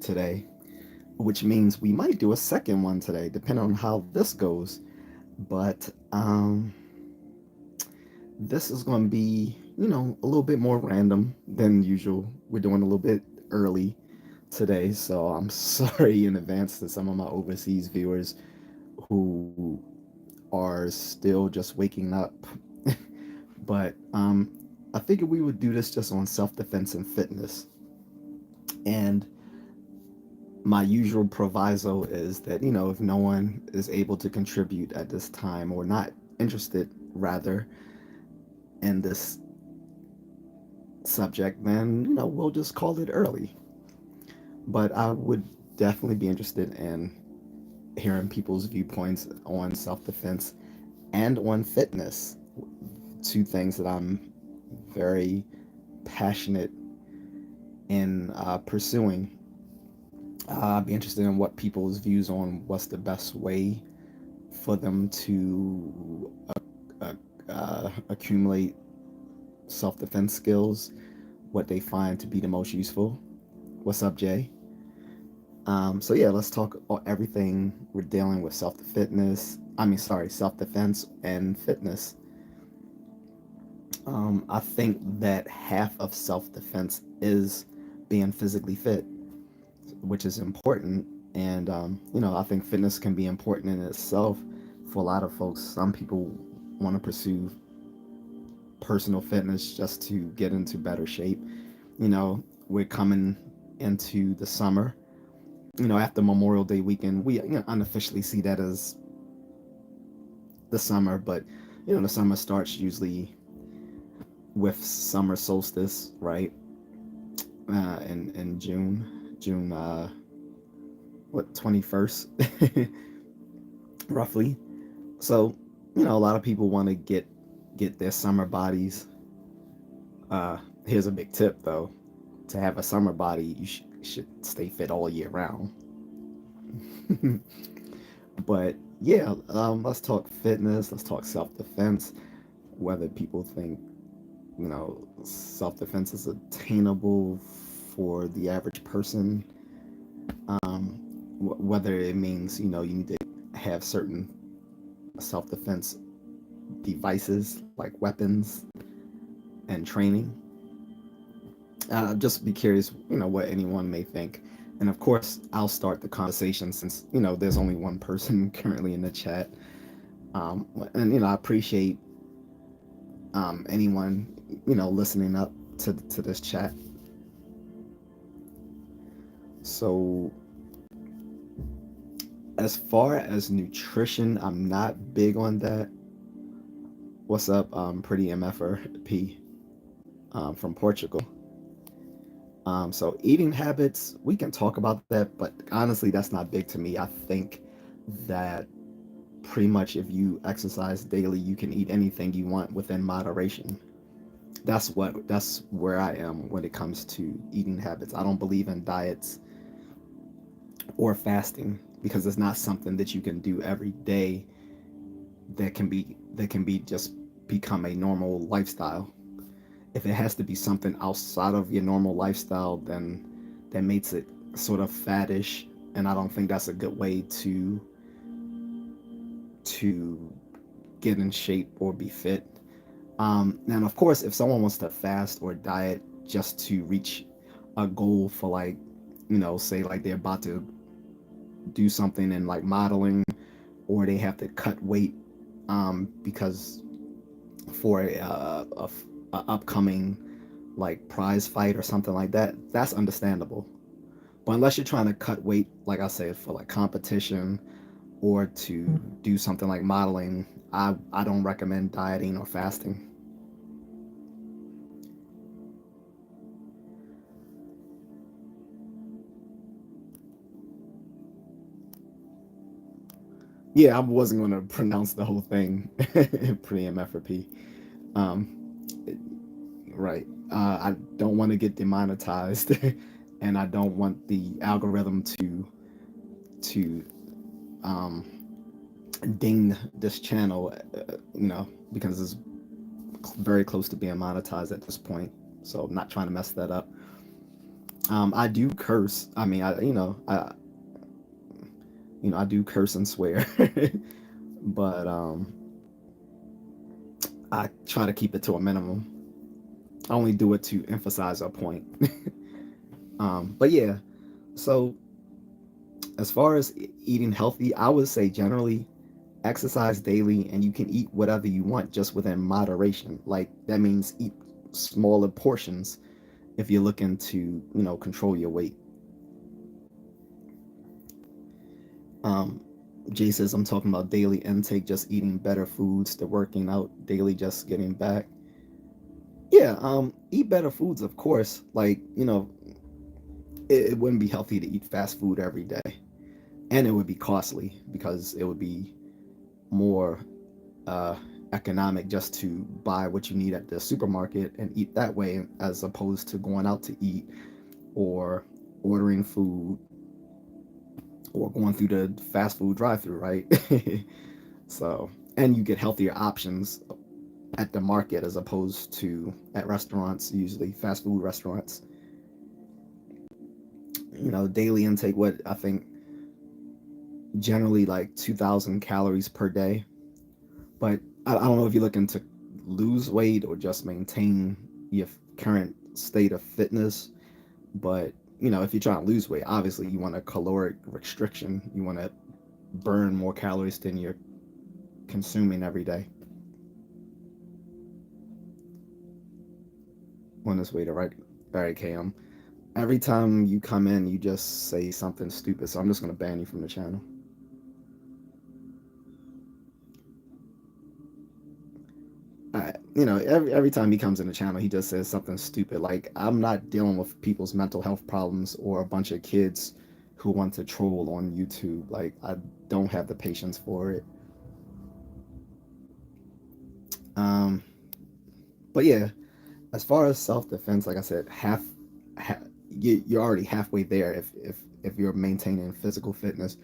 today, which means we might do a second one today, depending on how this goes. But this is going to be, a little bit more random than usual. We're doing a little bit early today, so I'm sorry in advance to some of my overseas viewers who are still just waking up. But I figured we would do this just on self defense and fitness. And my usual proviso is that, if no one is able to contribute at this time or not interested, rather, in this subject, then, we'll just call it early. But I would definitely be interested in hearing people's viewpoints on self defense and on fitness. Two things that I'm very passionate in pursuing. I'd be interested in what people's views on what's the best way for them to accumulate self defense skills, what they find to be the most useful. What's up, Jay? So yeah, let's talk everything we're dealing with self defense and fitness. I think that half of self defense is being physically fit, which is important. And, I think fitness can be important in itself for a lot of folks. Some people want to pursue personal fitness just to get into better shape. We're coming into the summer. After Memorial Day weekend, we unofficially see that as the summer, but the summer starts usually with summer solstice, right? In June, what, 21st, roughly. So, a lot of people want to get their summer bodies. Here's a big tip though: to have a summer body, you should stay fit all year round. But yeah, let's talk fitness. Let's talk self defense. Whether people think self defense is attainable for the average person, whether it means you need to have certain self defense devices like weapons and training. Just be curious, what anyone may think. And of course, I'll start the conversation since, there's only one person currently in the chat. And, I appreciate anyone, listening up to this chat. So, as far as nutrition, I'm not big on that. What's up, pretty MFR P from Portugal? So eating habits, we can talk about that, but honestly, that's not big to me. I think that pretty much if you exercise daily, you can eat anything you want within moderation. That's where I am when it comes to eating habits. I don't believe in diets or fasting because it's not something that you can do every day that can be just become a normal lifestyle. If it has to be something outside of your normal lifestyle, then that makes it sort of faddish, and I don't think that's a good way to get in shape or be fit. And of course, if someone wants to fast or diet just to reach a goal for, like, say like they're about to do something in like modeling, or they have to cut weight because for a upcoming like prize fight or something like that, that's understandable. But unless you're trying to cut weight, like I said, for like competition or to do something like modeling, I don't recommend dieting or fasting. Yeah, I wasn't going to pronounce the whole thing pre MFP. Um, right. I don't want to get demonetized, and I don't want the algorithm to um, ding this channel, because it's very close to being monetized at this point. So I'm not trying to mess that up. I do curse. I mean, I do curse and swear, but I try to keep it to a minimum. I only do it to emphasize a point. But yeah, so as far as eating healthy, I would say generally exercise daily and you can eat whatever you want just within moderation. Like that means eat smaller portions if you're looking to, control your weight. Um, Jay says I'm talking about daily intake, just eating better foods, the working out daily, just getting back. Yeah, eat better foods, of course. Like, it wouldn't be healthy to eat fast food every day. And it would be costly because it would be more uh, economic just to buy what you need at the supermarket and eat that way as opposed to going out to eat or ordering food or going through the fast food drive-through, right? So, and you get healthier options at the market as opposed to at restaurants, usually fast food restaurants. Daily intake, what I think generally like 2,000 calories per day. But I don't know if you're looking to lose weight or just maintain your current state of fitness. But, if you're trying to lose weight, obviously you want a caloric restriction. You want to burn more calories than you're consuming every day. On this way to right, all right, Cam. Every time you come in, you just say something stupid. So I'm just going to ban you from the channel. Every time he comes in the channel, he just says something stupid. Like I'm not dealing with people's mental health problems or a bunch of kids who want to troll on YouTube. Like I don't have the patience for it. Um, but yeah, as far as self defense, like I said, you're already halfway there if you're maintaining physical fitness.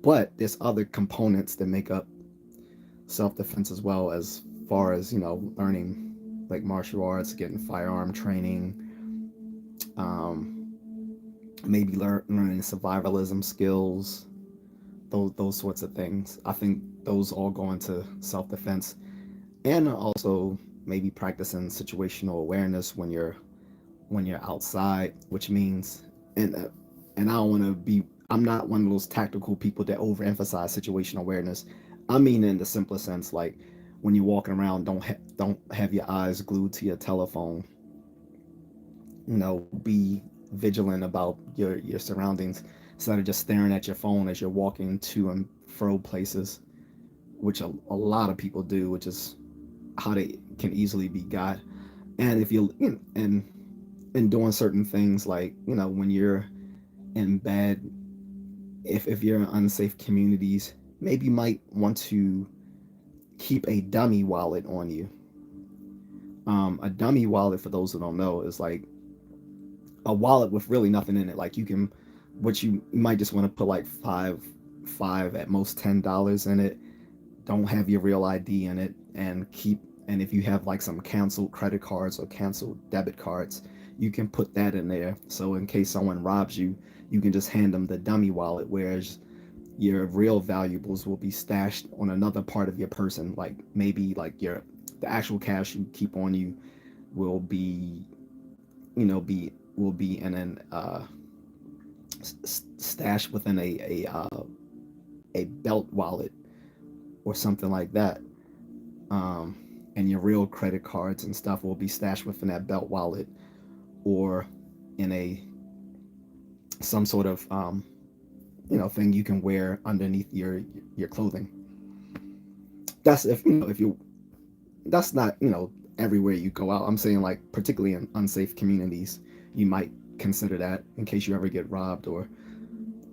But there's other components that make up self defense as well, as far as learning like martial arts, getting firearm training, um, maybe learning survivalism skills, those sorts of things. I think those all go into self defense, and also maybe practicing situational awareness when you're outside, which means and I don't want to be. I'm not one of those tactical people that overemphasize situational awareness. I mean, in the simplest sense, like when you're walking around, don't have your eyes glued to your telephone. Be vigilant about your surroundings instead of just staring at your phone as you're walking to and fro places, which a lot of people do, which is how they can easily be got. And if you and doing certain things like when you're in bed, if you're in unsafe communities, maybe you might want to keep a dummy wallet on you. A dummy wallet, for those who don't know, is like a wallet with really nothing in it. Like what you might just want to put like five at most $10 in it. Don't have your real ID in it, and if you have like some canceled credit cards or canceled debit cards, you can put that in there. So in case someone robs you, you can just hand them the dummy wallet, whereas your real valuables will be stashed on another part of your person. Like maybe like the actual cash you keep on you will be will be in an stashed within a belt wallet or something like that. And your real credit cards and stuff will be stashed within that belt wallet or in a some sort of thing you can wear underneath your clothing. That's if you that's not everywhere you go out. I'm saying like particularly in unsafe communities, you might consider that in case you ever get robbed or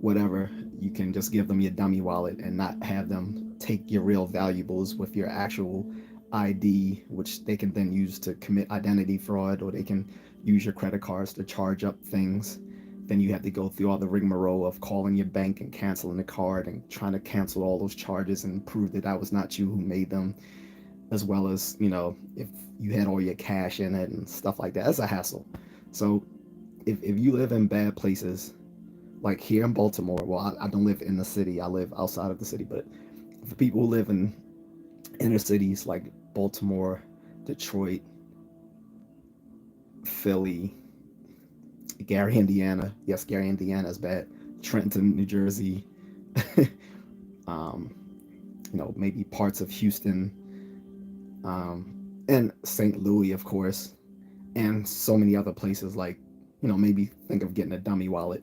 whatever. You can just give them your dummy wallet and not have them take your real valuables with your actual ID, which they can then use to commit identity fraud, or they can use your credit cards to charge up things. Then you have to go through all the rigmarole of calling your bank and canceling the card and trying to cancel all those charges and prove that that was not you who made them, as well as if you had all your cash in it and stuff like that. That's a hassle. So if you live in bad places, like here in Baltimore, well, I don't live in the city. I live outside of the city, but for people who live in inner cities like Baltimore, Detroit, Philly, Gary, Indiana. Yes, Gary, Indiana is bad. Trenton, New Jersey. um, maybe parts of Houston, and St. Louis, of course, and so many other places. Like, maybe think of getting a dummy wallet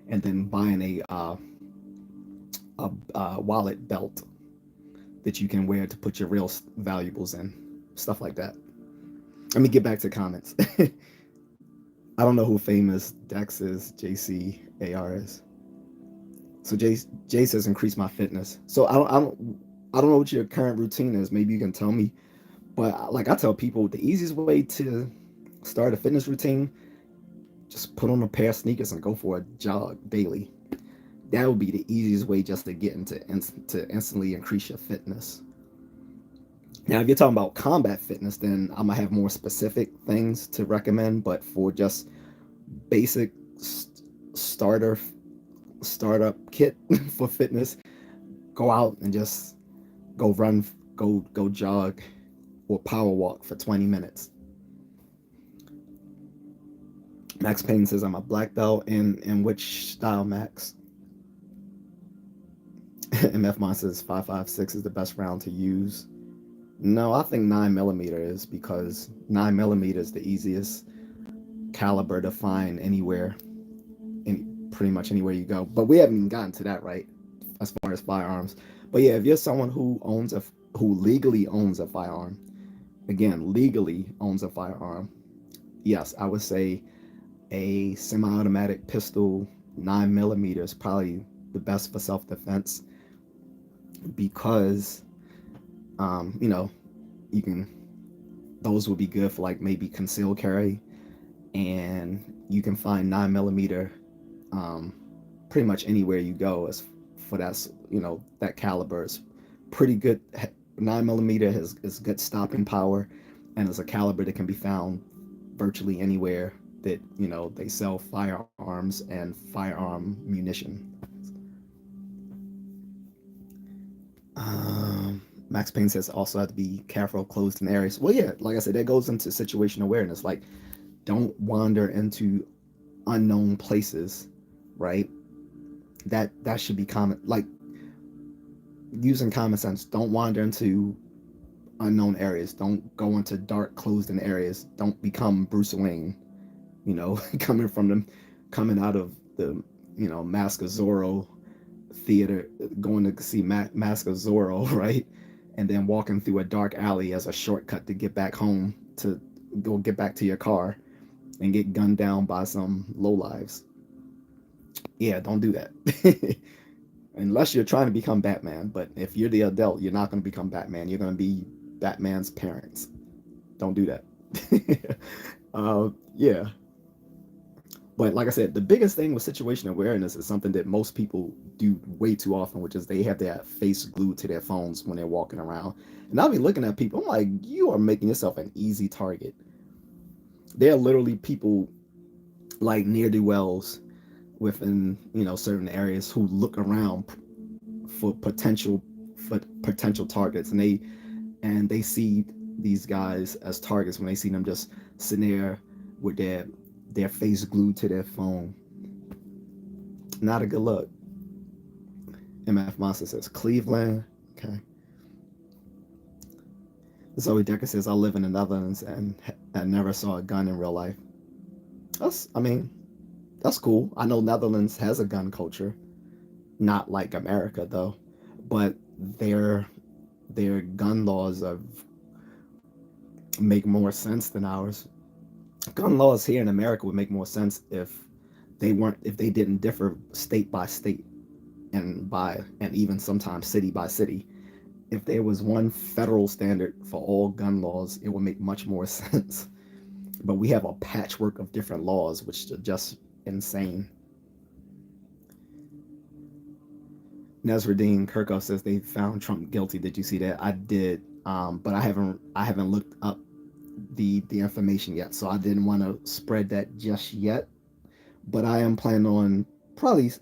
and then buying a wallet belt that you can wear to put your real valuables in, stuff like that. Let me get back to comments. I don't know who famous Dex is, J.C. AR is. So Jay says increase my fitness. So I don't know what your current routine is. Maybe you can tell me. But like I tell people, the easiest way to start a fitness routine, just put on a pair of sneakers and go for a jog daily. That would be the easiest way just to get to instantly increase your fitness. Now, if you're talking about combat fitness, then I'm gonna have more specific things to recommend. But for just basic starter startup kit for fitness, go out and just go run, go jog, or power walk for 20 minutes. Max Payne says I'm a black belt in which style, Max? MF Mon says 5.56 is the best round to use. No, I think 9mm is, because 9mm is the easiest caliber to find anywhere, pretty much anywhere you go. But we haven't even gotten to that, right, as far as firearms. But yeah, if you're someone who legally owns a firearm, again, legally owns a firearm, yes, I would say a semi-automatic pistol, 9mm is probably the best for self-defense, because you can, those would be good for like maybe concealed carry, and you can find 9mm pretty much anywhere you go. As for that caliber is pretty good. 9mm is good stopping power, and it's a caliber that can be found virtually anywhere that they sell firearms and firearm munition. Max Payne says also have to be careful of closed in areas. Well, yeah, like I said, that goes into situation awareness. Like, don't wander into unknown places, right? That should be common. Like, using common sense. Don't wander into unknown areas. Don't go into dark, closed-in areas. Don't become Bruce Wayne. Coming out of the Mask of Zorro theater, going to see Mask of Zorro, right? And then walking through a dark alley as a shortcut to get back home, to go get back to your car and get gunned down by some lowlives. Yeah, don't do that. Unless you're trying to become Batman. But if you're the adult, you're not going to become Batman. You're going to be Batman's parents. Don't do that. Yeah. But like I said, the biggest thing with situation awareness is something that most people do way too often, which is they have their face glued to their phones when they're walking around. And I'll be looking at people, I'm like, you are making yourself an easy target. There are literally people like ne'er-do-wells within certain areas who look around for potential targets, and they see these guys as targets when they see them just sitting there with their face glued to their phone. Not a good look. MF Monster says Cleveland. Okay. Zoe Decker says I live in the Netherlands and I never saw a gun in real life. That's cool. I know Netherlands has a gun culture, not like America though, but their gun laws make more sense than ours. Gun laws here in America would make more sense if they didn't differ state by state and even sometimes city by city. If there was one federal standard for all gun laws, it would make much more sense. But we have a patchwork of different laws, which are just insane. Nasruddin Kirkhoff says they found Trump guilty. Did you see that? I did, but I haven't looked up the information yet, so I didn't want to spread that just yet. but I am planning on probably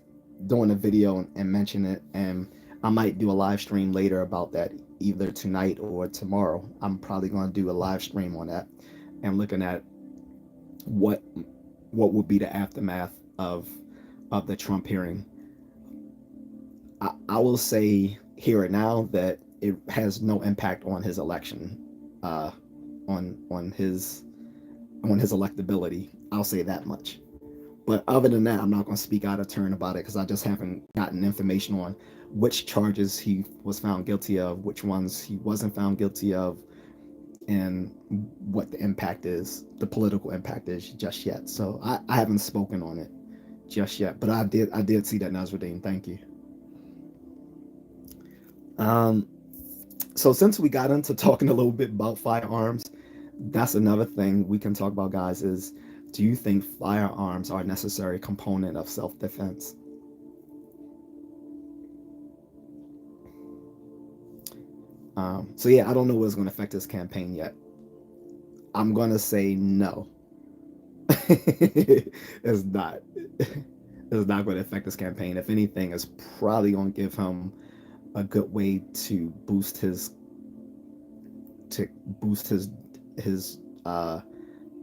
doing a video and mention it, and I might do a live stream later about that, either tonight or tomorrow. I'm probably going to do a live stream on that and looking at what what would be the aftermath of the Trump hearing. I will say here and now that it has no impact on his election, uh, on his electability. I'll say that much. But other than that, I'm not going to speak out of turn about it because I just haven't gotten information on which charges he was found guilty of, which ones he wasn't found guilty of, and what the impact is, the political impact is just yet. So I haven't spoken on it just yet. But I did see that, Nazruddin. Thank you. Um, so since we got into talking a little bit about firearms, that's another thing we can talk about, guys, is do you think firearms are a necessary component of self-defense? So yeah, I don't know what's going to affect this campaign yet. I'm going to say no. It's not. It's not going to affect this campaign. If anything, it's probably going to give him a good way to boost his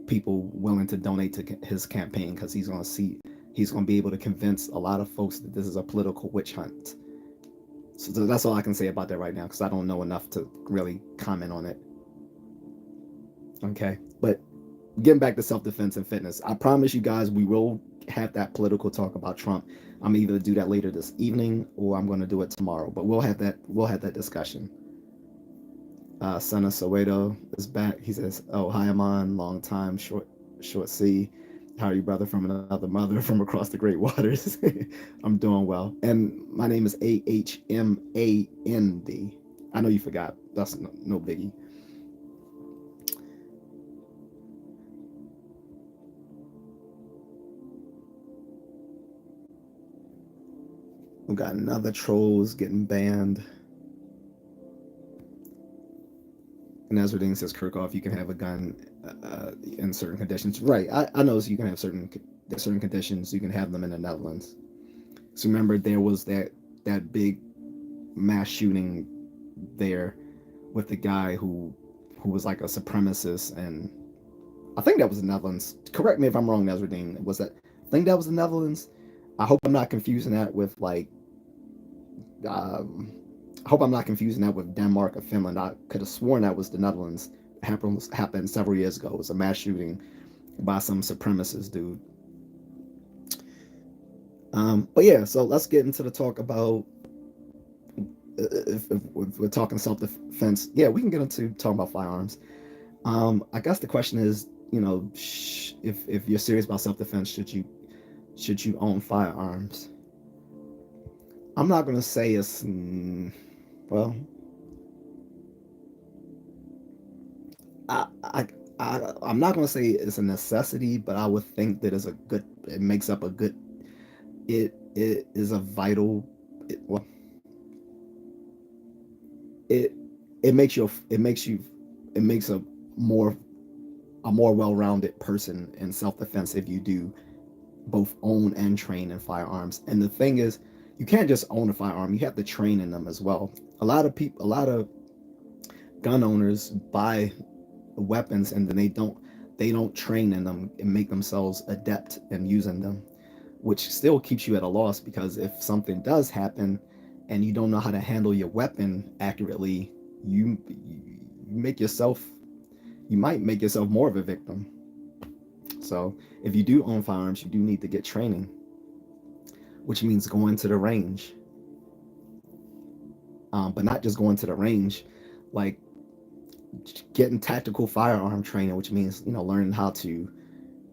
people willing to donate to his campaign, because he's going to be able to convince a lot of folks that this is a political witch hunt. So that's all I can say about that right now, because I don't know enough to really comment on it. Okay, but getting back to self-defense and fitness, I promise you guys we will have that political talk about Trump. I'm either do that later this evening or I'm going to do it tomorrow, but we'll have that discussion. Son of Soweto is back. He says, "Oh, hi, Amon. Long time, short C. How are you, brother, from another mother from across the great waters?" I'm doing well. And my name is AHMAND. I know you forgot. That's no biggie. We got another trolls getting banned. And Nazruddin says, Kirchhoff, you can have a gun in certain conditions. Right. I know you can have certain conditions. You can have them in the Netherlands. So remember, there was that big mass shooting there with the guy who was like a supremacist, and I think that was the Netherlands. Correct me if I'm wrong, Nazruddin. I think that was the Netherlands. I hope I'm not confusing that with like. I hope I'm not confusing that with Denmark or Finland. I could have sworn that was the Netherlands. Happened several years ago. It was a mass shooting by some supremacist dude. But yeah, so let's get into the talk about if we're talking self-defense. Yeah, we can get into talking about firearms. I guess the question is, if you're serious about self-defense, should you own firearms? I'm not gonna say it's well. I'm not gonna say it's a necessity, but I would think that it makes up a good. It is a vital. Well, it it makes you it makes a more well-rounded person in self-defense if you do both own and train in firearms. And the thing is, you can't just own a firearm, you have to train in them as well. A lot of gun owners buy weapons and then they don't train in them and make themselves adept in using them, which still keeps you at a loss, because if something does happen and you don't know how to handle your weapon accurately, you might make yourself more of a victim. So if you do own firearms, you do need to get training, which means going to the range. But not just going to the range, like getting tactical firearm training, which means learning how to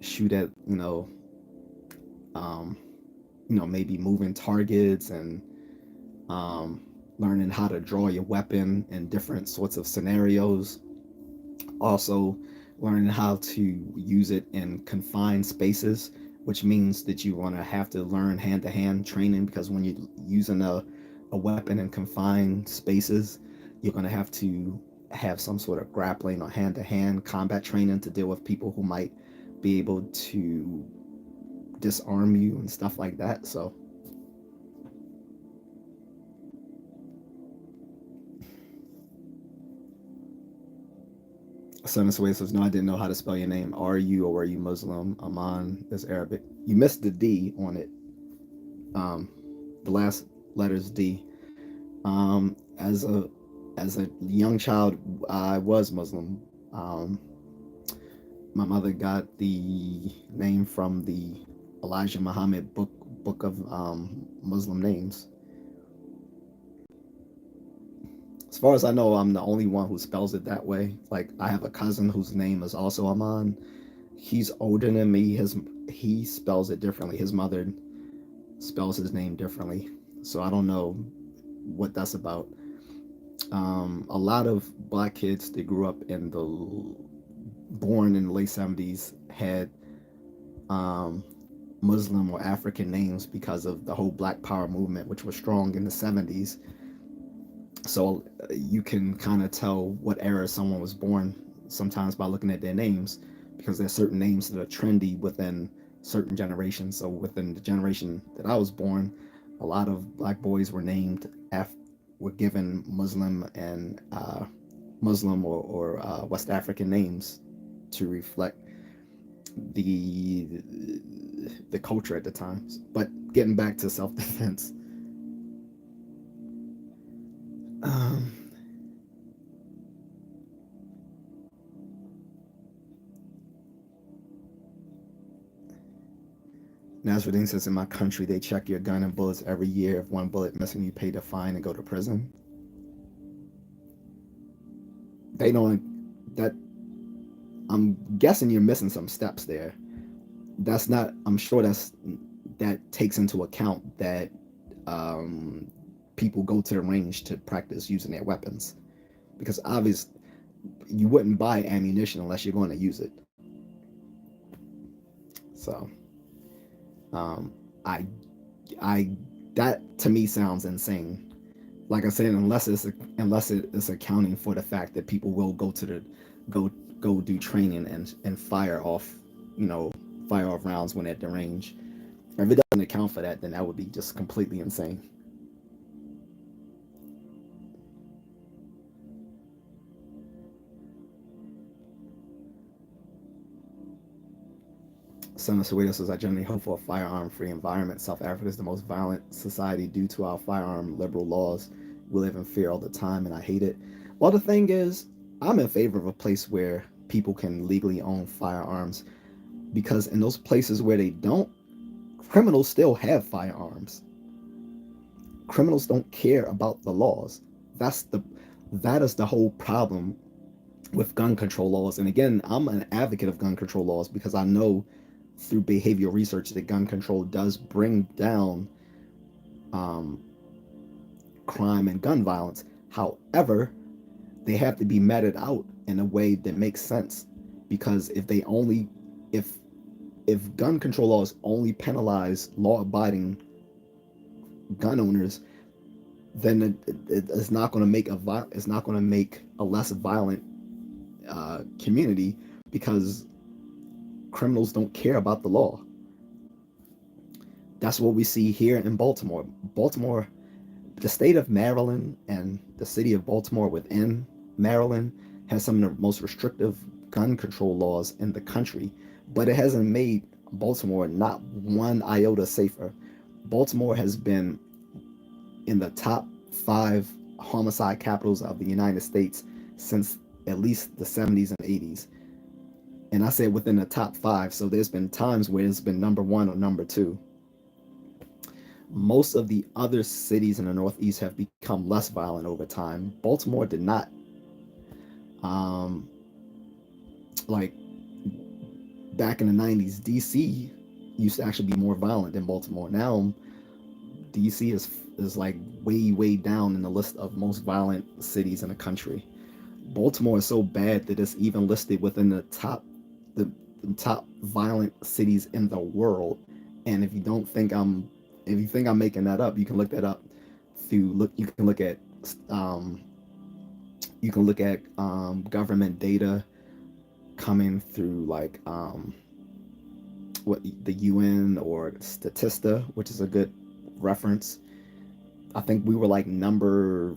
shoot at maybe moving targets, and learning how to draw your weapon in different sorts of scenarios. Also, learning how to use it in confined spaces, which means that you want to have to learn hand-to-hand training, because when you're using a weapon in confined spaces, you're going to have some sort of grappling or hand-to-hand combat training to deal with people who might be able to disarm you and stuff like that. So Son Suede says, no, I didn't know how to spell your name. Are you or were you Muslim? Aman is Arabic. You missed the D on it. The last letter is D. Um, as a young child, I was Muslim. Um, my mother got the name from the Elijah Muhammad book of Muslim names. As far as I know, I'm the only one who spells it that way. Like, I have a cousin whose name is also Aman. He's older than me. He spells it differently. His mother spells his name differently. So I don't know what that's about. A lot of black kids that grew up in the born in the late 70s had Muslim or African names because of the whole Black Power movement, which was strong in the 70s. So you can kind of tell what era someone was born sometimes by looking at their names, because there's certain names that are trendy within certain generations. So within the generation that I was born, a lot of black boys were named were given Muslim and Muslim or West African names to reflect the culture at the time. But getting back to self-defense, um, Nasruddin says, in my country, they check your gun and bullets every year. If one bullet missing, you pay the fine and go to prison. They don't. That I'm guessing you're missing some steps there. That's not. I'm sure that takes into account that people go to the range to practice using their weapons, because obviously you wouldn't buy ammunition unless you're going to use it. So, um, I, I, that to me sounds insane. Like I said, unless it is accounting for the fact that people will go to the go go do training and fire off, fire off rounds when at the range. If it doesn't account for that, then that would be just completely insane. Son of Soweto says, I generally hope for a firearm-free environment. South Africa is the most violent society due to our firearm liberal laws. We live in fear all the time, and I hate it. Well, the thing is, I'm in favor of a place where people can legally own firearms, because in those places where they don't, criminals still have firearms. Criminals don't care about the laws. That is the whole problem with gun control laws. And again, I'm an advocate of gun control laws because I know through behavioral research that gun control does bring down um, crime and gun violence. However, they have to be meted out in a way that makes sense, because if gun control laws only penalize law-abiding gun owners, then it's not going to make a less violent community, because criminals don't care about the law. That's what we see here in Baltimore. The state of Maryland and the city of Baltimore within Maryland has some of the most restrictive gun control laws in the country, but it hasn't made Baltimore not one iota safer. Baltimore has been in the top 5 homicide capitals of the United States since at least the 70s and 80s. And I said within the top 5, so there's been times where it's been number 1 or number 2. Most of the other cities in the Northeast have become less violent over time. Baltimore did not. Like back in the 90s, D.C. used to actually be more violent than Baltimore. Now, D.C. is like way down in the list of most violent cities in the country. Baltimore is so bad that it's even listed within the top violent cities in the world. And if you think I'm making that up, you can look that up you can look at government data coming through, like what the UN or Statista, which is a good reference. I think we were like number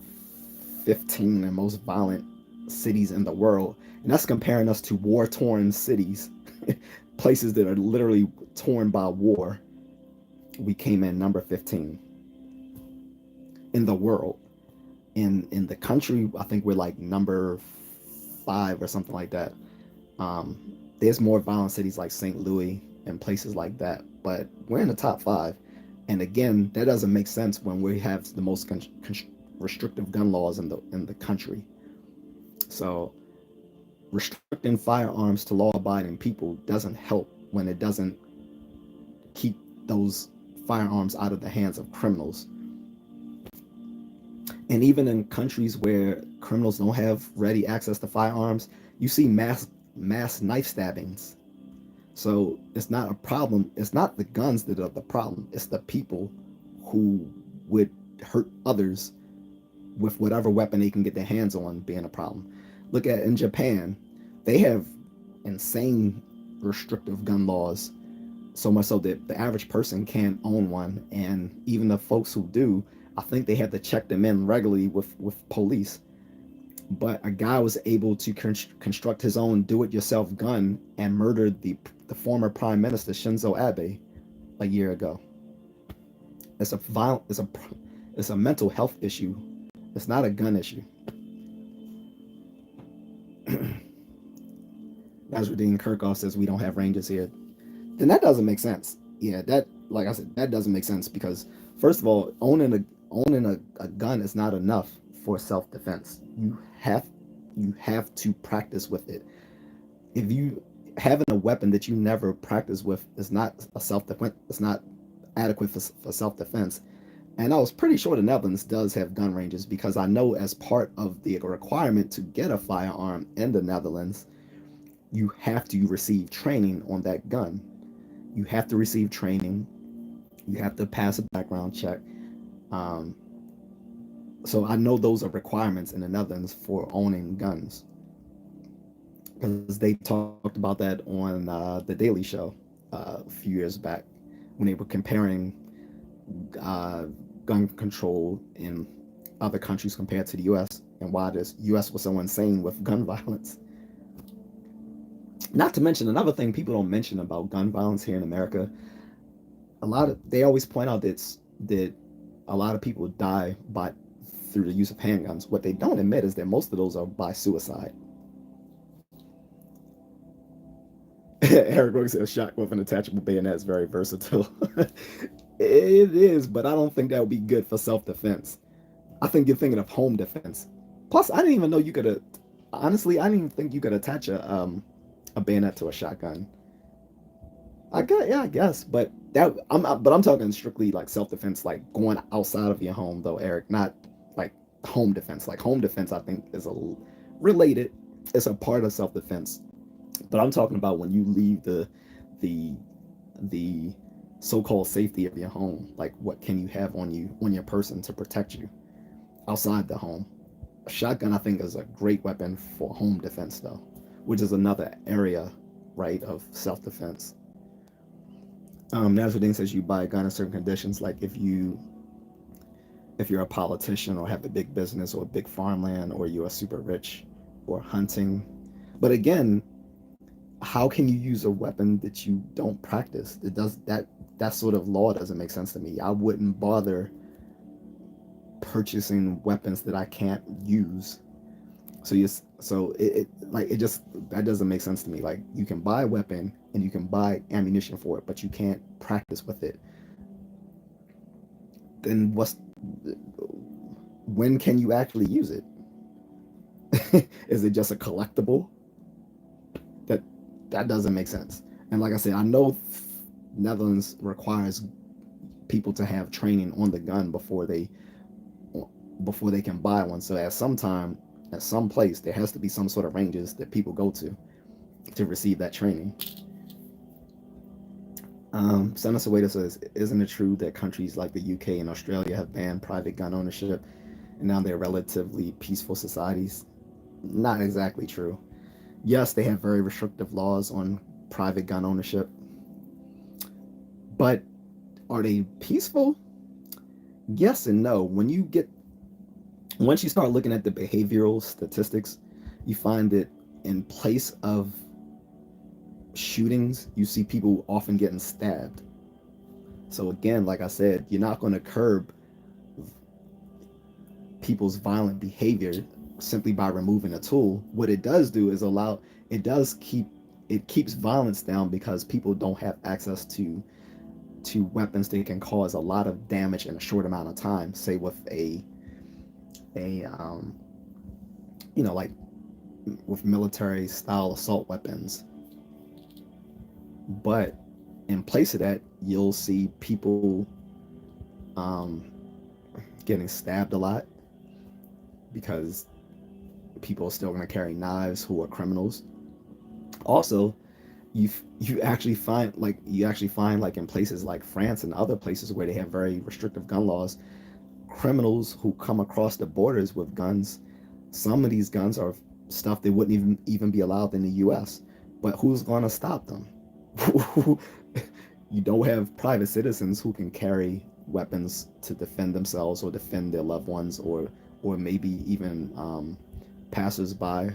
15 in most violent cities in the world, and that's comparing us to war-torn cities, places that are literally torn by war. We came in number 15 in the world. In the country, I think we're like number 5 or something like that. There's more violent cities like St. Louis and places like that, but we're in the top 5. And again, that doesn't make sense when we have the most restrictive gun laws in the country. So restricting firearms to law-abiding people doesn't help when it doesn't keep those firearms out of the hands of criminals. And even in countries where criminals don't have ready access to firearms, you see mass knife stabbings. So it's not a problem. It's not the guns that are the problem. It's the people who would hurt others with whatever weapon they can get their hands on being a problem. Look at in Japan, they have insane restrictive gun laws, so much so that the average person can't own one, and even the folks who do, I think they have to check them in regularly with police. But a guy was able to construct his own do-it-yourself gun and murdered the former Prime Minister Shinzo Abe a year ago. It's a mental health issue. It's not a gun issue. Nasruddin Kirkhoff says we don't have ranges here. Then that doesn't make sense. Yeah, that, like I said, that doesn't make sense because first of all, owning a gun is not enough for self-defense. You have to practice with it. If you having a weapon that you never practice with is not a self-defense. It's not adequate for self-defense. And I was pretty sure the Netherlands does have gun ranges because I know as part of the requirement to get a firearm in the Netherlands, you have to receive training on that gun. You have to receive training. You have to pass a background check. So I know those are requirements in the Netherlands for owning guns, because they talked about that on the Daily Show a few years back when they were comparing gun control in other countries compared to the U.S. and why the U.S. was so insane with gun violence. Not to mention another thing people don't mention about gun violence here in America. They always point out that a lot of people die through the use of handguns. What they don't admit is that most of those are by suicide. Eric Brooks says shot with an attachable bayonet is very versatile. It is, but I don't think that would be good for self-defense. I think you're thinking of home defense. Plus, I didn't even know you could. Honestly, I didn't even think you could attach a bayonet to a shotgun. I guess, but I'm talking strictly like self-defense, like going outside of your home, though, Eric. Not like home defense. Like home defense, I think is related. It's a part of self-defense. But I'm talking about when you leave the so-called safety of your home. Like, what can you have on your person to protect you outside the home? A shotgun, I think, is a great weapon for home defense, though, which is another area, right, of self-defense. Nasruddin says you buy a gun in certain conditions, like if you're a politician or have a big business or a big farmland, or you're super rich or hunting. But again, how can you use a weapon that you don't practice? That sort of law doesn't make sense to me. I wouldn't bother purchasing weapons that I can't use. That doesn't make sense to me. Like, you can buy a weapon and you can buy ammunition for it, but you can't practice with it. Then when can you actually use it? Is it just a collectible? That doesn't make sense. And like I said, I know Netherlands requires people to have training on the gun before they can buy one. So at some time, at some place, there has to be some sort of ranges that people go to receive that training. Senator Sueda says, isn't it true that countries like the UK and Australia have banned private gun ownership and now they're relatively peaceful societies? Not exactly true. Yes, they have very restrictive laws on private gun ownership. But are they peaceful? Yes and no. Once you start looking at the behavioral statistics, you find that in place of shootings, you see people often getting stabbed. So again, like I said, you're not going to curb people's violent behavior simply by removing a tool. What it does do is it keeps violence down because people don't have access to weapons that can cause a lot of damage in a short amount of time. Say with a like with military style assault weapons. But in place of that, you'll see people getting stabbed a lot because people are still going to carry knives who are criminals. Also, you actually find like in places like France and other places where they have very restrictive gun laws, criminals who come across the borders with guns, some of these guns are stuff that wouldn't even be allowed in the US. But who's going to stop them? You don't have private citizens who can carry weapons to defend themselves or defend their loved ones, or maybe even passersby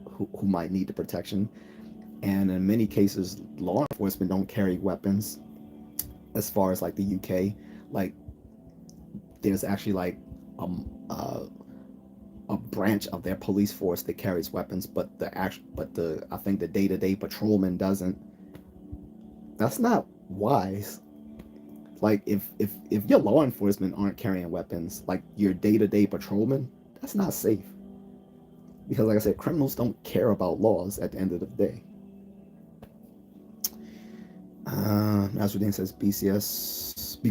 who might need the protection. And in many cases, law enforcement don't carry weapons. As far as like the UK, like there's actually like um, uh, a branch of their police force that carries weapons, but the I think the day-to-day patrolman doesn't. That's not wise. Like if your law enforcement aren't carrying weapons, like your day-to-day patrolman, that's not safe. Because like I said, criminals don't care about laws at the end of the day. Nasruddin says BCS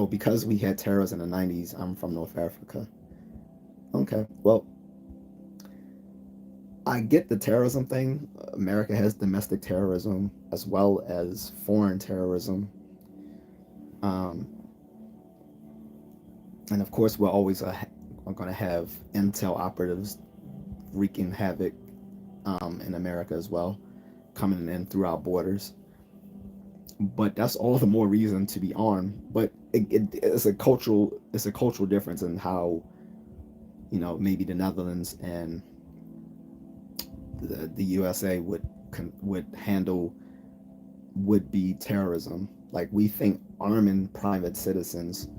because we had terrorism in the 90s. I'm from North Africa. Okay, well, I get the terrorism thing. America has domestic terrorism as well as foreign terrorism. Um, and of course, we're always going to have intel operatives wreaking havoc in America as well, coming in through our borders. But that's all the more reason to be armed. But it's a cultural difference in how maybe the Netherlands and the USA would handle would-be terrorism. Like we think arming private citizens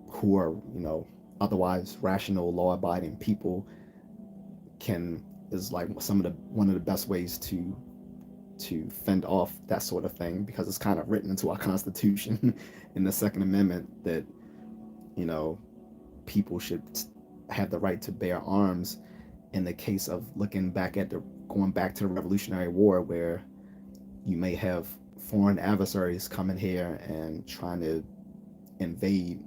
who are otherwise rational, law-abiding people is like one of the best ways to fend off that sort of thing, because it's kind of written into our Constitution in the Second Amendment that people should have the right to bear arms in the case of going back to the Revolutionary War, where you may have foreign adversaries coming here and trying to invade.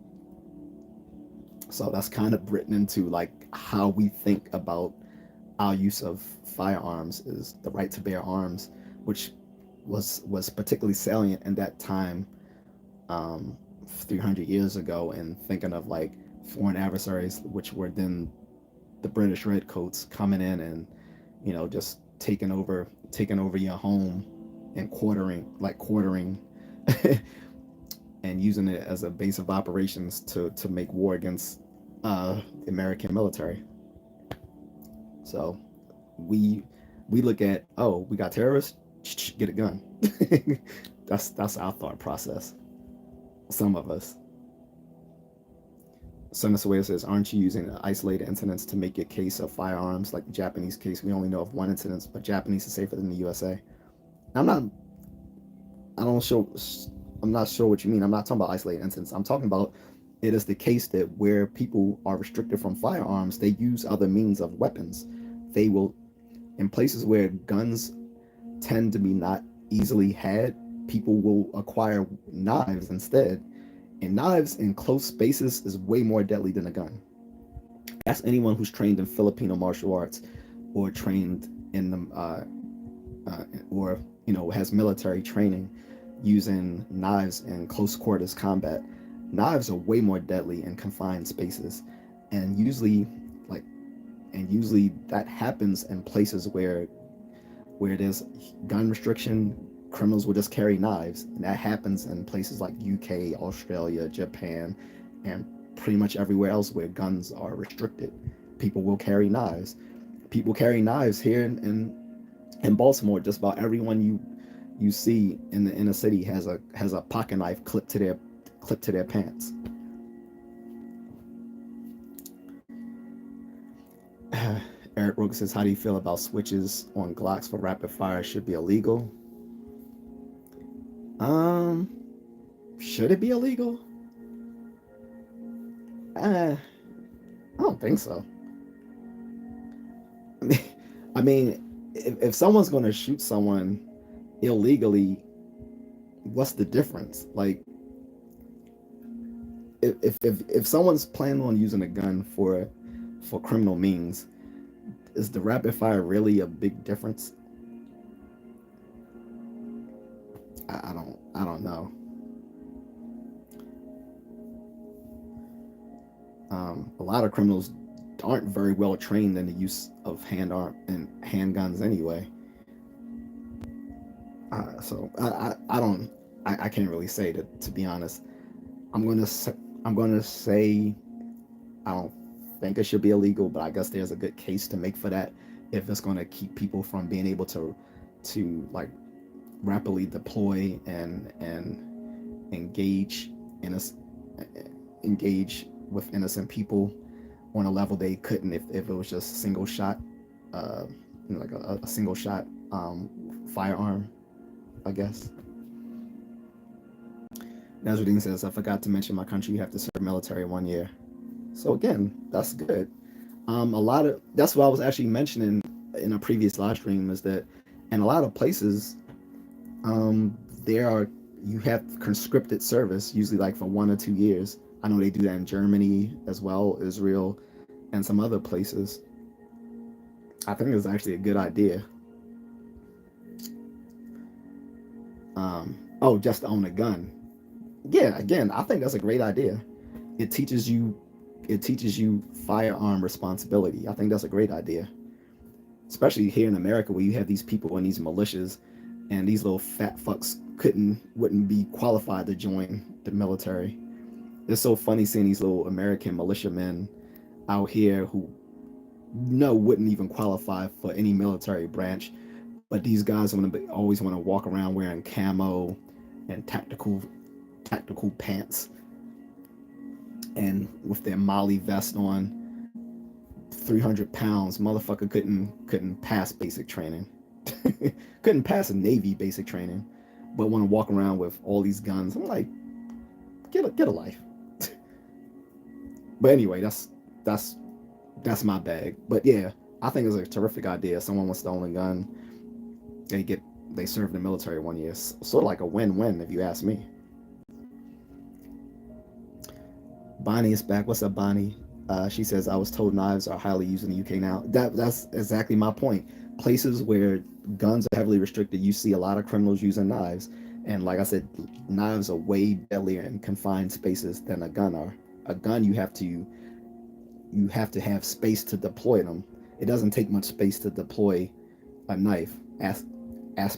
So that's kind of written into like how we think about our use of firearms, is the right to bear arms, which was particularly salient in that time, 300 years ago, and thinking of like foreign adversaries, which were then the British Redcoats coming in and just taking over your home and quartering and using it as a base of operations to make war against the American military. So we look at, oh, we got terrorists, get a gun. that's our thought process. Some of us. Sunasawaya says, aren't you using isolated incidents to make your case of firearms? Like the Japanese case, we only know of one incident, but Japanese is safer than the USA. I'm not sure what you mean. I'm not talking about isolated incidents. I'm talking about it is the case that where people are restricted from firearms, they use other means of weapons. They will, in places where guns tend to be not easily had, people will acquire knives instead. And knives in close spaces is way more deadly than a gun. Ask anyone who's trained in Filipino martial arts or trained in them, or has military training using knives in close quarters combat. Knives are way more deadly in confined spaces, and usually that happens in places where there's gun restriction, criminals will just carry knives, and that happens in places like UK, Australia, Japan, and pretty much everywhere else where guns are restricted. People will carry knives. People carry knives here in Baltimore. Just about everyone you see in the inner city has a pocket knife clipped to their pants. Eric Rook says, how do you feel about switches on Glocks for rapid fire? Should be illegal. Should it be illegal? I don't think so. I mean, if someone's going to shoot someone illegally, what's the difference? Like, if someone's planning on using a gun for criminal means, is the rapid fire really a big difference? I don't know. A lot of criminals aren't very well trained in the use of handguns anyway. So I can't really say that, to be honest. I'm gonna say I don't think it should be illegal, but I guess there's a good case to make for that if it's going to keep people from being able to like rapidly deploy and engage engage with innocent people on a level they couldn't if it was just single shot, like a single shot firearm, I guess. Nazruddin says, I forgot to mention my country, you have to serve military 1 year. So again, that's good. That's what I was actually mentioning in a previous live stream, is that in a lot of places, you have conscripted service, usually like for 1 or 2 years. I know they do that in Germany as well, Israel, and some other places. I think it's actually a good idea. Just to own a gun. Yeah, again, I think that's a great idea. It teaches you firearm responsibility. I think that's a great idea. Especially here in America, where you have these people in these militias, and these little fat fucks wouldn't be qualified to join the military. It's so funny seeing these little American militiamen out here who wouldn't even qualify for any military branch, but these guys always want to walk around wearing camo and tactical pants and with their Molly vest on. 300 pounds, motherfucker couldn't pass basic training. Couldn't pass a Navy basic training, but want to walk around with all these guns. I'm like, get a life. But anyway, that's my bag. But yeah, I think it's a terrific idea. Someone wants to own a gun, they serve in the military 1 year. Sort of like a win-win, if you ask me. Bonnie is back. What's up, Bonnie? She says, I was told knives are highly used in the UK now. That's exactly my point. Places where guns are heavily restricted, you see a lot of criminals using knives. And like I said, knives are way deadlier in confined spaces than a gun are. A gun, you have to have space to deploy them. It doesn't take much space to deploy a knife. Ask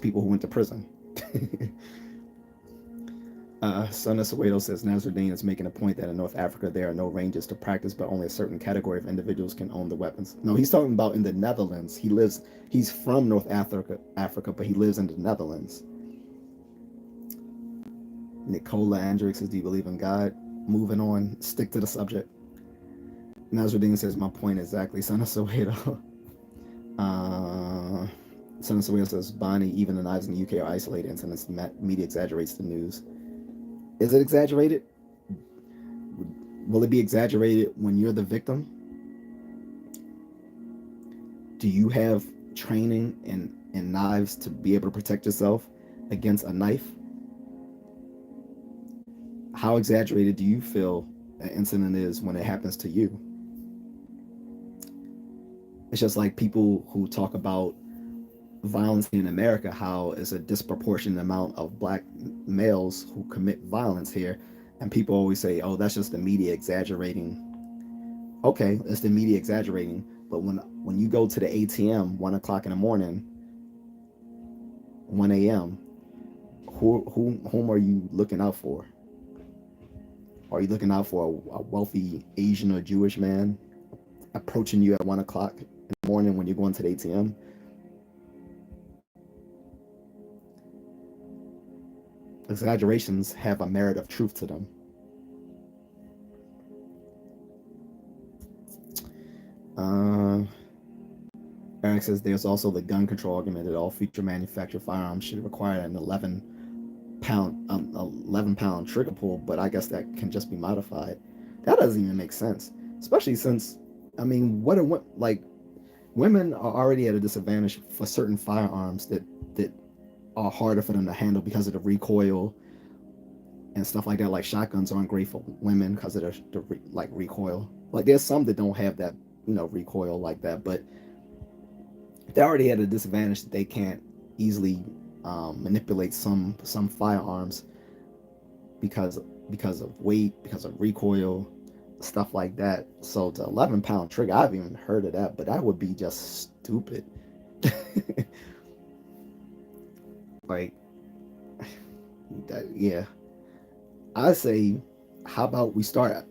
people who went to prison. Son of Soweto says, Nasruddin is making a point that in North Africa there are no ranges to practice, but only a certain category of individuals can own the weapons. No, he's talking about in the Netherlands. He's from North Africa, but he lives in the Netherlands. Nicola Andrick says, do you believe in God? Moving on, stick to the subject. Nasruddin says, my point exactly. Son of Soweto. Son of Soweto says, Bonnie, even the knives in the UK are isolated incidents. The media exaggerates the news. Is it exaggerated? Will it be exaggerated when you're the victim? Do you have training in knives to be able to protect yourself against a knife? How exaggerated do you feel an incident is when it happens to you? It's just like people who talk about violence in America, how it's a disproportionate amount of black males who commit violence here, and people always say, oh, that's just the media exaggerating. Okay, it's the media exaggerating, but when you go to the ATM 1 o'clock in the morning, 1 a.m., whom are you looking out for? Are you looking out for a wealthy Asian or Jewish man approaching you at 1 o'clock in the morning when you're going to the ATM? Exaggerations have a merit of truth to them. Uh, Eric says there's also the gun control argument that all future manufactured firearms should require an 11 pound trigger pull, but I guess that can just be modified. That doesn't even make sense, especially since, I mean, like women are already at a disadvantage for certain firearms that are harder for them to handle because of the recoil and stuff like that. Like shotguns aren't great for women because of like recoil. Like there's some that don't have that, recoil like that, but they already at a disadvantage that they can't easily manipulate some firearms because of weight, because of recoil, stuff like that. So the 11-pound trigger, I've even heard of that, but that would be just stupid. Like, yeah, I say, how about we start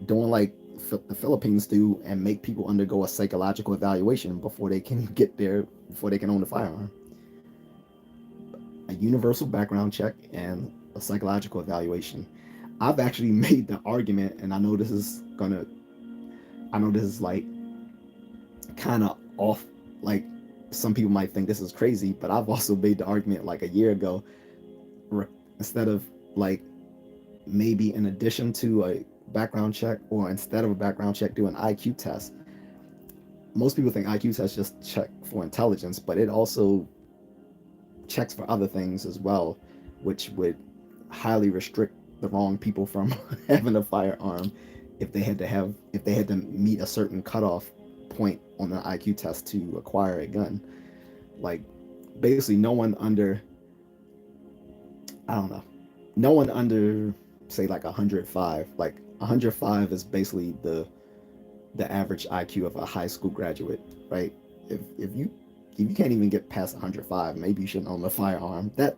doing like the Philippines do and make people undergo a psychological evaluation before they can own the firearm. A universal background check and a psychological evaluation. I've actually made the argument, and I know this is like kind of off, like some people might think this is crazy, but I've also made the argument like a year ago, instead of like maybe in addition to a background check, or instead of a background check, do an IQ test. Most people think IQ tests just check for intelligence, but it also checks for other things as well, which would highly restrict the wrong people from having a firearm if they had to meet a certain cutoff point on the IQ test to acquire a gun. Like basically no one under, I don't know, no one under say like 105. Like 105 is basically the average IQ of a high school graduate, right? If you can't even get past 105, maybe you shouldn't own a firearm. That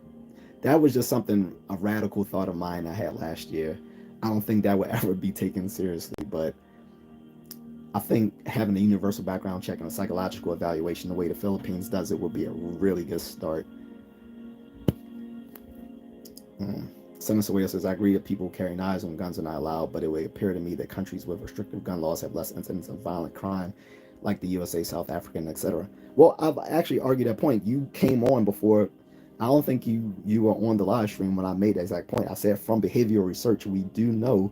was just a radical thought of mine I had last year. I don't think that would ever be taken seriously, but I think having a universal background check and a psychological evaluation the way the Philippines does it would be a really good start. Senator Wales says, I agree that people carry knives when guns are not allowed, but it would appear to me that countries with restrictive gun laws have less incidents of violent crime, like the USA, South Africa, etc. Well, I've actually argued that point. You came on before. I don't think you were on the live stream when I made that exact point. I said from behavioral research, we do know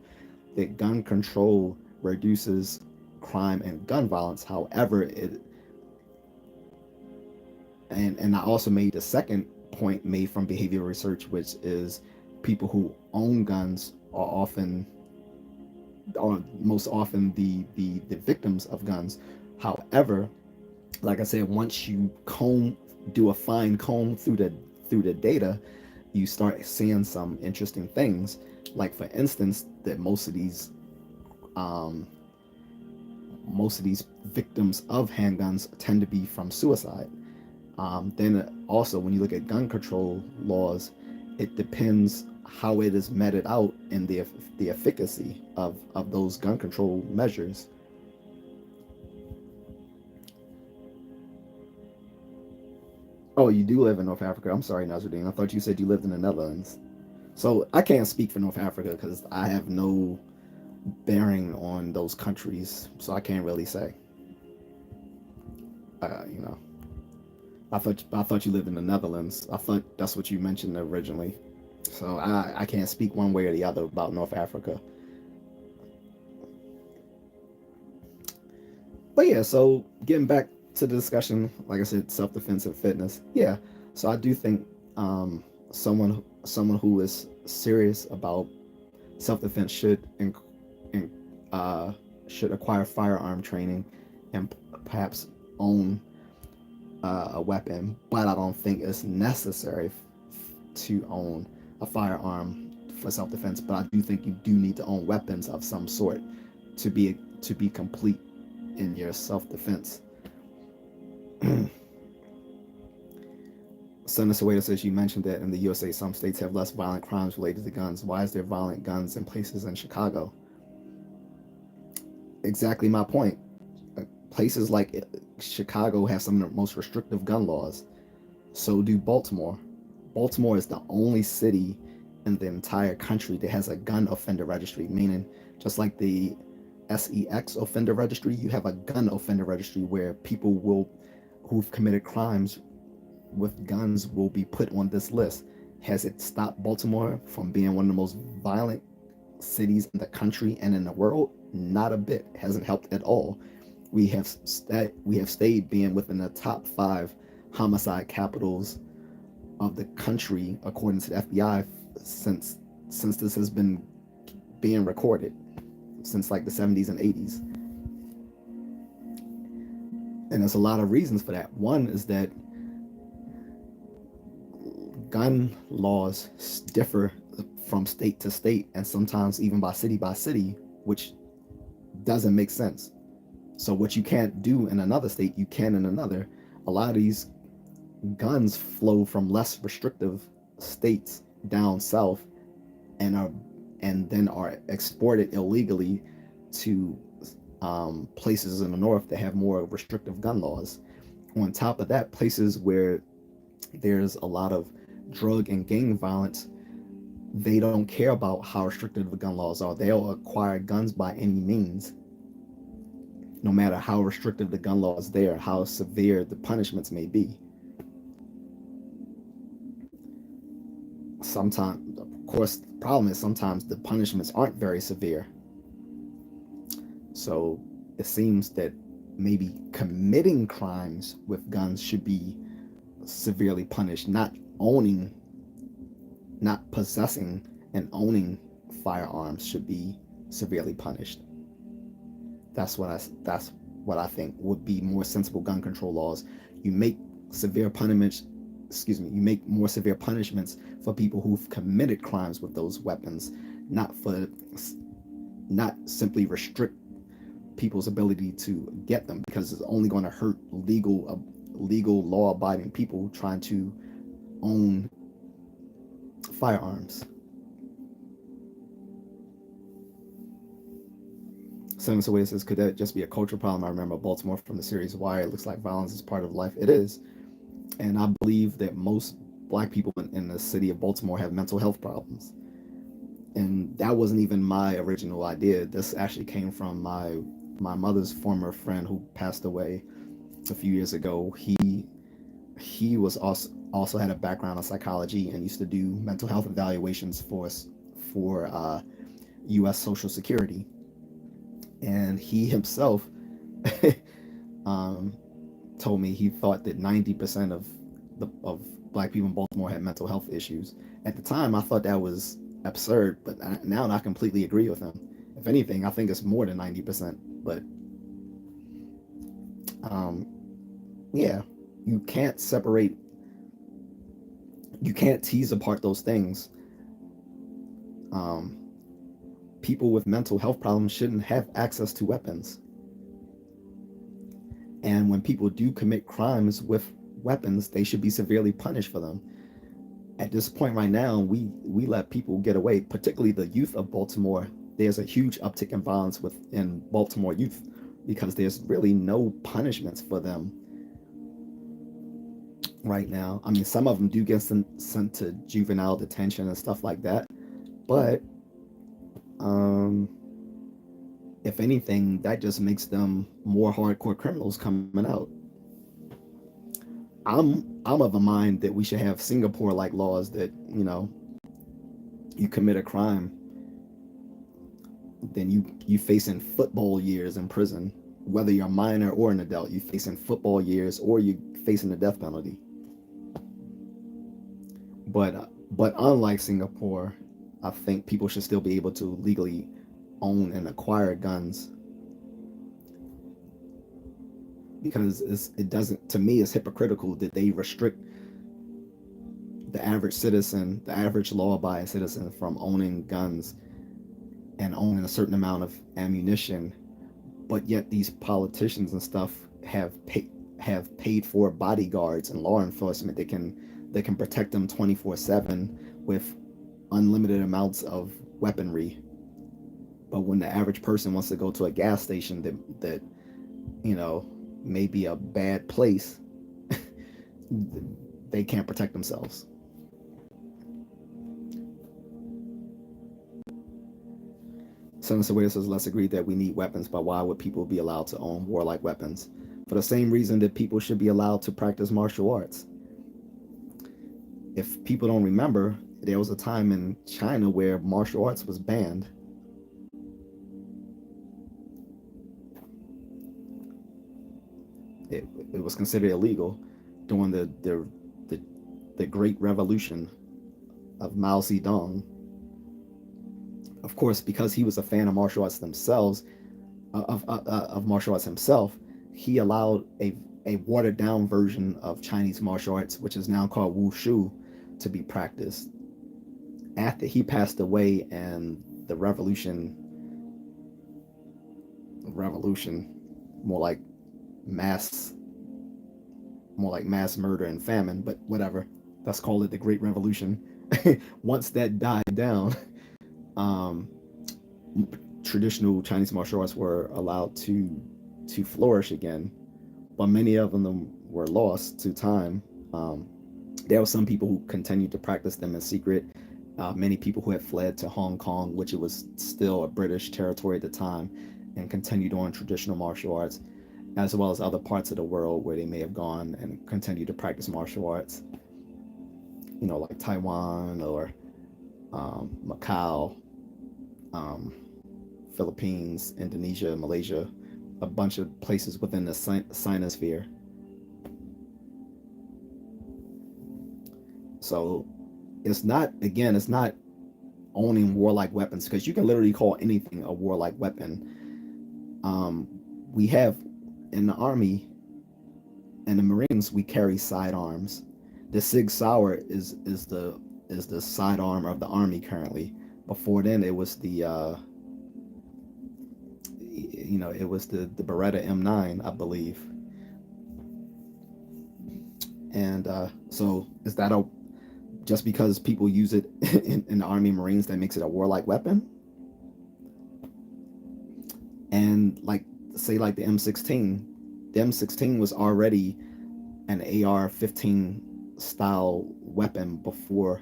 that gun control reduces crime and gun violence. However, and I also made the second point made from behavioral research, which is people who own guns are most often the victims of guns. However, like I said, once you do a fine comb through the data, you start seeing some interesting things. Like for instance, that most of these victims of handguns tend to be from suicide. Then also, when you look at gun control laws, it depends how it is meted out in the efficacy of those gun control measures. Oh, you do live in North Africa. I'm sorry, Nazruddin. I thought you said you lived in the Netherlands. So I can't speak for North Africa because I have no bearing on those countries, so I can't really say. You know, I thought you lived in the Netherlands. I thought that's what you mentioned originally. So I can't speak one way or the other about North Africa. But yeah, so getting back to the discussion, like I said, self-defense and fitness. Yeah, so I do think someone who is serious about self-defense should acquire firearm training and perhaps own a weapon. But I don't think it's necessary to own a firearm for self-defense. But I do think you do need to own weapons of some sort to be complete in your self-defense. Senator Sueda says you mentioned that in the USA, some states have less violent crimes related to guns. Why is there violent guns in places in Chicago? Exactly my point. Places like Chicago have some of the most restrictive gun laws. So do Baltimore. Baltimore is the only city in the entire country that has a gun offender registry, meaning just like the SEX offender registry, you have a gun offender registry where people will who've committed crimes with guns will be put on this list. Has it stopped Baltimore from being one of the most violent cities in the country and in the world? Not a bit. It hasn't helped at all. We have stayed being within the top 5 homicide capitals of the country according to the FBI since this has been being recorded, since like the 70s and 80s. And there's a lot of reasons for that. One is that gun laws differ from state to state and sometimes even by city, which doesn't make sense. So what you can't do in another state, you can in another. A lot of these guns flow from less restrictive states down south and then are exported illegally to places in the north that have more restrictive gun laws. On top of that, places where there's a lot of drug and gang violence, they don't care about how restrictive the gun laws are. They'll acquire guns by any means, no matter how restrictive the gun law is there, how severe the punishments may be. Sometimes, of course, the problem is sometimes the punishments aren't very severe. So it seems that maybe committing crimes with guns should be severely punished, not possessing and owning firearms should be severely punished. That's what I think would be more sensible gun control laws. You make you make more severe punishments for people who've committed crimes with those weapons, not simply restrict people's ability to get them, because it's only going to hurt legal law-abiding people trying to own firearms. Senator Sueda says, could that just be a cultural problem? I remember Baltimore from the series Wire. It looks like violence is part of life. It is. And I believe that most Black people in the city of Baltimore have mental health problems. And that wasn't even my original idea. This actually came from my mother's former friend who passed away a few years ago. He was also had a background in psychology and used to do mental health evaluations for U.S. Social Security. And he himself told me he thought that 90% of Black people in Baltimore had mental health issues. At the time, I thought that was absurd, but now I completely agree with him. If anything, I think it's more than 90%. But yeah, you can't tease apart those things. People with mental health problems shouldn't have access to weapons. And when people do commit crimes with weapons, they should be severely punished for them. At this point right now, we let people get away, particularly the youth of Baltimore. There's a huge uptick in violence within Baltimore youth because there's really no punishments for them right now. I mean, some of them do get sent to juvenile detention and stuff like that, but if anything, that just makes them more hardcore criminals coming out. I'm of the mind that we should have Singapore-like laws that, you commit a crime, then you facing football years in prison, whether you're a minor or an adult. You facing football years or you facing the death penalty. But unlike Singapore, I think people should still be able to legally own and acquire guns, because it doesn't, to me, it's hypocritical that they restrict the average citizen, the average law-abiding citizen, from owning guns and owning a certain amount of ammunition, but yet these politicians and stuff have paid for bodyguards and law enforcement that can that can protect them 24/7 with unlimited amounts of weaponry. But when the average person wants to go to a gas station that may be a bad place, they can't protect themselves. Senator Wade says, let's agree that we need weapons, but why would people be allowed to own warlike weapons? For the same reason that people should be allowed to practice martial arts. If people don't remember, there was a time in China where martial arts was banned. It was considered illegal during the Great Revolution of Mao Zedong. Of course, because he was a fan of martial arts themselves, of martial arts himself, he allowed a watered down version of Chinese martial arts, which is now called wushu, to be practiced. After he passed away and the revolution, more like mass murder and famine, but whatever, let's call it the Great Revolution. Once that died down, traditional Chinese martial arts were allowed to flourish again, but many of them were lost to time. There were some people who continued to practice them in secret. Many people who had fled to Hong Kong, which it was still a British territory at the time, and continued on traditional martial arts, as well as other parts of the world where they may have gone and continued to practice martial arts, like Taiwan or Macau, Philippines, Indonesia, Malaysia, a bunch of places within the Sinosphere. So it's not owning warlike weapons, because you can literally call anything a warlike weapon. We have in the Army and the Marines, we carry sidearms. The Sig Sauer is the sidearm of the Army currently. Before then, it was the Beretta M9, I believe. And so is that just because people use it in the Army and Marines, that makes it a warlike weapon? And say the M16. The M16 was already an AR-15 style weapon before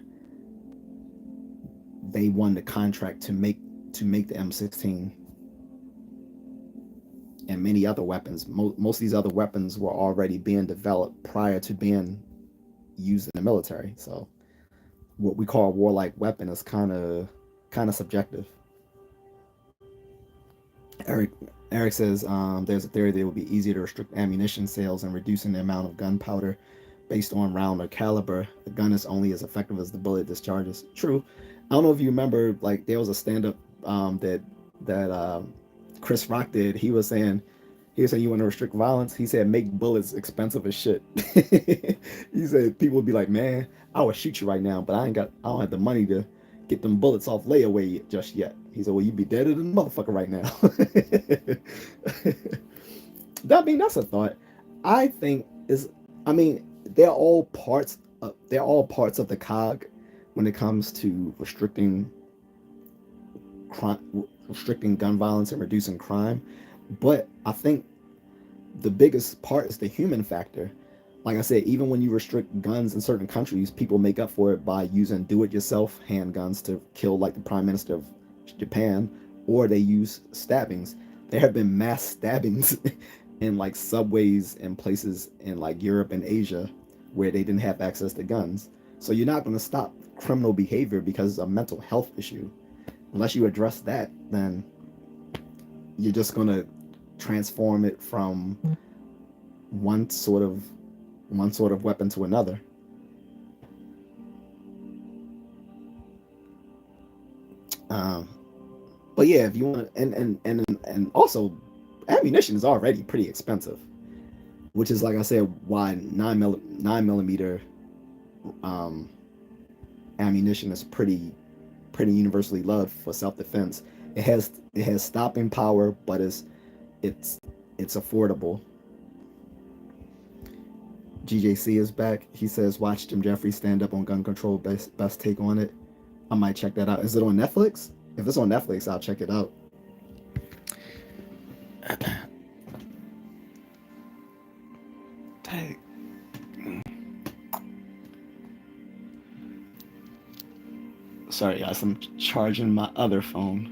they won the contract to make the M16. And many other weapons. Most of these other weapons were already being developed prior to being used in the military. So what we call a warlike weapon is kind of subjective. Eric says there's a theory that it would be easier to restrict ammunition sales and reducing the amount of gunpowder based on round or caliber. The gun is only as effective as the bullet discharges. True. I don't know if you remember, there was a stand-up that Chris Rock did. He was saying you want to restrict violence. He said make bullets expensive as shit. He said people would be like, man, I would shoot you right now, but I don't have the money to get them bullets off layaway just yet. He said, well, you'd be deader than a motherfucker right now. That's a thought. I think they're all parts of the cog when it comes to restricting gun violence and reducing crime. But I think the biggest part is the human factor. Like I said, even when you restrict guns in certain countries, people make up for it by using do-it-yourself handguns to kill, the Prime Minister of Japan, or they use stabbings. There have been mass stabbings in subways and places in Europe and Asia where they didn't have access to guns. So you're not going to stop criminal behavior because it's a mental health issue. Unless you address that, then you're just going to transform it from one sort of weapon to another. But yeah, if you want, and also ammunition is already pretty expensive, which is, like I said, why 9mm ammunition is pretty universally loved for self-defense. It has stopping power, but it's affordable. GJC is back. He says, watch Jim Jeffries stand up on gun control. Best take on it. I might check that out. Is it on Netflix? If it's on Netflix, I'll check it out. Dang. Sorry, guys. I'm charging my other phone.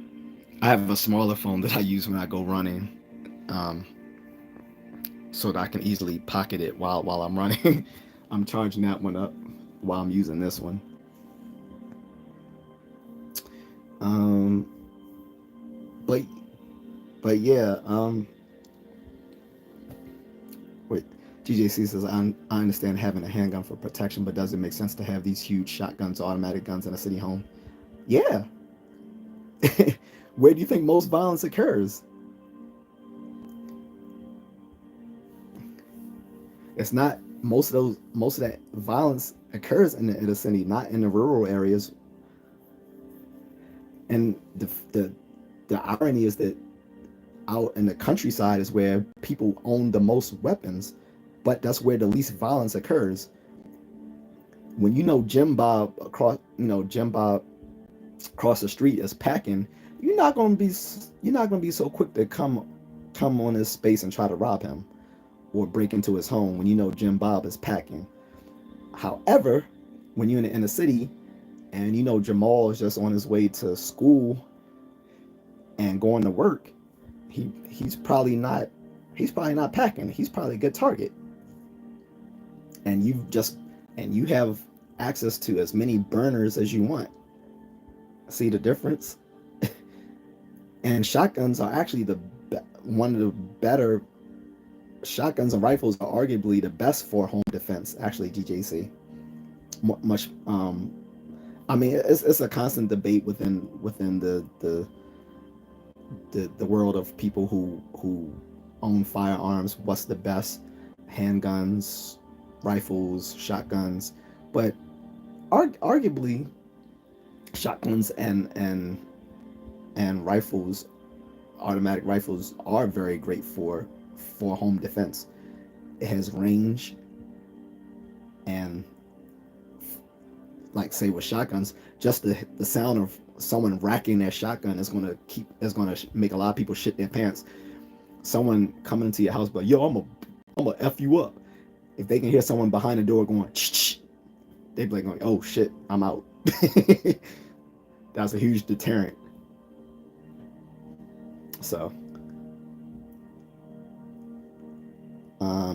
I have a smaller phone that I use when I go running, so that I can easily pocket it while I'm running. I'm charging that one up while I'm using this one. But yeah. Wait. GJC says, I understand having a handgun for protection, but does it make sense to have these huge shotguns, automatic guns in a city home? Yeah. Where do you think most violence occurs? It's not most of that violence occurs in the inner city, not in the rural areas. And the irony is that out in the countryside is where people own the most weapons, but that's where the least violence occurs. When Jim Bob across the street is packing, you're not gonna be so quick to come on his space and try to rob him or break into his home when Jim Bob is packing. However, when you're in the inner city and Jamal is just on his way to school and going to work, he's probably not packing. He's probably a good target. And you have access to as many burners as you want. See the difference? And shotguns are actually one of the better. Shotguns and rifles are arguably the best for home defense. Actually, GJC. Much. I mean, it's a constant debate within the world of people who own firearms. What's the best? Handguns, rifles, shotguns, but arguably shotguns and rifles, automatic rifles, are very great for home defense. It has range, and like say with shotguns, just the sound of someone racking their shotgun is gonna make a lot of people shit their pants. Someone coming into your house, but yo, I'm gonna F you up. If they can hear someone behind the door going, they'd be like, oh shit, I'm out. That's a huge deterrent. So,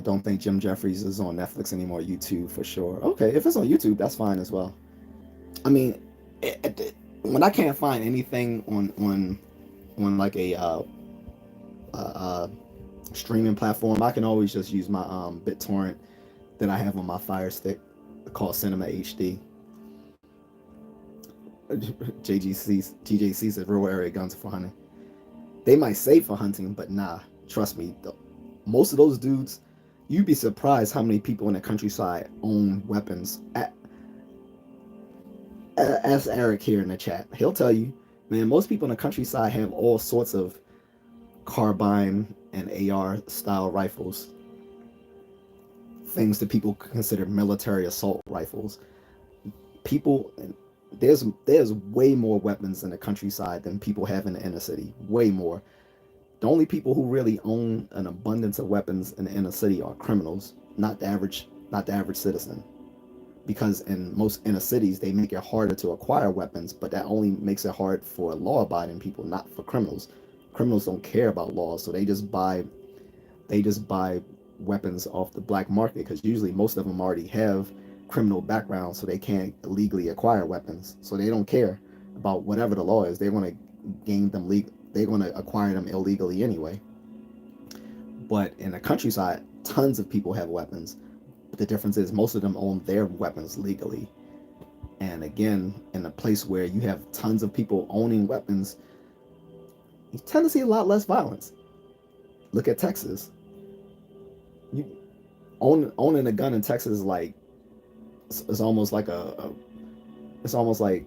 don't think Jim Jeffries is on Netflix anymore. YouTube for sure. Okay, if it's on YouTube, that's fine as well. I mean, when I can't find anything on like a streaming platform, I can always just use my BitTorrent that I have on my Fire Stick called Cinema HD. GJC said rural area guns for hunting. They might say for hunting, but nah, trust me, most of those dudes, you'd be surprised how many people in the countryside own weapons. Ask Eric here in the chat. He'll tell you, man, most people in the countryside have all sorts of carbine and AR style rifles. Things that people consider military assault rifles. There's way more weapons in the countryside than people have in the inner city. Way more. The only people who really own an abundance of weapons in the inner city are criminals, not the average citizen. Because in most inner cities, they make it harder to acquire weapons, but that only makes it hard for law-abiding people, not for criminals. Criminals don't care about laws, so they just buy weapons off the black market, because usually most of them already have criminal backgrounds, so they can't legally acquire weapons. So they don't care about whatever the law is. They want to gain them they're going to acquire them illegally anyway. But in the countryside, tons of people have weapons. But the difference is most of them own their weapons legally. And again, in a place where you have tons of people owning weapons, you tend to see a lot less violence. Look at Texas. You owning a gun in Texas is like, it's almost like it's almost like,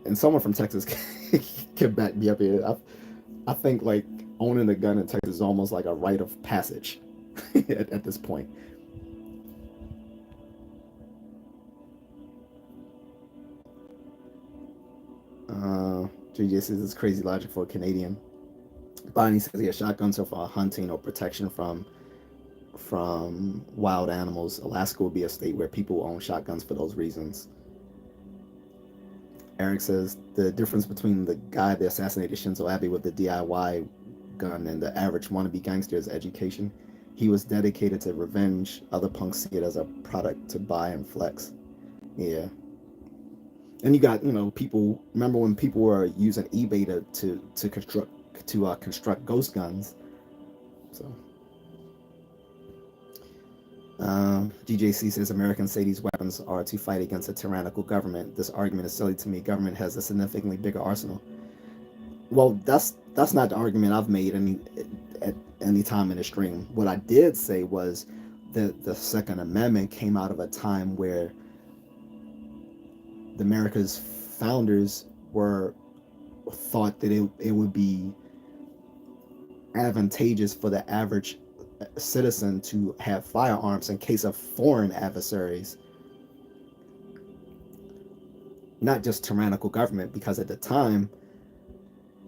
and someone from Texas can back me up here. I think like owning a gun in Texas is almost like a rite of passage at this point. J.A.C says it's crazy logic for a Canadian. Bonnie says, yeah, shotguns are for hunting or protection from wild animals. Alaska will be a state where people own shotguns for those reasons. Eric says the difference between the guy that assassinated Shinzo Abe with the DIY gun and the average wannabe gangster is education. He was dedicated to revenge. Other punks see it as a product to buy and flex. Yeah. And you got, people. Remember when people were using eBay to construct ghost guns? So, J.A.C says Americans say these weapons are to fight against a tyrannical government. This argument is silly to me. Government has a significantly bigger arsenal. Well, that's not the argument I've made at any time in the stream. What I did say was that the Second Amendment came out of a time where the America's founders thought that it would be advantageous for the average citizen to have firearms in case of foreign adversaries, not just tyrannical government, because at the time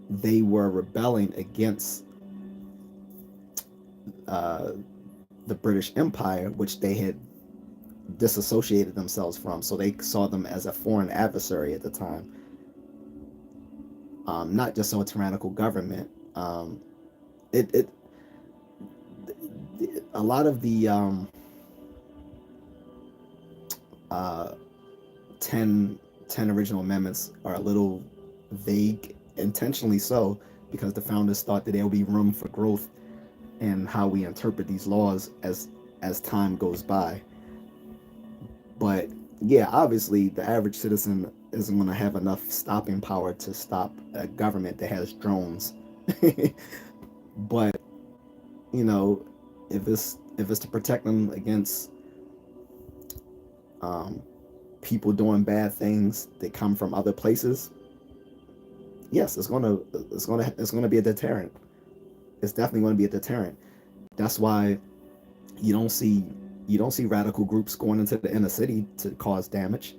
they were rebelling against the British Empire, which they had disassociated themselves from, so they saw them as a foreign adversary at the time, not just a tyrannical government. A lot of the 10 original amendments are a little vague, intentionally so, because the founders thought that there would be room for growth in how we interpret these laws as time goes by. But yeah, obviously the average citizen isn't going to have enough stopping power to stop a government that has drones. But if it's to protect them against people doing bad things that come from other places, yes, it's gonna be a deterrent. It's definitely going to be a deterrent. That's why you don't see radical groups going into the inner city to cause damage.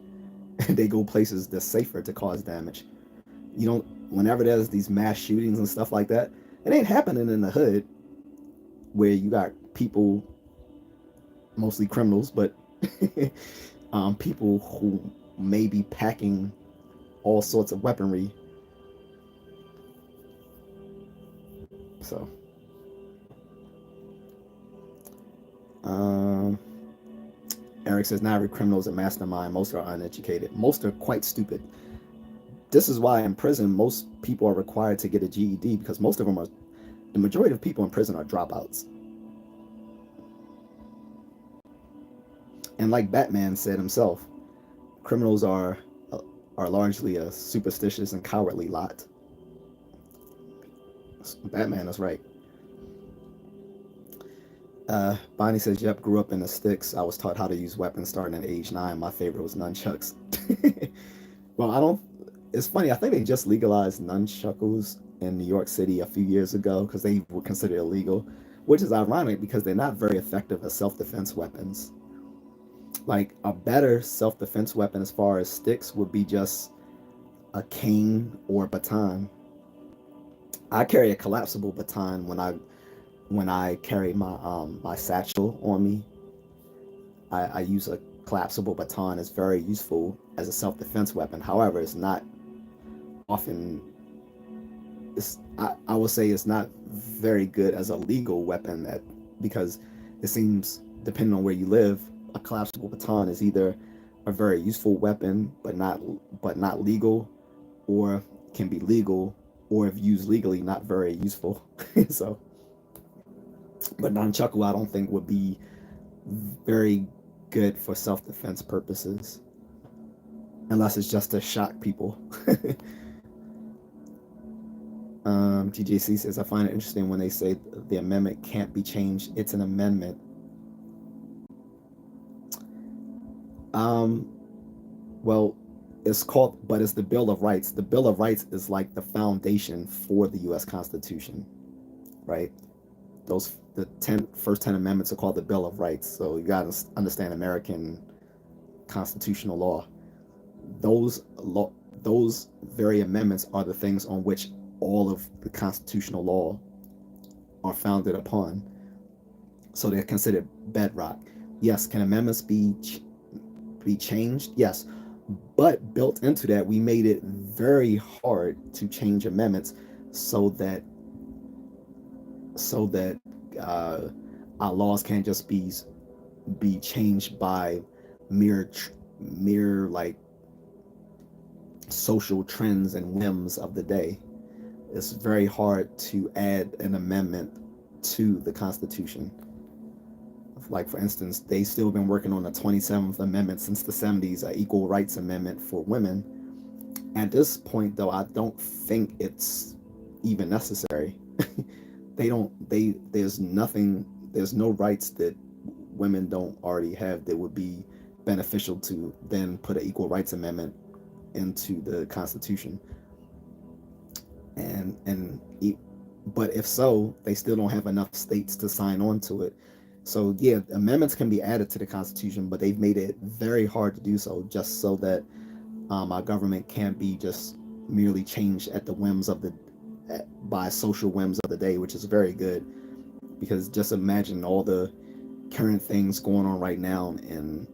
They go places that's safer to cause damage. Whenever there's these mass shootings and stuff like that, it ain't happening in the hood where you got people, mostly criminals, but people who may be packing all sorts of weaponry. So, Eric says, not every criminal is a mastermind. Most are uneducated. Most are quite stupid. This is why in prison, most people are required to get a GED, because the majority of people in prison are dropouts. And like Batman said himself, criminals are largely a superstitious and cowardly lot. Batman is right. Bonnie says, yep, grew up in the sticks. I was taught how to use weapons starting at age 9. My favorite was nunchucks. Well, it's funny, I think they just legalized nunchuckles in New York City a few years ago because they were considered illegal, which is ironic because they're not very effective as self-defense weapons. Like, a better self-defense weapon as far as sticks would be just a cane or baton. I carry a collapsible baton when I carry my satchel on me. I use a collapsible baton. It's very useful as a self-defense weapon. However, it's not often. I will say it's not very good as a legal weapon because it seems, depending on where you live, a collapsible baton is either a very useful weapon but not legal, or can be legal, or if used legally, not very useful. So, but nunchuckle I don't think would be very good for self-defense purposes, unless it's just to shock people. J.A.C says, I find it interesting when they say the amendment can't be changed. It's an amendment. Well, it's the Bill of Rights. The Bill of Rights is like the foundation for the U.S. Constitution, right? The first 10 amendments are called the Bill of Rights. So you got to understand American constitutional law. those very amendments are the things on which all of the constitutional law are founded upon. So they're considered bedrock. Yes, can amendments be changed? Yes, but built into that, we made it very hard to change amendments so that so that uh, our laws can't just be changed by mere mere like social trends and whims of the day. It's very hard to add an amendment to the Constitution. Like, for instance, they still been working on the 27th Amendment since the 70s, an equal rights amendment for women. At this point, though, I don't think it's even necessary. There's nothing, there's no rights that women don't already have that would be beneficial to then put an equal rights amendment into the Constitution. And but if so, they still don't have enough states to sign on to it. So yeah, amendments can be added to the Constitution, but they've made it very hard to do so, just so that our government can't be just merely changed at the whims of the by social whims of the day, which is very good. Because just imagine all the current things going on right now in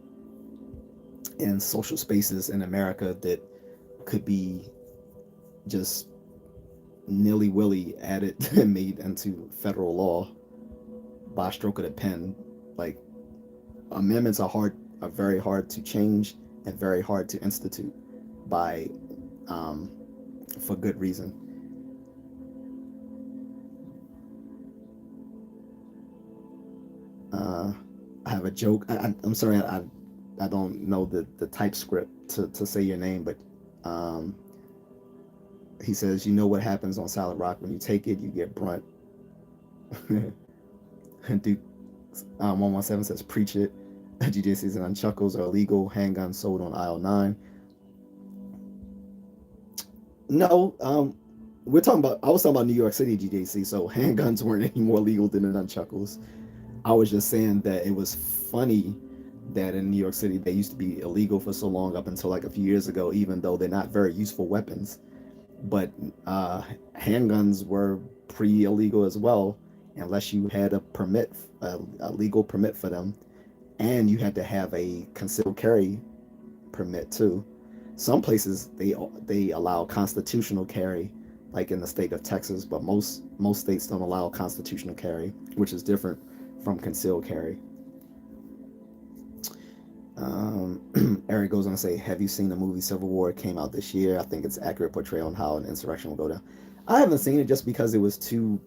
social spaces in America that could be just nilly-willy added and made into federal law by a stroke of the pen. Like, amendments are very hard to change and very hard to institute by for good reason. I have a joke. I'm sorry, I don't know the typescript to say your name, but he says, you know what happens on Solid Rock when you take it, you get brunt. Duke 117 says, preach it. J.A.C. and Unchuckles are illegal. Handguns sold on aisle 9. No, I was talking about New York City, J.A.C. So handguns weren't any more legal than the nunchuckles. I was just saying that it was funny that in New York City they used to be illegal for so long, up until like a few years ago, even though they're not very useful weapons. But handguns were pretty illegal as well, unless you had a permit, a legal permit for them, and you had to have a concealed carry permit too. Some places they allow constitutional carry, like in the state of Texas, but most states don't allow constitutional carry, which is different from concealed carry. Eric goes on to say, have you seen the movie Civil War? It came out this year. I think it's accurate portrayal on how an insurrection will go down. I haven't seen it just because it was too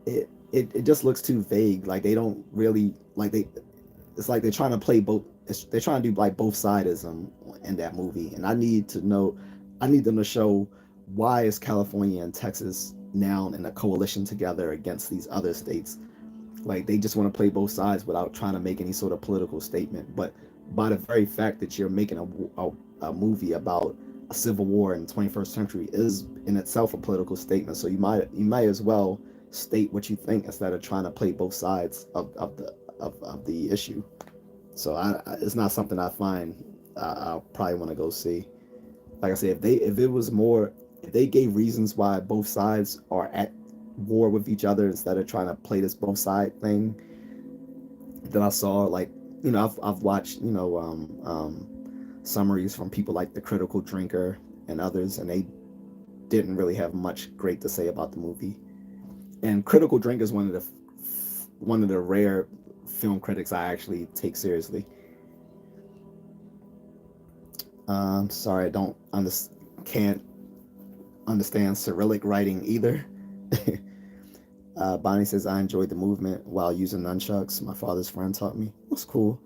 it just looks too vague. Like, they don't really like it's like they're trying to play both. They're trying to do like both sidism in that movie, and I need them to show why is California and Texas now in a coalition together against these other states. Like, they just want to play both sides without trying to make any sort of political statement. But by the very fact that you're making a movie about a civil war in the 21st century is in itself a political statement. So you might as well state what you think instead of trying to play both sides of the issue. So it's not something I find I'll probably want to go see. Like I said, if they gave reasons why both sides are at war with each other instead of trying to play this both side thing that I saw, like, I've watched summaries from people like the Critical Drinker and others, and they didn't really have much great to say about the movie. And Critical Drinker is one of the rare film critics I actually take seriously. Sorry, can't understand Cyrillic writing either. Bonnie says, I enjoyed the movement while using nunchucks. My father's friend taught me. It was cool.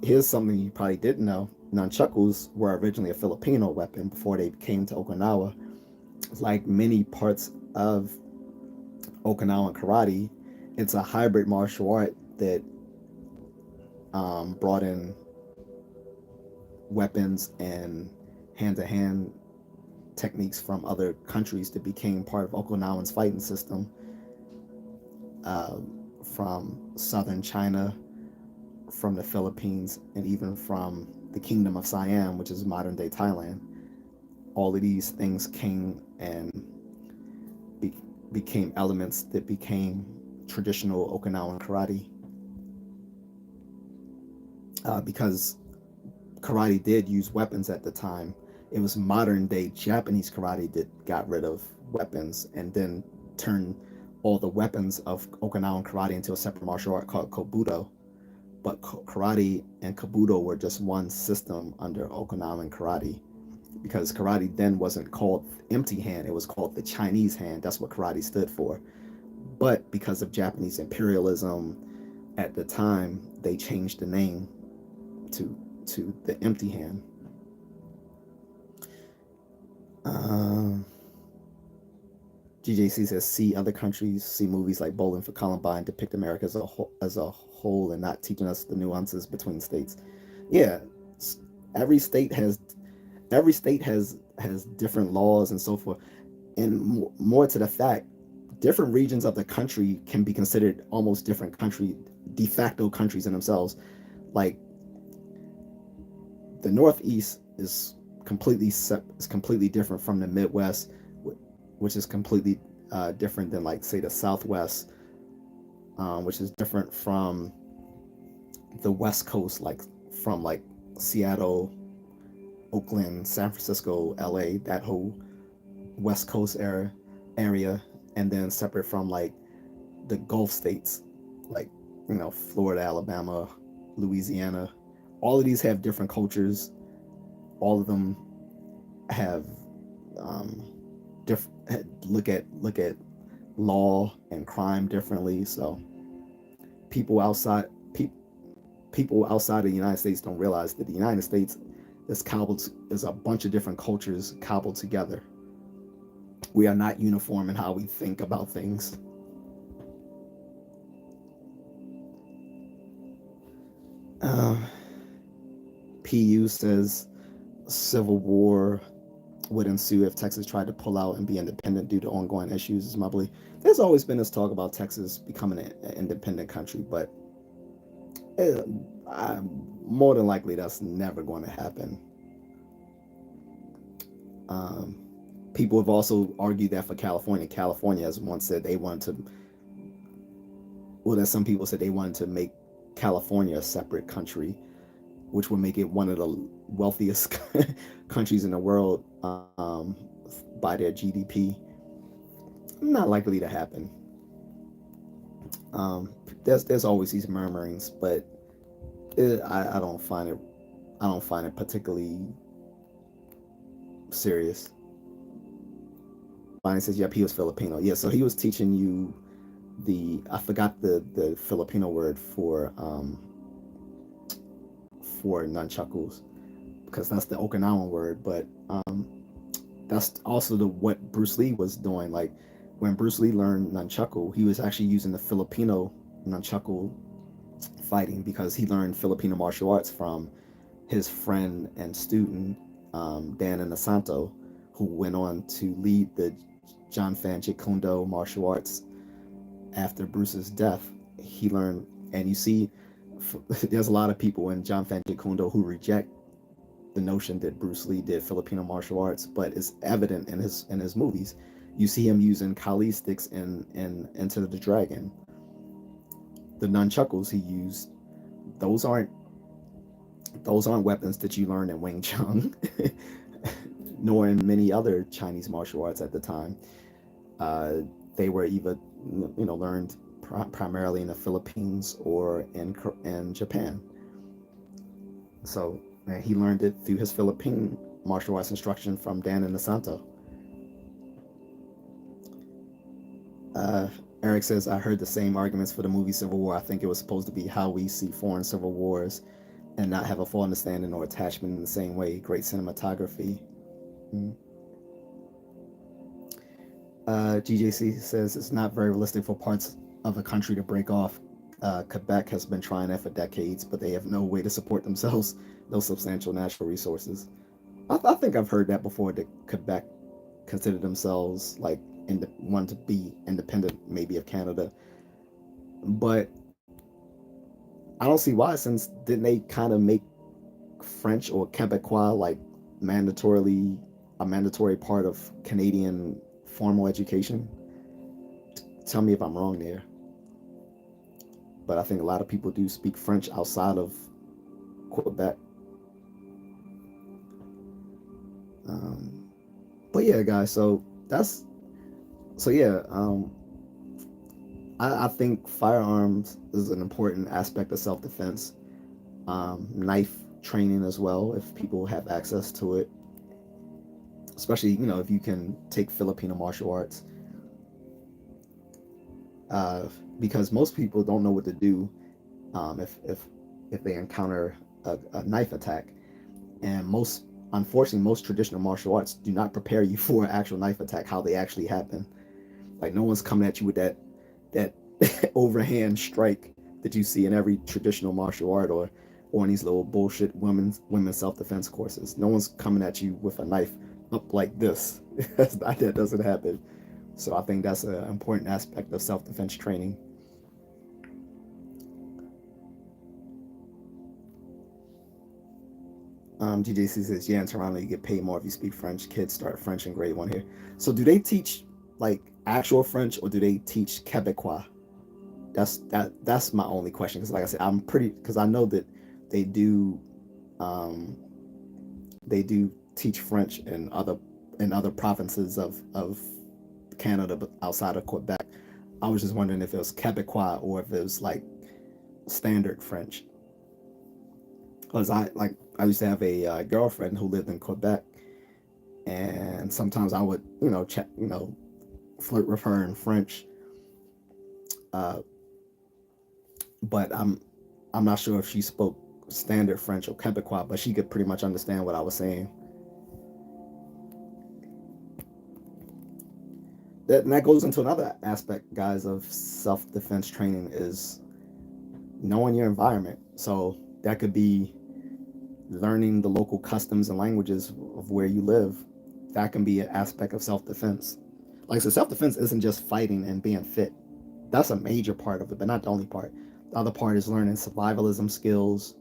Here's something you probably didn't know. Nunchuckles were originally a Filipino weapon before they came to Okinawa. Like many parts of Okinawan karate, it's a hybrid martial art that brought in weapons and hand-to-hand techniques from other countries that became part of Okinawan's fighting system, from southern China, from the Philippines, and even from the Kingdom of Siam, which is modern-day Thailand. all of these things came and be, became elements that became traditional Okinawan karate, because karate did use weapons at the time. It was modern day Japanese karate that got rid of weapons and then turned all the weapons of Okinawan karate into a separate martial art called Kobudo. But karate and Kobudo were just one system under Okinawan karate, because karate then wasn't called empty hand, it was called the Chinese hand. That's what karate stood for. But because of Japanese imperialism at the time, they changed the name to the empty hand. J.A.C says, see other countries, see movies like Bowling for Columbine depict America as a whole and not teaching us the nuances between states. Yeah, every state has different laws and so forth, and more to the fact, different regions of the country can be considered almost different country de facto countries in themselves. Like the Northeast is completely different from the Midwest, which is completely different than, like, say, the Southwest, which is different from the West Coast, like from like Seattle, Oakland, San Francisco, LA, that whole West Coast area, and then separate from like the Gulf states, like, Florida, Alabama, Louisiana. All of these have different cultures. All of them have look at law and crime differently. So people outside people outside of the United States don't realize that the United States is a bunch of different cultures cobbled together. We are not uniform in how we think about things. PU says civil war would ensue if Texas tried to pull out and be independent due to ongoing issues, is my belief. There's always been this talk about Texas becoming an independent country, but more than likely that's never going to happen. People have also argued that for California has once said they wanted to, well, that some people said they wanted to make California a separate country, which would make it one of the wealthiest countries in the world by their GDP. Not likely to happen. There's always these murmurings, but I don't find it particularly serious. Bonnie says, "Yep, he was Filipino." Yeah, so he was teaching you I forgot the Filipino word for nunchakus, because that's the Okinawan word, but that's also what Bruce Lee was doing. Like, when Bruce Lee learned nunchaku, he was actually using the Filipino nunchaku fighting, because he learned Filipino martial arts from his friend and student, Dan Inosanto, who went on to lead the Janfen Jeet Kune Do martial arts after Bruce's death. He learned, and you see, there's a lot of people in Janfen Jeet Kune Do who reject the notion that Bruce Lee did Filipino martial arts, but it's evident in his movies. You see him using Kali sticks in Enter the Dragon. The nunchuckles he used, those aren't weapons that you learn in Wing Chun, nor in many other Chinese martial arts at the time. They were either learned primarily in the Philippines or in Japan. So he learned it through his Philippine martial arts instruction from Dan Inosanto. Eric says, I heard the same arguments for the movie Civil War. I think it was supposed to be how we see foreign civil wars and not have a full understanding or attachment in the same way. Great cinematography. J.A.C says, it's not very realistic for parts of a country to break off. Quebec has been trying that for decades, but they have no way to support themselves, no substantial natural resources. I think I've heard that before, that Quebec considered themselves like want to be independent, maybe, of Canada. But I don't see why, since didn't they kind of make French or Quebecois like mandatorily a mandatory part of Canadian formal education. Tell me if I'm wrong there, but I think a lot of people do speak French outside of Quebec. But yeah, guys, yeah, I think firearms is an important aspect of self-defense. Knife training as well, if people have access to it, especially, if you can take Filipino martial arts, because most people don't know what to do if they encounter a knife attack, and unfortunately, most traditional martial arts do not prepare you for an actual knife attack, how they actually happen. Like, no one's coming at you with that overhand strike that you see in every traditional martial art, or in these little bullshit women's self-defense courses. No one's coming at you with a knife up like this. That doesn't happen. So I think that's an important aspect of self-defense training. J.A.C says, yeah, in Toronto you get paid more if you speak French. Kids start French in grade 1 here. So do they teach like actual French, or do they teach Quebecois? That's my only question, because like I said, because I know that they do teach French in other provinces of Canada, but outside of Quebec. I was just wondering if it was Quebecois or if it was like standard French. Because I used to have a girlfriend who lived in Quebec, and sometimes I would flirt with her in French, but I'm not sure if she spoke standard French or Quebecois, but she could pretty much understand what I was saying. That goes into another aspect, guys, of self-defense training, is knowing your environment. So that could be learning the local customs and languages of where you live. That can be an aspect of self-defense. Like, so self-defense isn't just fighting and being fit. That's a major part of it, but not the only part. The other part is learning survivalism skills,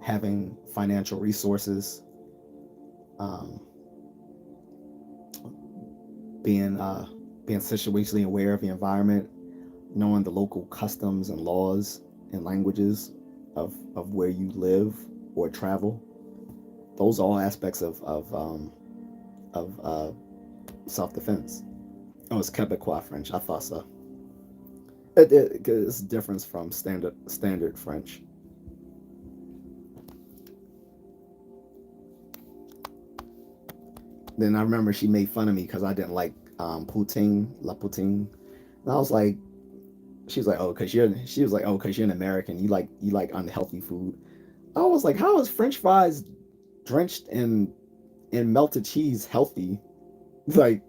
having financial resources, being situationally aware of the environment, knowing the local customs and laws and languages of where you live or travel. Those are all aspects of self-defense. Oh, it's Quebecois French. I thought so. It's a difference from standard French. Then I remember she made fun of me because I didn't like poutine, la poutine, and I was like, she was like, oh, because you're an American, you like unhealthy food. I was like, how is French fries drenched in melted cheese healthy? Like,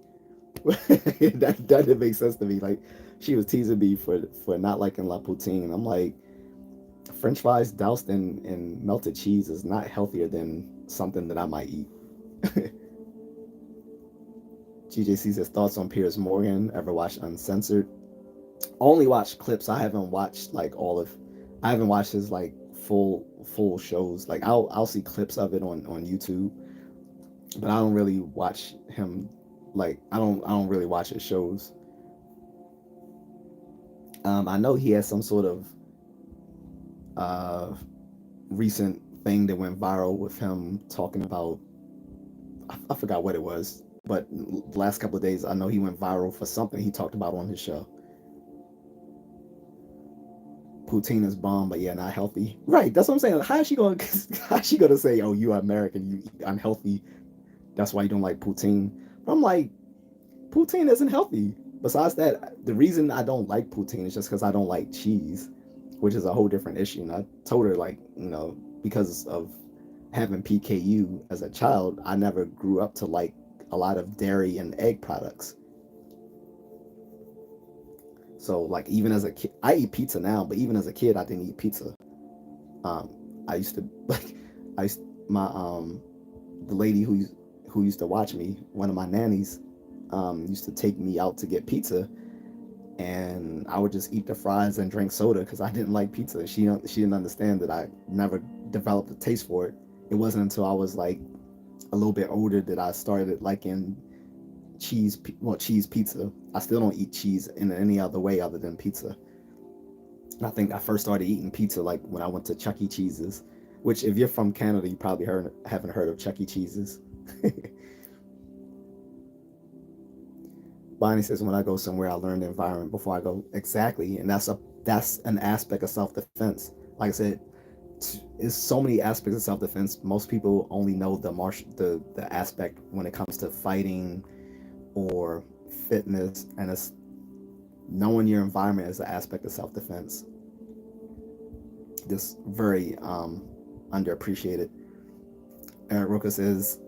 that didn't make sense to me. Like, she was teasing me for not liking la poutine, and I'm like, French fries doused in melted cheese is not healthier than something that I might eat. GJC says, thoughts on Piers Morgan. Ever watched Uncensored? Only watched clips. I haven't watched I haven't watched his like full shows. Like, I'll see clips of it on YouTube, but I don't really watch him. Like, I don't really watch his shows. I know he has some sort of recent thing that went viral with him talking about, I forgot what it was, but the last couple of days I know he went viral for something he talked about on his show. Poutine is bomb, but yeah, not healthy. Right, that's what I'm saying. How is she going to say, oh, you are American, you eat unhealthy, that's why you don't like poutine? But I'm like, poutine isn't healthy. Besides that, the reason I don't like poutine is just because I don't like cheese, which is a whole different issue. And I told her, like, because of having PKU as a child, I never grew up to like a lot of dairy and egg products. So, like, even as a kid, I eat pizza now, but even as a kid, I didn't eat pizza. I used to like, my the lady who used to watch me, one of my nannies, used to take me out to get pizza, and I would just eat the fries and drink soda because I didn't like pizza. She didn't understand that I never developed a taste for it. It wasn't until I was like a little bit older that I started liking cheese pizza. I still don't eat cheese in any other way other than pizza. And I think I first started eating pizza like when I went to Chuck E. Cheese's, which if you're from Canada, you probably haven't heard of Chuck E. Cheese's. Bonnie says, when I go somewhere, I learn the environment before I go. Exactly, and that's an aspect of self defense. Like I said, it's so many aspects of self defense. Most people only know the aspect when it comes to fighting or fitness, and it's knowing your environment is an aspect of self defense. This very underappreciated. Eric Roka says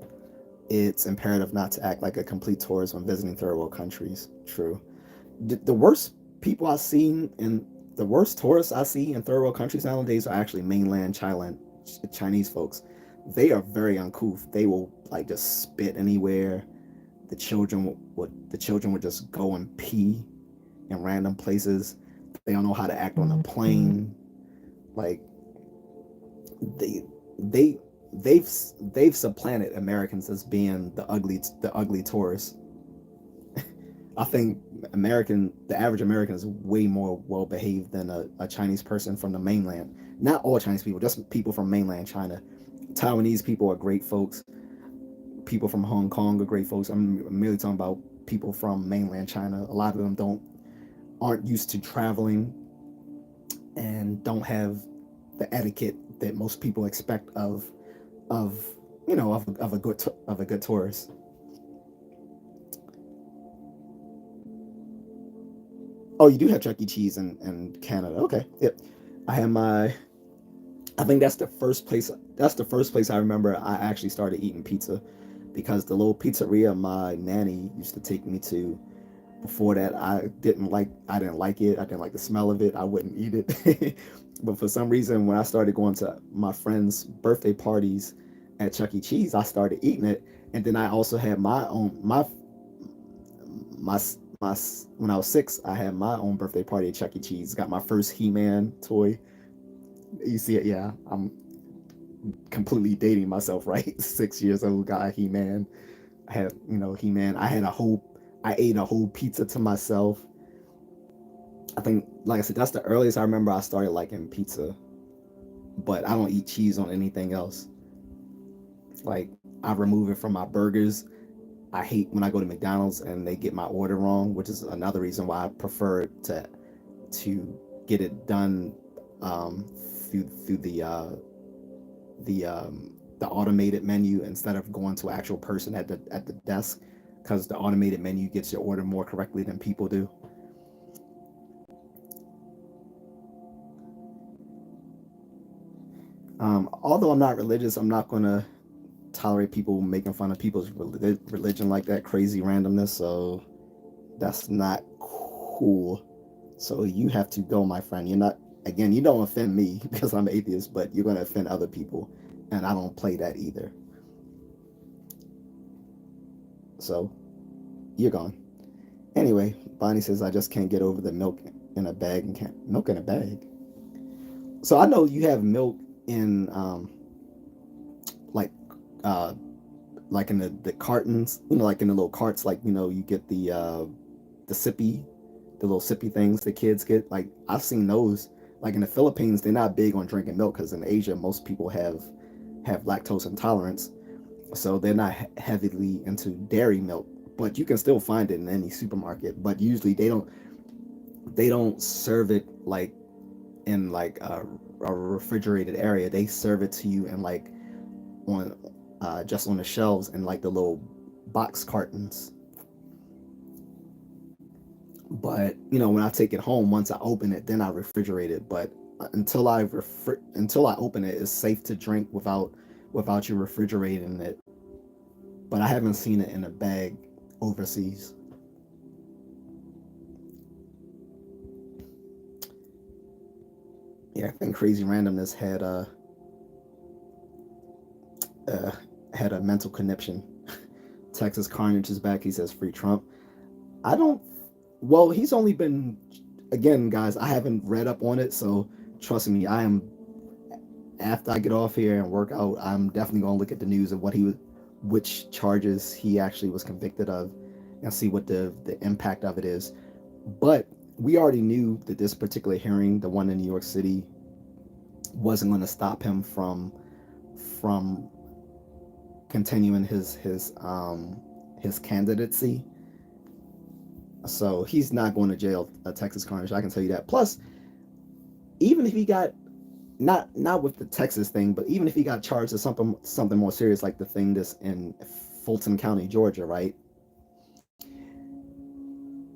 it's imperative not to act like a complete tourist when visiting third world countries. True. The worst people I've seen in the worst tourists I see in third world countries nowadays are actually mainland Chinese folks. They are very uncouth. They will like just spit anywhere. The children would just go and pee in random places. They don't know how to act on a plane. Like they they they've supplanted Americans as being the ugly tourists. I think the average American is way more well behaved than a Chinese person from the mainland. Not all Chinese people, just people from mainland China. Taiwanese people are great folks. People from Hong Kong are great folks. I'm merely talking about people from mainland China. A lot of them aren't used to traveling and don't have the etiquette that most people expect of of a good tourist. Oh, you do have Chuck E. Cheese in Canada. Okay. Yep. I have my I think that's the first place I remember I actually started eating pizza, because the little pizzeria my nanny used to take me to, before that I didn't like it. I didn't like the smell of it. I wouldn't eat it. But for some reason, when I started going to my friends' birthday parties at Chuck E. Cheese, I started eating it. And then I also had my my when I was 6, I had my own birthday party at Chuck E. Cheese. Got my first He-Man toy. You see it? Yeah, I'm completely dating myself, right? 6 years old, got He-Man. I had, He-Man. I ate a whole pizza to myself. I think, like I said, that's the earliest I remember I started liking pizza. But I don't eat cheese on anything else. Like, I remove it from my burgers. I hate when I go to McDonald's and they get my order wrong, which is another reason why I prefer to get it done um, through the automated menu instead of going to an actual person at the desk, because the automated menu gets your order more correctly than people do. Although I'm not religious, I'm not gonna tolerate people making fun of people's religion like that, crazy randomness. So that's not cool. So you have to go, my friend. You're not, again, you don't offend me because I'm atheist, but you're going to offend other people. And I don't play that either. So you're gone. Anyway, Bonnie says, I just can't get over the milk in a bag and can't. Milk in a bag. So I know you have milk in, like, uh, like in the cartons, like in the little carts, like, you get the sippy, the little sippy things the kids get. Like, I've seen those. Like in the Philippines, they're not big on drinking milk, because in Asia most people have lactose intolerance, so they're not heavily into dairy milk. But you can still find it in any supermarket. But usually they don't serve it like in like a refrigerated area. They serve it to you in like on just on the shelves in like the little box cartons. But when I take it home, once I open it, then I refrigerate it. But until I open it, it's safe to drink without you refrigerating it. But I haven't seen it in a bag overseas. Yeah, I think Crazy Randomness uh had a mental conniption. Texas Carnage is back. He says free Trump. I don't. Well, he's only been, again, guys, I haven't read up on it, so trust me, after I get off here and work out, I'm definitely gonna look at the news of what he was. which charges he actually was convicted of and see what the impact of it is. But we already knew that this particular hearing, the one in New York City, wasn't going to stop him from continuing his candidacy. So he's not going to jail, a Texas Carnage, I can tell you that. Plus, even if he got not with the Texas thing, but even if he got charged with something more serious, like the thing that's in Fulton County, Georgia, right?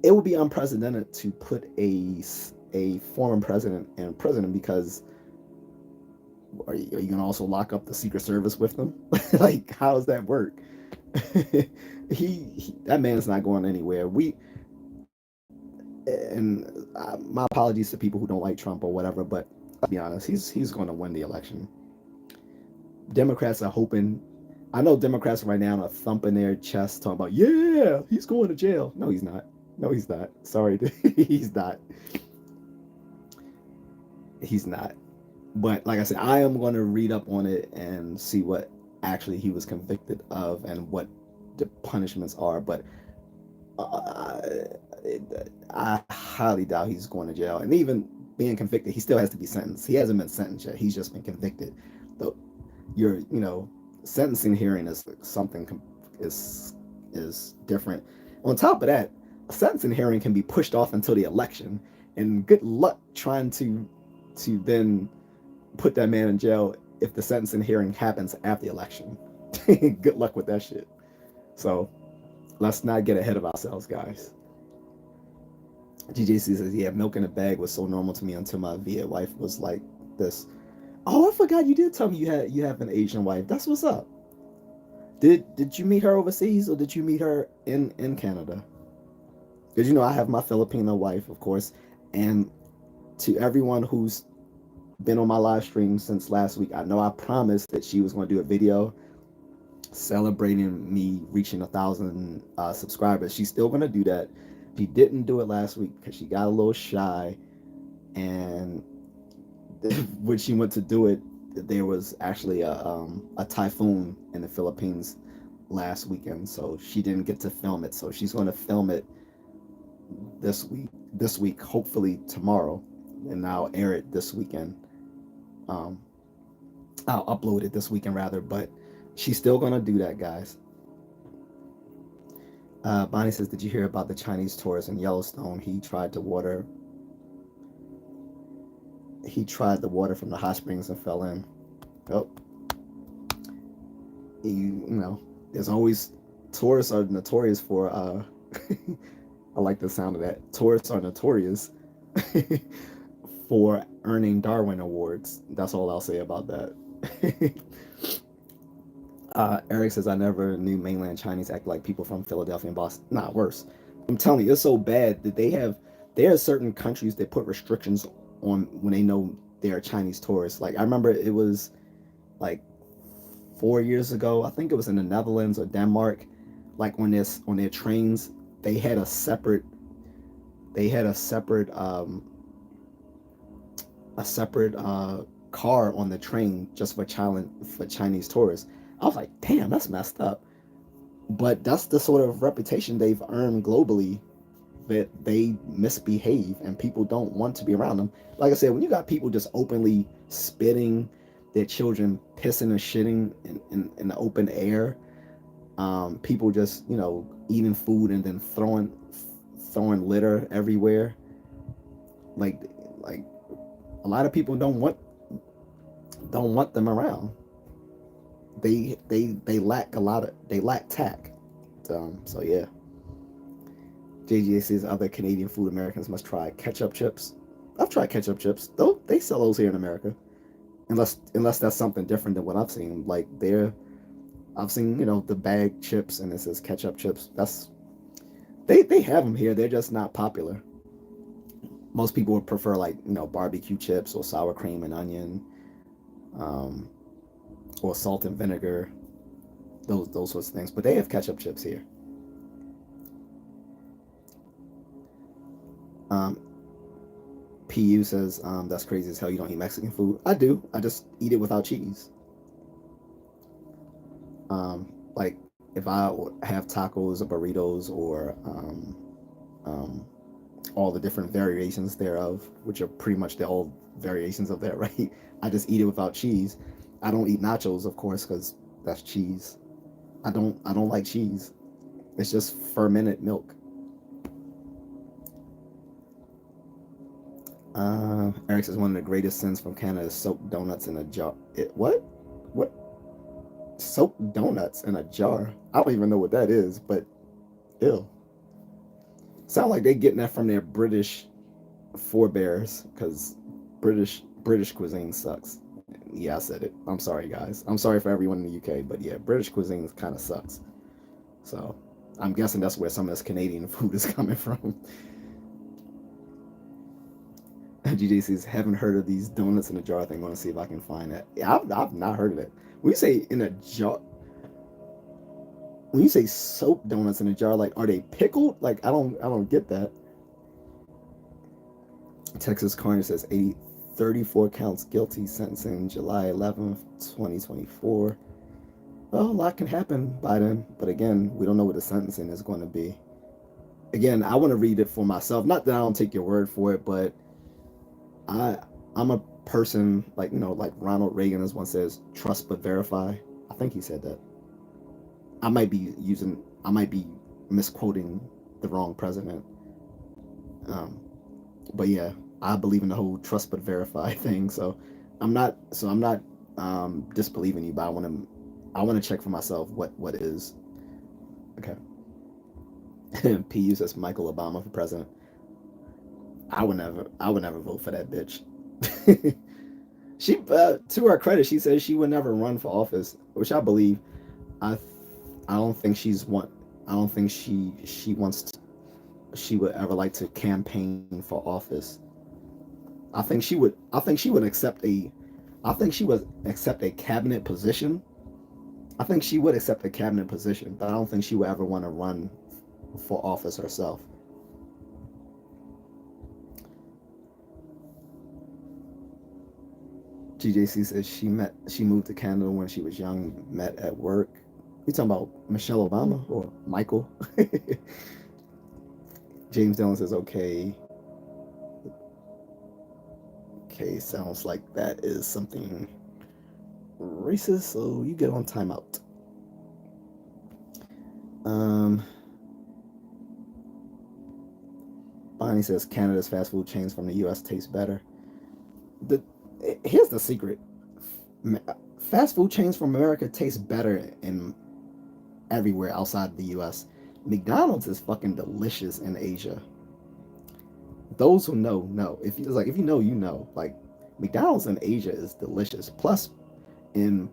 It would be unprecedented to put a former president in prison, because are you going to also lock up the Secret Service with them? Like, how does that work? That man's not going anywhere. My apologies to people who don't like Trump or whatever, but I'll be honest, he's going to win the election. Democrats are hoping. I know Democrats right now are thumping their chests, talking about, yeah, he's going to jail. No, he's not. No, he's not. Sorry, he's not. He's not. But like I said, I am going to read up on it and see what actually he was convicted of and what the punishments are. But I highly doubt he's going to jail. And even being convicted, he still has to be sentenced. He hasn't been sentenced yet. He's just been convicted. Though sentencing hearing is something is different. On top of that, a sentencing hearing can be pushed off until the election, and good luck trying to then put that man in jail if the sentencing hearing happens after the election. Good luck with that shit. So let's not get ahead of ourselves, guys. J.A.C says, yeah, milk in a bag was so normal to me until my Viet wife was like this. Oh, I forgot you did tell me you have an Asian wife. That's what's up. Did you meet her overseas, or did you meet her in Canada? Because I have my Filipino wife, of course, and to everyone who's been on my live stream since last week, I know I promised that she was going to do a video celebrating me reaching 1,000 subscribers. She's still going to do that. She didn't do it last week because she got a little shy, and when she went to do it, there was actually a typhoon in the Philippines last weekend, so she didn't get to film it. So she's going to film it this week, hopefully tomorrow, and I'll air it this weekend. I'll upload it this weekend rather, but she's still going to do that, guys. Bonnie says, did you hear about the Chinese tourist in Yellowstone? He tried the water from the hot springs and fell in. Oh, there's always, tourists are notorious for I like the sound of that. Tourists are notorious for earning Darwin Awards. That's all I'll say about that. Eric says, I never knew mainland Chinese act like people from Philadelphia and Boston. Nah, worse. I'm telling you, it's so bad that there are certain countries that put restrictions on when they know they're Chinese tourists. Like, I remember it was like 4 years ago, I think it was in the Netherlands or Denmark, like on their trains, they had a separate car on the train just for Chinese tourists. I was like, damn, that's messed up. But that's the sort of reputation they've earned globally, that they misbehave and people don't want to be around them. Like I said, when you got people just openly spitting, their children pissing and shitting in the open air, people just, eating food and then throwing litter everywhere. Like a lot of people don't want them around. They lack tact. So yeah. JGA says other Canadian food Americans must try. Ketchup chips. I've tried ketchup chips. Though they sell those here in America. Unless that's something different than what I've seen. Like I've seen, the bag chips and it says ketchup chips. They have them here. They're just not popular. Most people would prefer barbecue chips or sour cream and onion, or salt and vinegar, those sorts of things. But they have ketchup chips here. PU says, that's crazy as hell. You don't eat Mexican food. I do. I just eat it without cheese. like if I have tacos or burritos or all the different variations thereof, which are pretty much the all variations of that, right? I just eat it without cheese. I don't eat nachos, of course, because that's cheese. I don't like cheese. It's just fermented milk. Eric says one of the greatest sins from Canada is soaked donuts in a jar. What? What? Soaked donuts in a jar? I don't even know what that is, but ew. Sound like they getting that from their British forebears, because British cuisine sucks. Yeah, I said it. I'm sorry, guys. I'm sorry for everyone in the UK, but yeah, British cuisine kind of sucks. So I'm guessing that's where some of this Canadian food is coming from. GJ says, haven't heard of these donuts in a jar thing. Want to see if I can find that. Yeah, I've not heard of it. When you say in a jar, when you say soap donuts in a jar, like are they pickled? Like I don't get that. Texas coroner says 34 counts guilty, sentencing July 11th, 2024. Well, a lot can happen by then, but again, we don't know what the sentencing is going to be. Again, I want to read it for myself. Not that I don't take your word for it, but I I'm a person like like Ronald Reagan as one says, trust but verify. I think he said that. I might be misquoting the wrong president. Um, but yeah, I believe in the whole trust but verify thing. So I'm not disbelieving you, but I want to check for myself what is. Okay. PU says Michael Obama for president. I would never vote for that bitch. She to her credit, she says she would never run for office, which I believe. I I don't think she's one. I don't think she wants to, she would ever like to campaign for office. I think she would accept a I think she would accept a cabinet position. I think she would accept a cabinet position, but I don't think she would ever want to run for office herself. GJC says she moved to Canada when she was young, met at work. You talking about Michelle Obama or Michael? James Dillon says okay. Okay, sounds like that is something racist, so you get on timeout. Um, Bonnie says Canada's fast food chains from the U.S. taste better. The Here's the secret: fast food chains from America taste better in everywhere outside the U.S. McDonald's is fucking delicious in Asia. Those who know. If you know, you know. Like McDonald's in Asia is delicious. Plus, in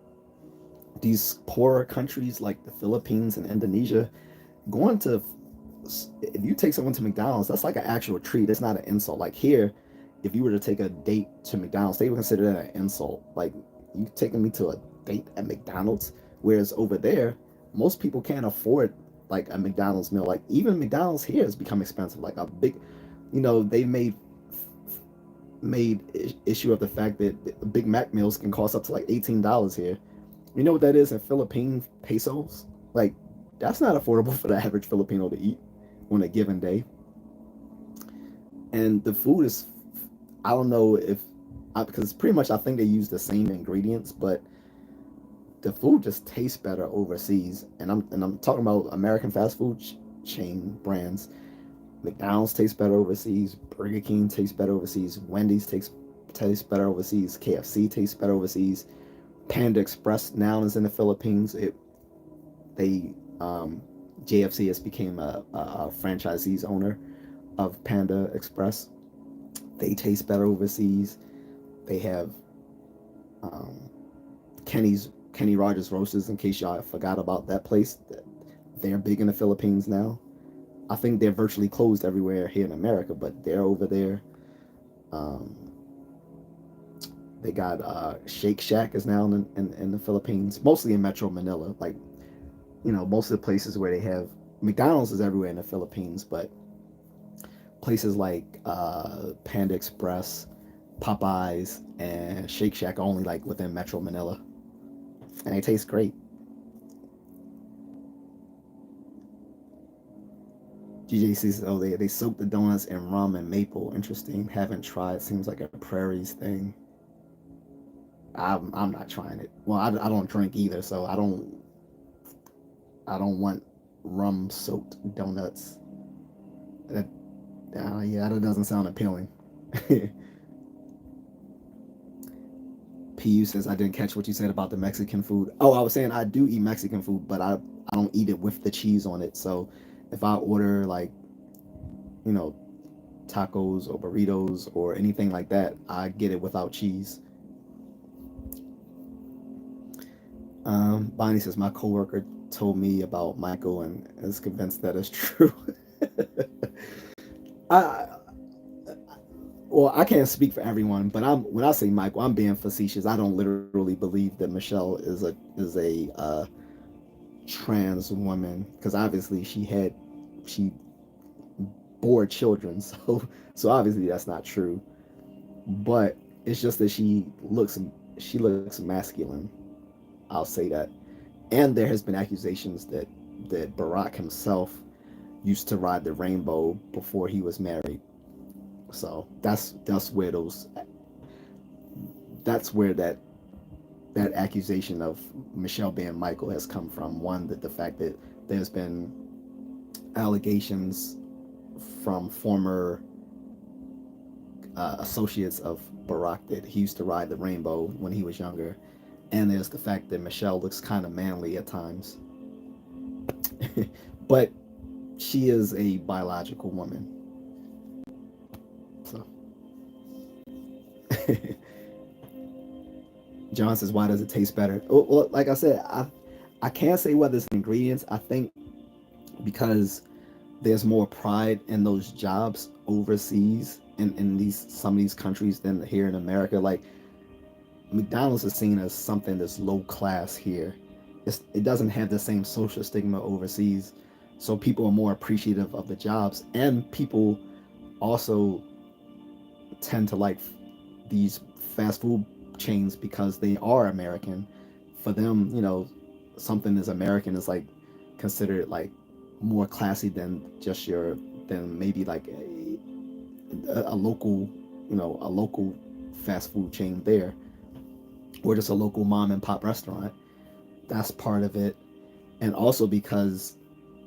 these poorer countries like the Philippines and Indonesia, going to if you take someone to McDonald's, that's like an actual treat. It's not an insult. Like here, if you were to take a date to McDonald's, they would consider that an insult. Like you taking me to a date at McDonald's, whereas over there, most people can't afford like a McDonald's meal. Like even McDonald's here has become expensive. Like a big, they made issue of the fact that Big Mac meals can cost up to like $18 here. You know what that is in Philippine pesos? Like that's not affordable for the average Filipino to eat on a given day. And the food is, I don't know if, because pretty much I think they use the same ingredients, but the food just tastes better overseas. And I'm talking about American fast food chain brands. McDonald's tastes better overseas. Burger King tastes better overseas. Wendy's tastes better overseas. KFC tastes better overseas. Panda Express now is in the Philippines. They JFC has became a franchisee's owner of Panda Express. They taste better overseas. They have um, Kenny Rogers Roasters. In case y'all forgot about that place, they're big in the Philippines now. I think they're virtually closed everywhere here in America, but they're over there. Um, they got Shake Shack is now in the Philippines, mostly in Metro Manila. Like most of the places where they have McDonald's is everywhere in the Philippines, but places like Panda Express, Popeyes, and Shake Shack are only like within Metro Manila, and they taste great. J.A.C says, oh, they soak the donuts in rum and maple. Interesting. Haven't tried. Seems like a prairies thing. I'm not trying it. Well, I don't drink either, so I don't want rum soaked donuts. That yeah, that doesn't sound appealing. PU says I didn't catch what you said about the Mexican food. Oh, I was saying I do eat Mexican food, but I don't eat it with the cheese on it. So if I order like, you know, tacos or burritos or anything like that, I get it without cheese. Bonnie says my coworker told me about Michael and is convinced that it's true. I well, I can't speak for everyone, but when I say Michael, I'm being facetious. I don't literally believe that Michelle is a trans woman because obviously she bore children, so obviously that's not true. But it's just that she looks masculine. I'll say that. And there has been accusations that Barack himself used to ride the rainbow before he was married. So that's where that accusation of Michelle being Michael has come from. One, that the fact that there's been allegations from former associates of Barack that he used to ride the rainbow when he was younger, and there's the fact that Michelle looks kind of manly at times, but she is a biological woman. So, John says, "Why does it taste better?" Well, like I said, I can't say whether it's ingredients. I think because there's more pride in those jobs overseas in these some of these countries than here in America. Like McDonald's is seen as something that's low class here. It doesn't have the same social stigma overseas, so people are more appreciative of the jobs, and people also tend to like these fast food chains because they are American. For them, something that's American is like considered like more classy than maybe like a local, a local fast food chain there, or just a local mom and pop restaurant. That's part of it. And also because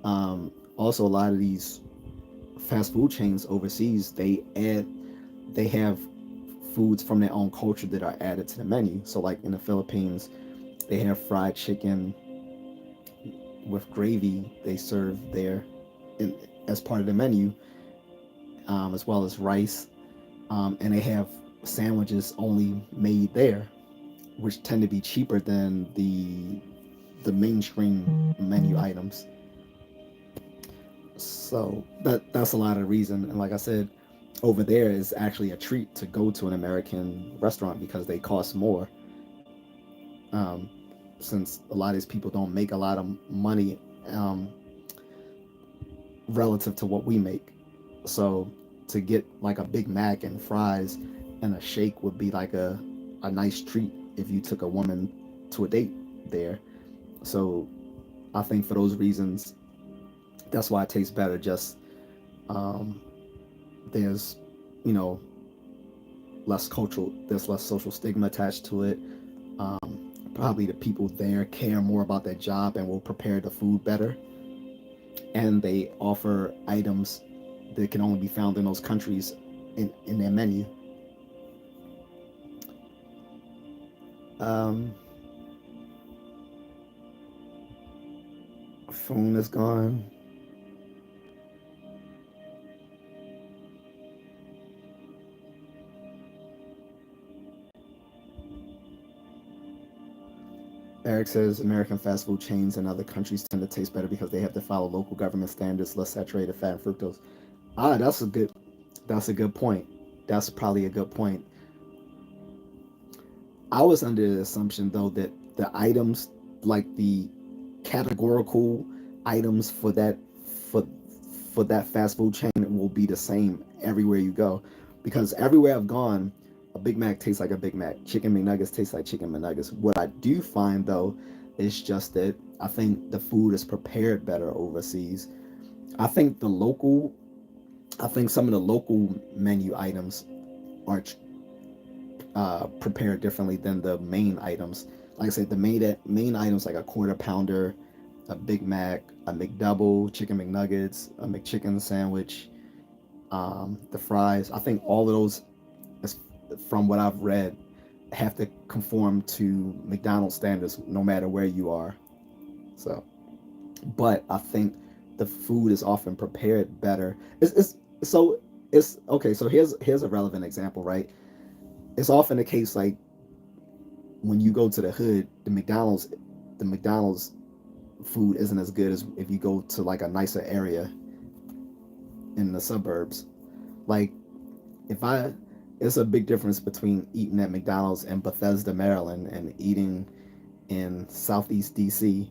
also a lot of these fast food chains overseas, they have foods from their own culture that are added to the menu. So like in the Philippines, they have fried chicken with gravy they serve there as part of the menu, as well as rice, and they have sandwiches only made there, which tend to be cheaper than the mainstream menu items. So that's a lot of reason. And like I said, over there is actually a treat to go to an American restaurant because they cost more. Um, since a lot of these people don't make a lot of money relative to what we make. So to get like a Big Mac and fries and a shake would be like a nice treat if you took a woman to a date there. So I think for those reasons, that's why it tastes better. Just there's, there's less social stigma attached to it. Probably the people there care more about their job and will prepare the food better. And they offer items that can only be found in those countries in their menu. Phone is gone. Eric says American fast food chains in other countries tend to taste better because they have to follow local government standards, less saturated fat and fructose. That's a good point. That's probably a good point. I was under the assumption though that the items, like the categorical items for for that fast food chain will be the same everywhere you go, because everywhere I've gone, a Big Mac tastes like a Big Mac. Chicken McNuggets taste like chicken McNuggets. What I do find though is just that I think the food is prepared better overseas. I think I think some of the local menu items are prepared differently than the main items. Like I said, the main items like a quarter pounder, a Big Mac, a McDouble, chicken McNuggets, a McChicken sandwich, the fries. I think all of those, from what I've read, have to conform to McDonald's standards no matter where you are. So, but I think the food is often prepared better. So it's okay. So here's a relevant example, right? It's often the case like when you go to the hood, the McDonald's food isn't as good as if you go to like a nicer area in the suburbs. Like if I it's a big difference between eating at McDonald's in Bethesda, Maryland, and eating in Southeast DC.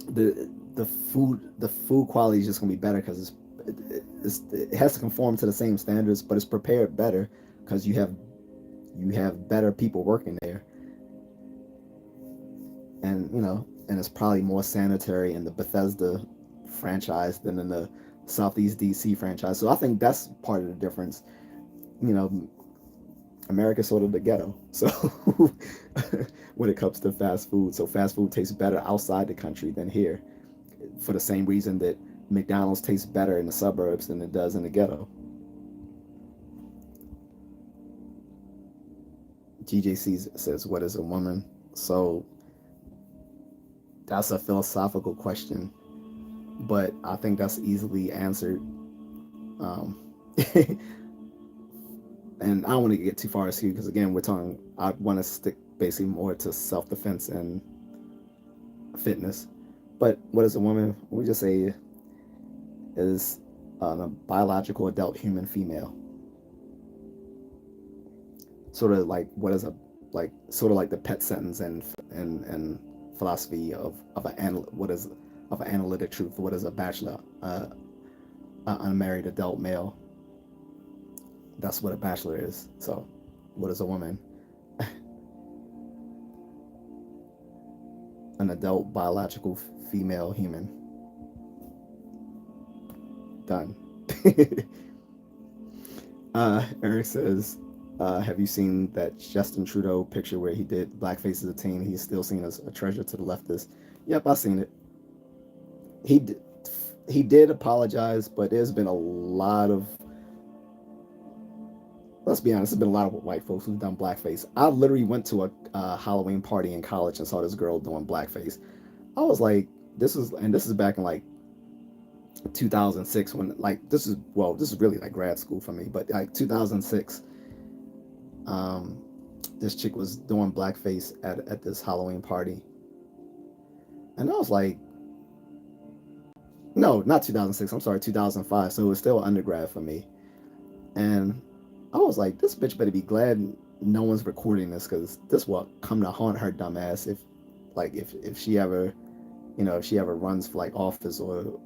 The food quality is just gonna be better because it has to conform to the same standards, but it's prepared better because you have better people working there, and and it's probably more sanitary in the Bethesda franchise than in the Southeast DC franchise. So I think that's part of the difference. You know, America's sort of the ghetto. So when it comes to fast food, so fast food tastes better outside the country than here, for the same reason that McDonald's tastes better in the suburbs than it does in the ghetto. GJC says, "What is a woman?" So that's a philosophical question, but I think that's easily answered. Um, and I don't want to get too far askew because again, we're talking. I want to stick basically more to self-defense and fitness. But what is a woman? We just say is a biological adult human female. Sort of like what is a like sort of like the pet sentence and philosophy of what is of an analytic truth. What is a bachelor? An unmarried adult male. That's what a bachelor is. So, what is a woman? An adult biological female human. Done. Eric says, have you seen that Justin Trudeau picture where he did blackface as a teen? He's still seen as a treasure to the leftists. Yep, I've seen it. He d- he did apologize, but there's been a lot of, let's be honest, there's been a lot of white folks who've done blackface. I literally went to a Halloween party in college and saw this girl doing blackface. I was like, this is back in like 2006 when like this is really like grad school for me, but like 2006, um, this chick was doing blackface at this Halloween party, and I was like, no, not 2006. I'm sorry, 2005. So it was still undergrad for me, and I was like, this bitch better be glad no one's recording this because this will come to haunt her dumb ass if she ever if she ever runs for like office or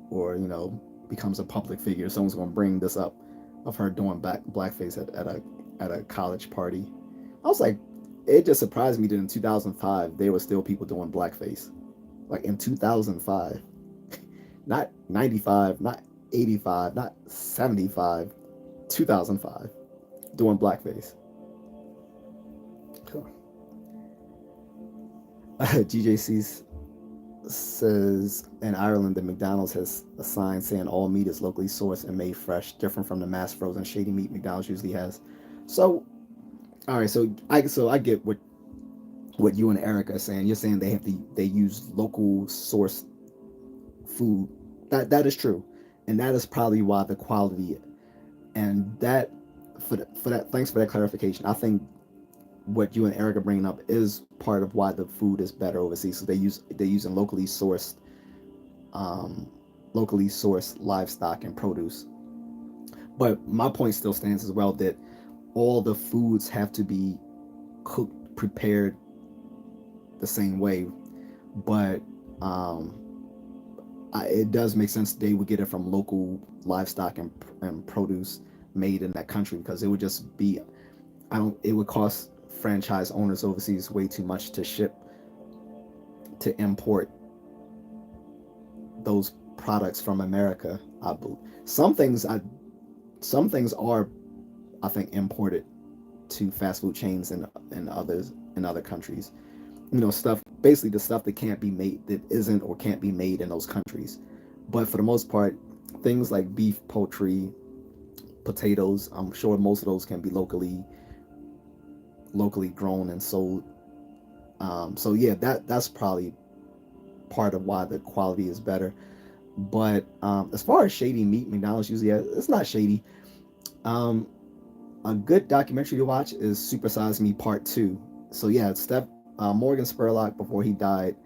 becomes a public figure. Someone's gonna bring this up of her doing blackface at a college party. I was like, it just surprised me that in 2005 there were still people doing blackface, like in 2005, not 95, not 85, not 75, 2005, doing blackface. Cool. GJC says in Ireland, the McDonald's has a sign saying all meat is locally sourced and made fresh, different from the mass frozen shady meat McDonald's usually has. So, all right, so I get what you and Erica are saying. You're saying they use local sourced food. That is true, and that is probably why the quality and that for that. Thanks for that clarification. I think what you and Eric are bringing up is part of why the food is better overseas. So they're using um, locally sourced livestock and produce. But my point still stands as well that all the foods have to be cooked, prepared the same way. But um, it does make sense they would get it from local livestock and produce made in that country because it would just be I don't it would cost franchise owners overseas way too much to import those products from America. I believe some things are, I think, imported to fast food chains and others in other countries. Stuff, basically the stuff that can't be made, that isn't or can't be made in those countries. But for the most part, things like beef, poultry, potatoes, I'm sure most of those can be locally grown and sold. So yeah, that's probably part of why the quality is better. But as far as shady meat, McDonald's usually it's not shady. Um, a good documentary to watch is Super Size Me Part Two. So yeah, Morgan Spurlock, before he died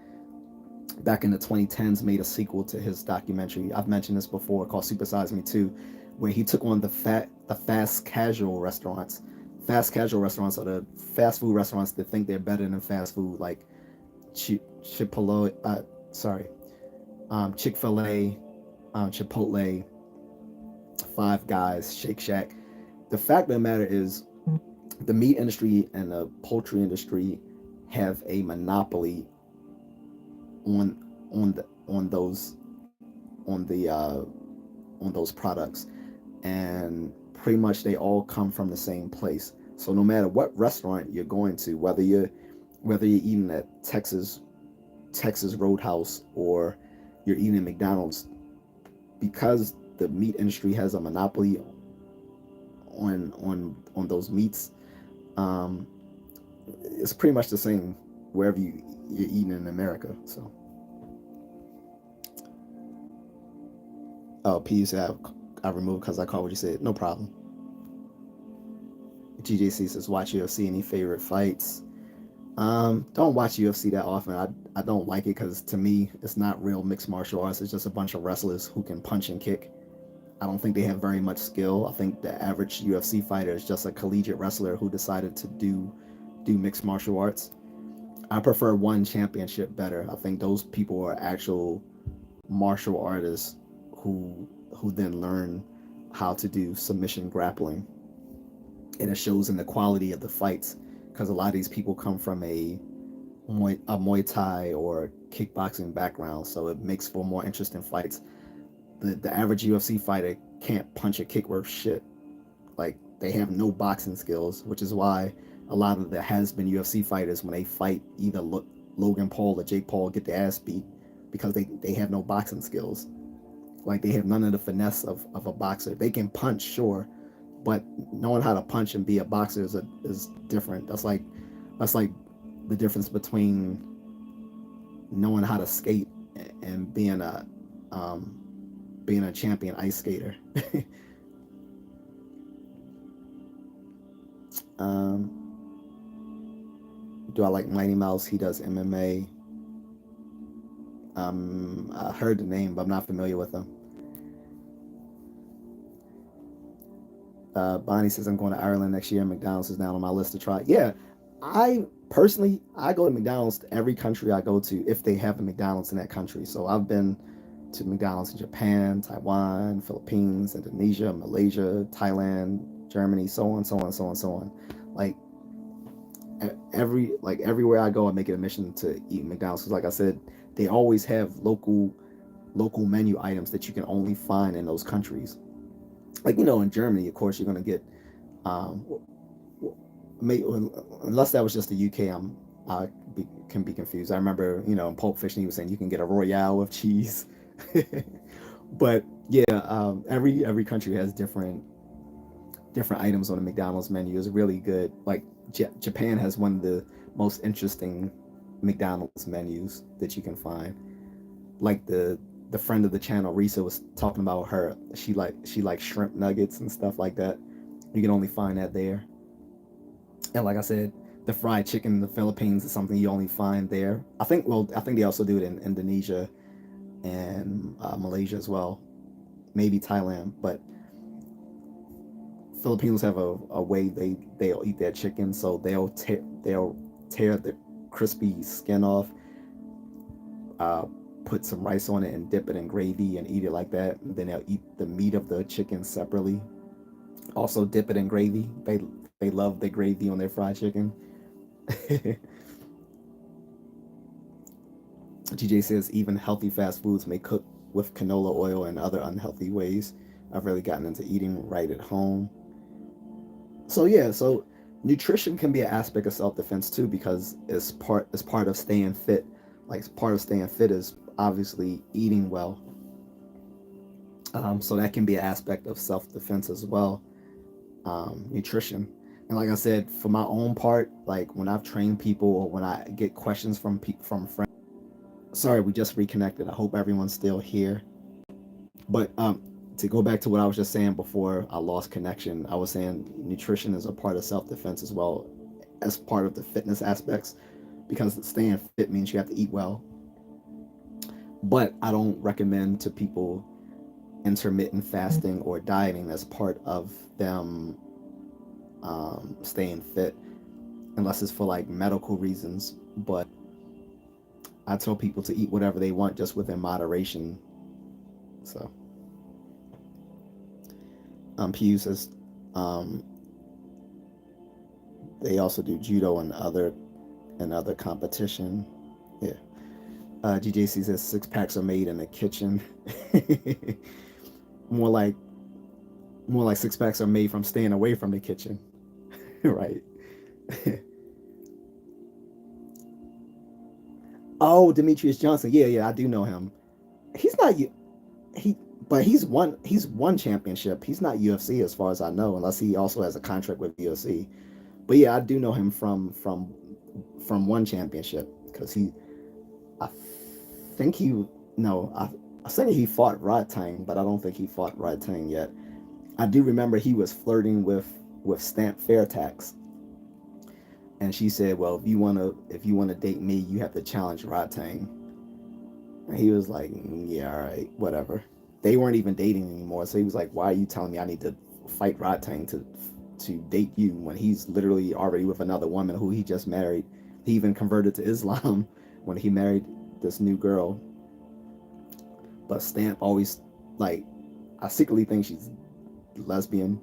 back in the 2010s, made a sequel to his documentary. I've mentioned this before, called Super Size Me 2, where he took on the fast casual restaurants. Fast casual restaurants are the fast food restaurants that think they're better than fast food, like Chipotle, Chick-fil-A, Chipotle, Five Guys, Shake Shack. The fact of the matter is, the meat industry and the poultry industry have a monopoly on on those products, and pretty much they all come from the same place. So no matter what restaurant you're going to, whether you're eating at Texas Roadhouse or you're eating at McDonald's, because the meat industry has a monopoly on those meats, um, it's pretty much the same wherever you're eating in America. So, oh, P, you said I removed because I caught what you said. No problem. J.A.C says, watch UFC. Any favorite fights? Don't watch UFC that often. I don't like it because, to me, it's not real mixed martial arts. It's just a bunch of wrestlers who can punch and kick. I don't think they have very much skill. I think the average UFC fighter is just a collegiate wrestler who decided to do mixed martial arts. I prefer one championship better. I think those people are actual martial artists who then learn how to do submission grappling, and it shows in the quality of the fights, because a lot of these people come from a Muay Thai or kickboxing background, so it makes for more interesting fights. The average UFC fighter can't punch a kick worth shit. Like, they have no boxing skills, which is why a lot of the has-been UFC fighters, when they fight either Logan Paul or Jake Paul, get their ass beat, because they have no boxing skills. Like, they have none of the finesse of a boxer. They can punch, sure, but knowing how to punch and be a boxer is different. That's like the difference between knowing how to skate and being a champion ice skater. um, do I like Mighty Mouse? He does MMA. I heard the name, but I'm not familiar with him. Bonnie says, I'm going to Ireland next year. McDonald's is down on my list to try. Yeah, I go to McDonald's to every country I go to if they have a McDonald's in that country. So I've been to McDonald's in Japan, Taiwan, Philippines, Indonesia, Malaysia, Thailand, Germany, so on, so on, so on, so on. Like, everywhere I go, I make it a mission to eat McDonald's, because, like I said, they always have local menu items that you can only find in those countries. Like, in Germany, of course, you're gonna get, um, unless that was just the UK, can be confused. I remember, in Pulp Fiction, he was saying you can get a Royale with cheese. But yeah, every country has different items on the McDonald's menu. Is really good. Like, Japan has one of the most interesting McDonald's menus that you can find. Like, the friend of the channel, Risa, was talking about her. She like shrimp nuggets and stuff like that. You can only find that there. And like I said, the fried chicken in the Philippines is something you only find there. I think they also do it in Indonesia and Malaysia as well, maybe Thailand. But Filipinos have a way they'll eat their chicken, so they'll tear the crispy skin off, put some rice on it and dip it in gravy and eat it like that. And then they'll eat the meat of the chicken separately. Also dip it in gravy. They love the gravy on their fried chicken. TJ says even healthy fast foods may cook with canola oil and other unhealthy ways. I've really gotten into eating right at home. So yeah, so nutrition can be an aspect of self-defense too, because it's part of staying fit. Like part of staying fit is obviously eating well. So that can be an aspect of self-defense as well. Nutrition. And like I said, for my own part, like when I've trained people or when I get questions from friends. Sorry, we just reconnected. I hope everyone's still here. But to go back to what I was just saying before I lost connection, I was saying nutrition is a part of self-defense as well as part of the fitness aspects, because staying fit means you have to eat well. But I don't recommend to people intermittent fasting or dieting as part of them staying fit, unless it's for like medical reasons. But I tell people to eat whatever they want, just within moderation. So, Pew says um, they also do judo and other competition. Yeah. J.A.C says 6 packs are made in the kitchen. more like more like 6 packs are made from staying away from the kitchen. Right. Oh, Demetrius Johnson. Yeah, yeah, I do know him. He's not he, but he's won championship. He's not UFC as far as I know, unless he also has a contract with UFC. But yeah, I do know him from one championship, because I think he no, I think he fought Rod Tang, but I don't think he fought Rod Tang yet. I do remember he was flirting with Stamp Fairtax, and she said, "Well, if you wanna date me, you have to challenge Rod Tang." And he was like, "Yeah, all right, whatever." They weren't even dating anymore, so he was like, "Why are you telling me I need to fight Rod Tang to date you when he's literally already with another woman who he just married?" He even converted to Islam when he married this new girl. But Stamp always, like, I secretly think she's lesbian,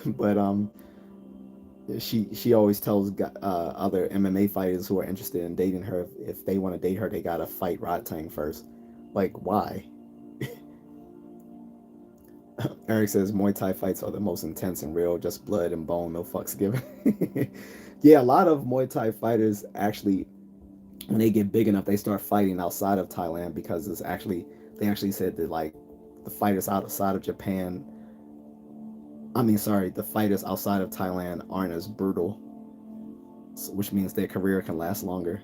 but she always tells other MMA fighters who are interested in dating her, if they want to date her, they gotta fight Rod Tang first. Like, why? Eric says Muay Thai fights are the most intense and real, just blood and bone, no fucks given. Yeah, a lot of Muay Thai fighters actually, when they get big enough, they start fighting outside of Thailand, because they actually said that, like, the fighters outside of Japan, I mean, sorry, the fighters outside of Thailand aren't as brutal, which means their career can last longer.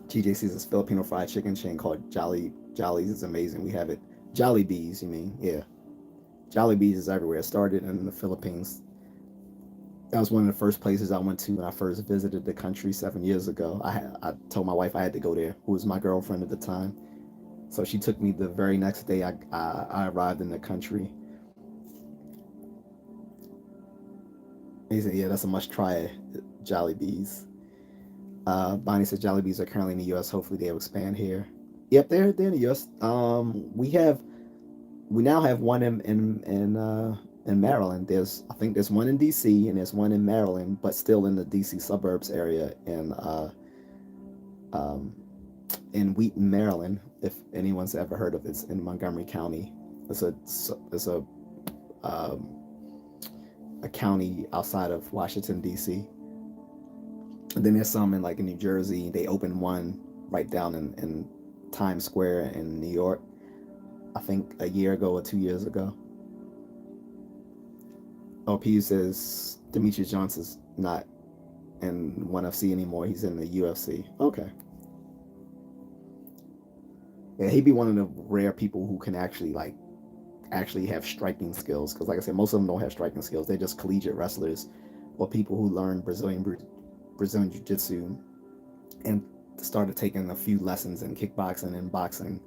TJ sees this Filipino fried chicken chain called Jollies is amazing. We have it. Jollibees, you mean? Yeah. Jollibees is everywhere. It started in the Philippines. That was one of the first places I went to when I first visited the country 7 years ago. I told my wife I had to go there, who was my girlfriend at the time. So she took me the very next day I arrived in the country. He said, "Yeah, that's a must try, Jollibees." Bonnie said Jollibees are currently in the U.S. Hopefully they'll expand here. Yep, they're in the U.S. We now have one in Maryland. I think there's one in D.C. and there's one in Maryland, but still in the D.C. suburbs area um, in Wheaton, Maryland. If anyone's ever heard of it, it's in Montgomery County. It's um, a county outside of Washington D.C. And then there's some in New Jersey. They opened one right down in Times Square in New York, I think a year ago or 2 years ago. Oh, P says Demetrius Johnson's not in ONE FC anymore. He's in the UFC. Okay. Yeah, he'd be one of the rare people who can actually have striking skills. Because like I said, most of them don't have striking skills. They're just collegiate wrestlers or people who learn Brazilian Jiu-Jitsu and started taking a few lessons in kickboxing and boxing.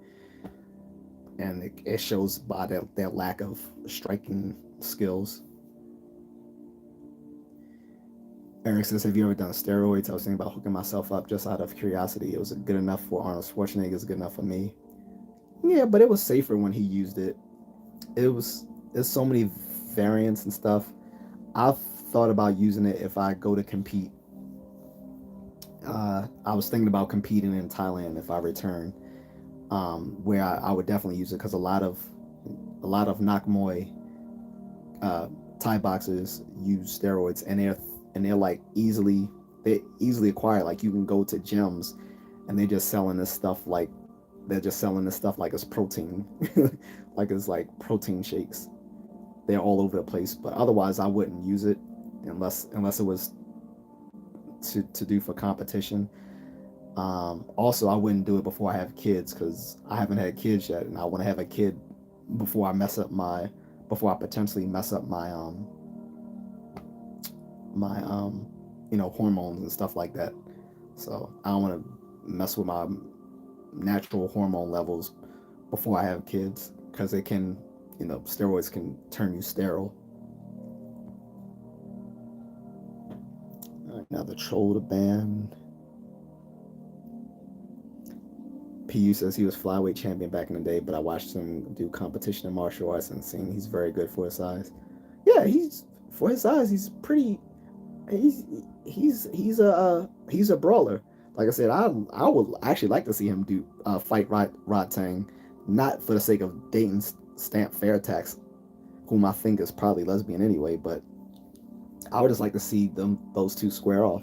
And it shows by their lack of striking skills. Eric says, "Have you ever done steroids?" I was thinking about hooking myself up just out of curiosity. It was good enough for Arnold Schwarzenegger. It was good enough for me. Yeah, but it was safer when he used it. There's so many variants and stuff. I've thought about using it if I go to compete I was thinking about competing in Thailand if I return, where I would definitely use it because a lot of Nak Muay uh, Thai boxers use steroids, and they're like they easily acquired. Like you can go to gyms, and they're just selling this stuff like it's protein, like it's like protein shakes. They're all over the place, but otherwise I wouldn't use it unless it was to do for competition. Also, I wouldn't do it before I have kids because I haven't had kids yet, and I want to have a kid before I mess up my before I potentially mess up my hormones and stuff like that. So I don't want to mess with my natural hormone levels before I have kids because they can, steroids can turn you sterile. All right, now the troll to ban. PU says he was flyweight champion back in the day, but I watched him do competition in martial arts and seen he's very good for his size. Yeah, he's for his size, he's pretty. He's he's a brawler. Like I said, I would actually like to see him do fight Rod Tang, not for the sake of Dayton Stamp Fairtax, whom I think is probably lesbian anyway, but I would just like to see those two square off.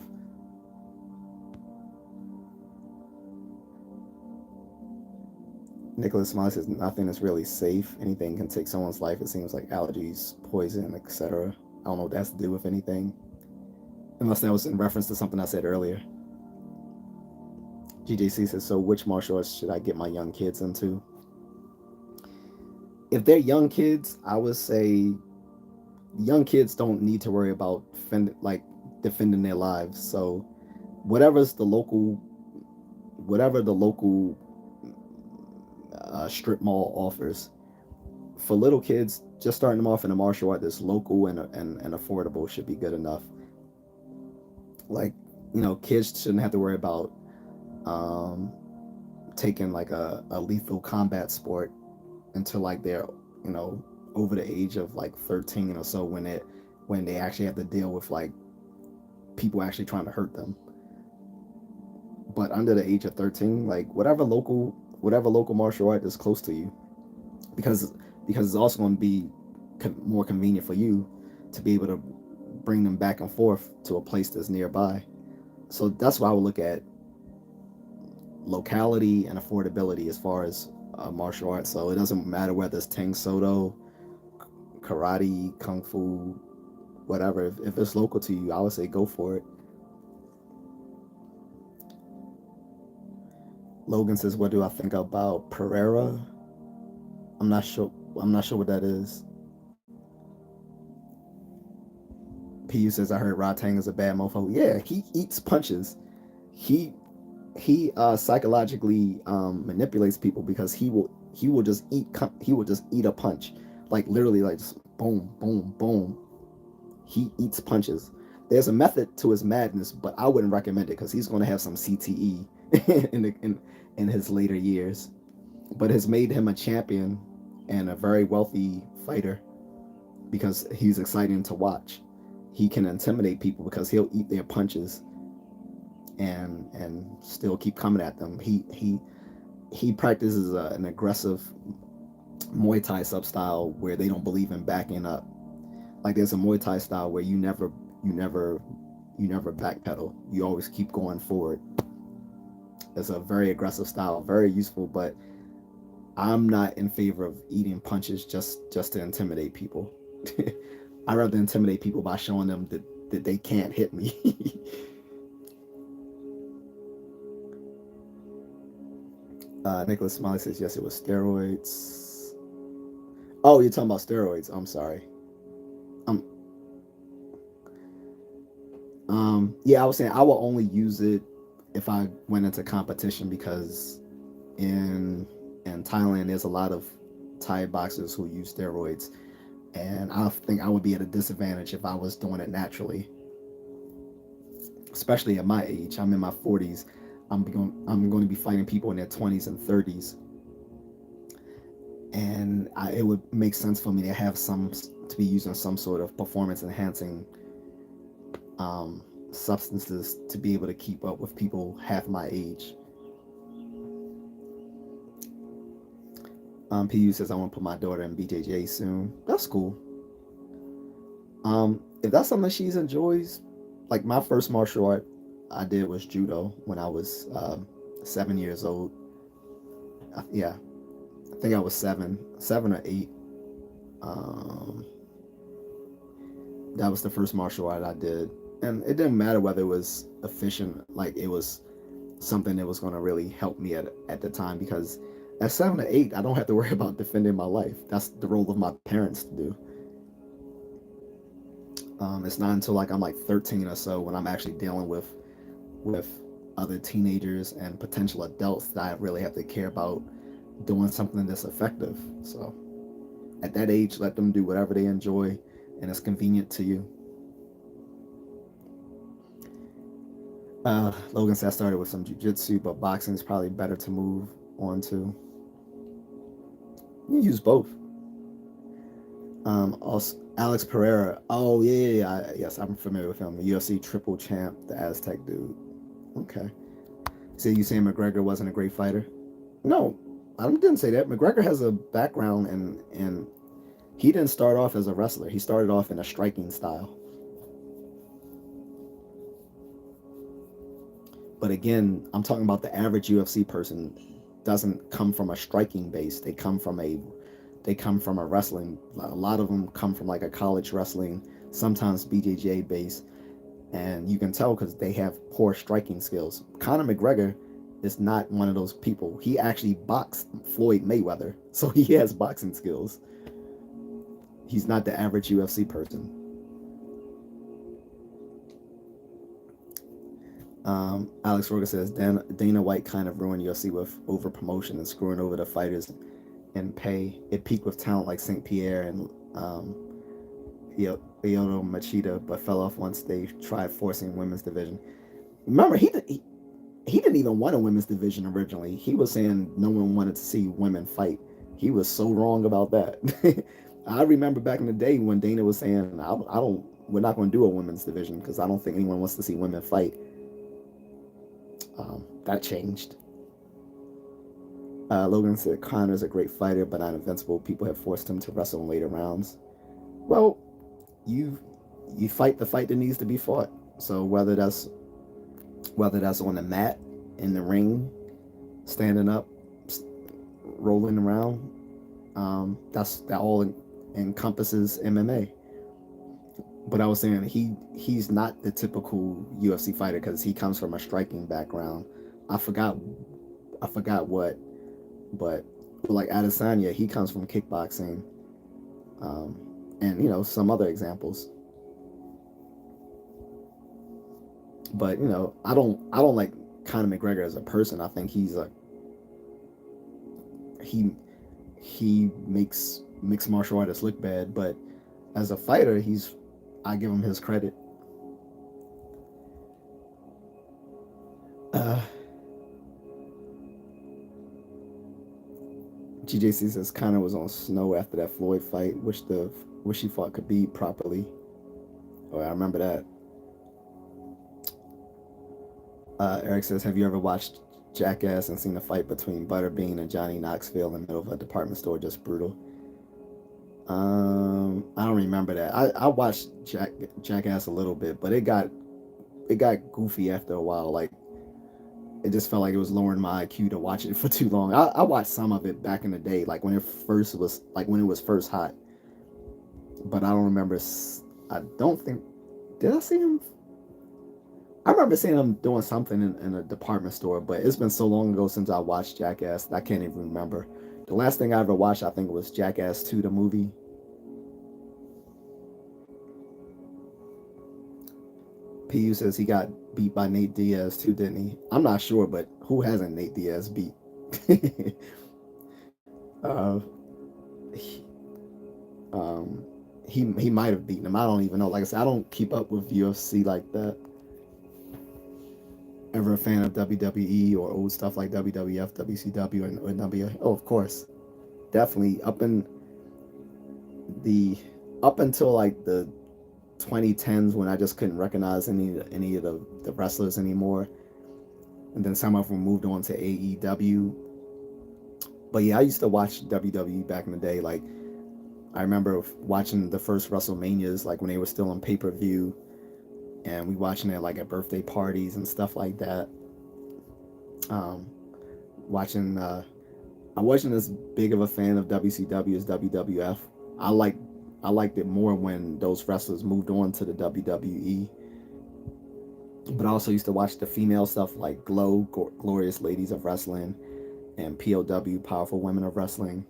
Nicholas Smiley says nothing is really safe. Anything can take someone's life. It seems like allergies, poison, etc. I don't know what that has to do with anything, unless that was in reference to something I said earlier. J.A.C says, so which martial arts should I get my young kids into? If they're young kids, I would say young kids don't need to worry about defending their lives. So whatever's the local, whatever the local strip mall offers for little kids, just starting them off in a martial art that's local and affordable should be good enough. Like, kids shouldn't have to worry about um, taking like a lethal combat sport until like they're you know over the age of like 13 or so, when they actually have to deal with like people actually trying to hurt them. But under the age of 13, like whatever local martial art is close to you, because it's also going to be more convenient for you to be able to bring them back and forth to a place that's nearby. So that's why I would look at locality and affordability as far as martial arts. So it doesn't matter whether it's Tang Soto, karate, kung fu, whatever. If it's local to you, I would say go for it. Logan says, "What do I think about Pereira?" I'm not sure. I'm not sure what that is. PU says, "I heard Rotang is a bad mofo." Yeah, he eats punches. He psychologically manipulates people because he will just eat a punch, like literally like just boom boom boom. He eats punches. There's a method to his madness, but I wouldn't recommend it because he's going to have some CTE in his later years. But has made him a champion and a very wealthy fighter because he's exciting to watch. He can intimidate people because he'll eat their punches and still keep coming at them. He practices an aggressive Muay Thai substyle where they don't believe in backing up. Like there's a Muay Thai style where you never backpedal. You always keep going forward. It's a very aggressive style, very useful, but I'm not in favor of eating punches just to intimidate people. I'd rather intimidate people by showing them that they can't hit me. Nicholas Smiley says, yes, it was steroids. Oh, you're talking about steroids. I'm sorry. Um, yeah, I was saying I will only use it if I went into competition because in Thailand there's a lot of Thai boxers who use steroids, and I think I would be at a disadvantage if I was doing it naturally, especially at my age. I'm in my 40s. I'm going to be fighting people in their 20s and 30s, and it would make sense for me to be using some sort of performance enhancing substances to be able to keep up with people half my age. PU says I want to put my daughter in BJJ soon. That's cool. If that's something she's enjoys, like my first martial art I did was judo when I was 7 years old. Yeah, I think I was 7 or 8. That was the first martial art I did, and it didn't matter whether it was efficient, like it was something that was going to really help me at the time, because at 7 or 8 I don't have to worry about defending my life. That's the role of my parents to do. It's not until like I'm like 13 or so when I'm actually dealing with other teenagers and potential adults that I really have to care about doing something that's effective. So at that age, let them do whatever they enjoy and it's convenient to you. Logan said I started with some jiu-jitsu, but boxing is probably better to move on to. You can use both. Also, Alex Pereira. Oh yeah. Yes, I'm familiar with him. The UFC triple champ, the Aztec dude. Okay. So you saying McGregor wasn't a great fighter? No, I didn't say that. McGregor has a background and he didn't start off as a wrestler. He started off in a striking style. But again, I'm talking about the average UFC person doesn't come from a striking base. They come from a wrestling. A lot of them come from like a college wrestling, sometimes BJJ base, and you can tell because they have poor striking skills. Conor McGregor is not one of those people. He actually boxed Floyd Mayweather, so he has boxing skills. He's not the average UFC person. Alex Roger says Dana White kind of ruined UFC with over promotion and screwing over the fighters and pay. It peaked with talent like St. Pierre and Lyoto Machida, but fell off once they tried forcing women's division. Remember, he didn't even want a women's division originally. He was saying no one wanted to see women fight. He was so wrong about that. I remember back in the day when Dana was saying, we're not going to do a women's division because I don't think anyone wants to see women fight. That changed. Logan said Connor's a great fighter, but not invincible. People have forced him to wrestle in later rounds. Well, you fight the fight that needs to be fought. So whether that's on the mat, in the ring, standing up, rolling around, that all encompasses MMA. But I was saying he's not the typical UFC fighter because he comes from a striking background. I forgot what, but like Adesanya, he comes from kickboxing, and some other examples. But I don't like Conor McGregor as a person. I think he makes mixed martial artists look bad, but as a fighter, I give him his credit. J.A.C says Conor was on snow after that Floyd fight, which he fought Khabib properly. Oh, I remember that. Eric says, have you ever watched Jackass and seen a fight between Butterbean and Johnny Knoxville in the middle of a department store? Just brutal. I don't remember that. I watched Jackass a little bit, but it got goofy after a while. Like it just felt like it was lowering my IQ to watch it for too long. I watched some of it back in the day, like when it was first hot. But I don't remember. I don't think. Did I see him? I remember seeing him doing something in a department store, but it's been so long ago since I watched Jackass, I can't even remember. The last thing I ever watched, I think, was Jackass 2, the movie. PU says he got beat by Nate Diaz too, didn't he? I'm not sure, but who hasn't Nate Diaz beat? He might have beaten him. I don't even know. Like I said, I don't keep up with UFC like that. Ever a fan of WWE or old stuff like WWF, WCW, and NWA? Oh, of course, definitely. Up until like the 2010s when I just couldn't recognize any of the wrestlers anymore, and then some of them moved on to AEW. But yeah, I used to watch WWE back in the day. Like I remember watching the first WrestleManias, like when they were still on pay-per-view, and we watching it like at birthday parties and stuff like that. Um, watching, I wasn't as big of a fan of WCW as WWF. I like I liked it more when those wrestlers moved on to the WWE. But I also used to watch the female stuff like Glow, Glorious Ladies of Wrestling, and POW, Powerful Women of Wrestling.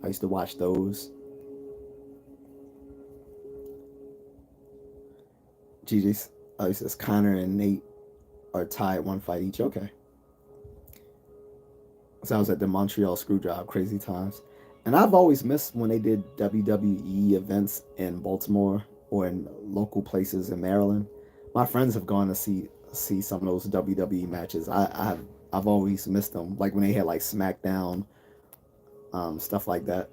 I used to watch those. GG's. Oh, says Connor and Nate are tied one fight each. Okay. So I was at the Montreal Screwjob, crazy times. And I've always missed when they did WWE events in Baltimore or in local places in Maryland. My friends have gone to see some of those WWE matches. I've always missed them, like when they had like SmackDown, stuff like that.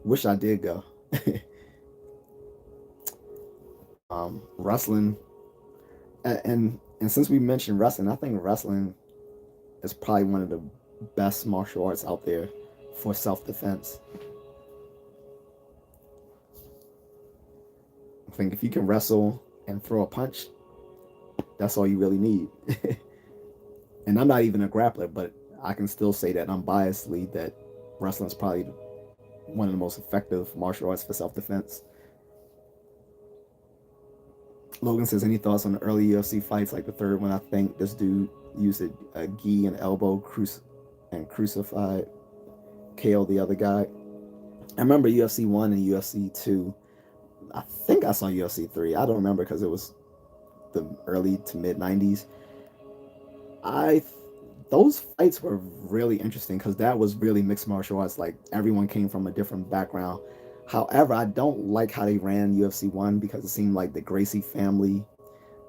Wish I did go. Wrestling, and since we mentioned wrestling, I think wrestling is probably one of the best martial arts out there for self defense. I think if you can wrestle and throw a punch, that's all you really need. And I'm not even a grappler, but I can still say that unbiasedly that wrestling is probably one of the most effective martial arts for self defense. Logan says, any thoughts on the early UFC fights, like the third one? I think this dude used a gi and elbow and crucified, KO the other guy. I remember UFC 1 and UFC 2. I think I saw UFC 3. I don't remember because it was the early to mid 90s. I Those fights were really interesting because that was really mixed martial arts. Like everyone came from a different background. However, I don't like how they ran UFC 1 because it seemed like the Gracie family,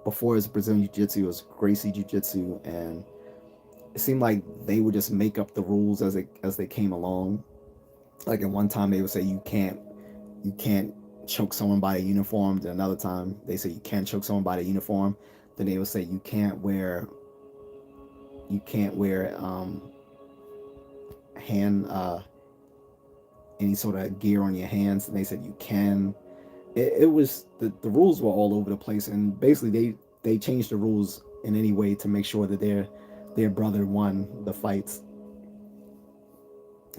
before it was Brazilian Jiu Jitsu, it was Gracie Jiu Jitsu, and it seemed like they would just make up the rules as they came along. Like at one time they would say you can't choke someone by a uniform. Then another time they say you can choke someone by the uniform. Then they would say you can't wear hand any sort of gear on your hands, and they said you can. It was the rules were all over the place, and basically they changed the rules in any way to make sure that their brother won the fights.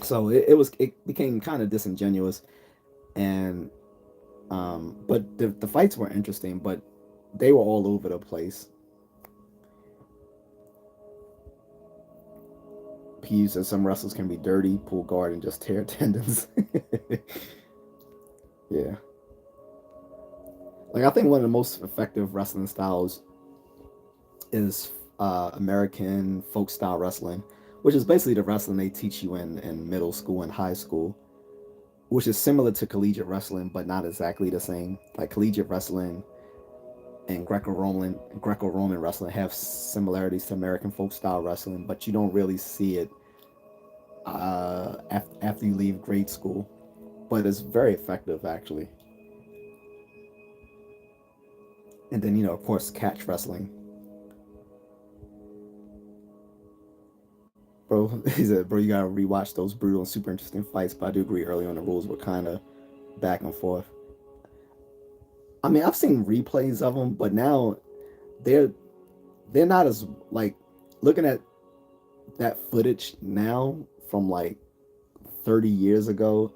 So it became kind of disingenuous, and but the fights were interesting, but they were all over the place. He says some wrestlers can be dirty, pull guard, and just tear tendons. Yeah. Like I think one of the most effective wrestling styles is American folk style wrestling, which is basically the wrestling they teach you in middle school and high school, which is similar to collegiate wrestling, but not exactly the same. Like collegiate wrestling and Greco-Roman wrestling have similarities to American folk style wrestling, but you don't really see it after you leave grade school. But it's very effective actually. And then of course, catch wrestling. Bro, he said, bro, you gotta rewatch those brutal and super interesting fights. But I do agree, early on the rules were kind of back and forth. I mean, I've seen replays of them, but now they're they're not as like, looking at that footage now from like 30 years ago.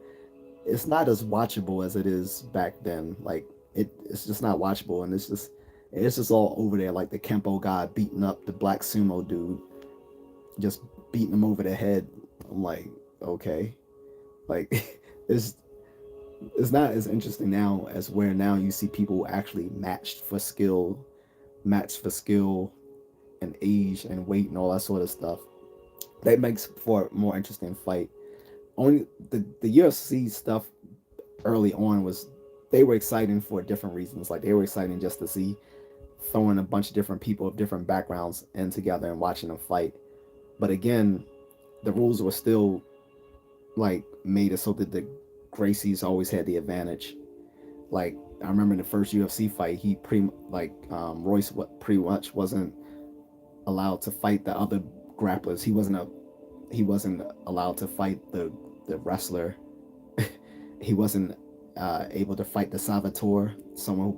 It's not as watchable as it is back then. Like it's just not watchable, and it's just all over there. Like the Kempo guy beating up the black sumo dude, just beating him over the head. I'm like, okay, like it's it's not as interesting now as where now you see people actually matched for skill and age and weight and all that sort of stuff. That makes for a more interesting fight. Only the UFC stuff early on was, they were exciting for different reasons. Like they were exciting just to see, throwing a bunch of different people of different backgrounds in together and watching them fight. But again, the rules were still like made it so that Gracie's always had the advantage. Like I remember in the first UFC fight, he Royce pretty much wasn't allowed to fight the other grapplers. He wasn't allowed to fight the wrestler. He wasn't able to fight the Salvatore, someone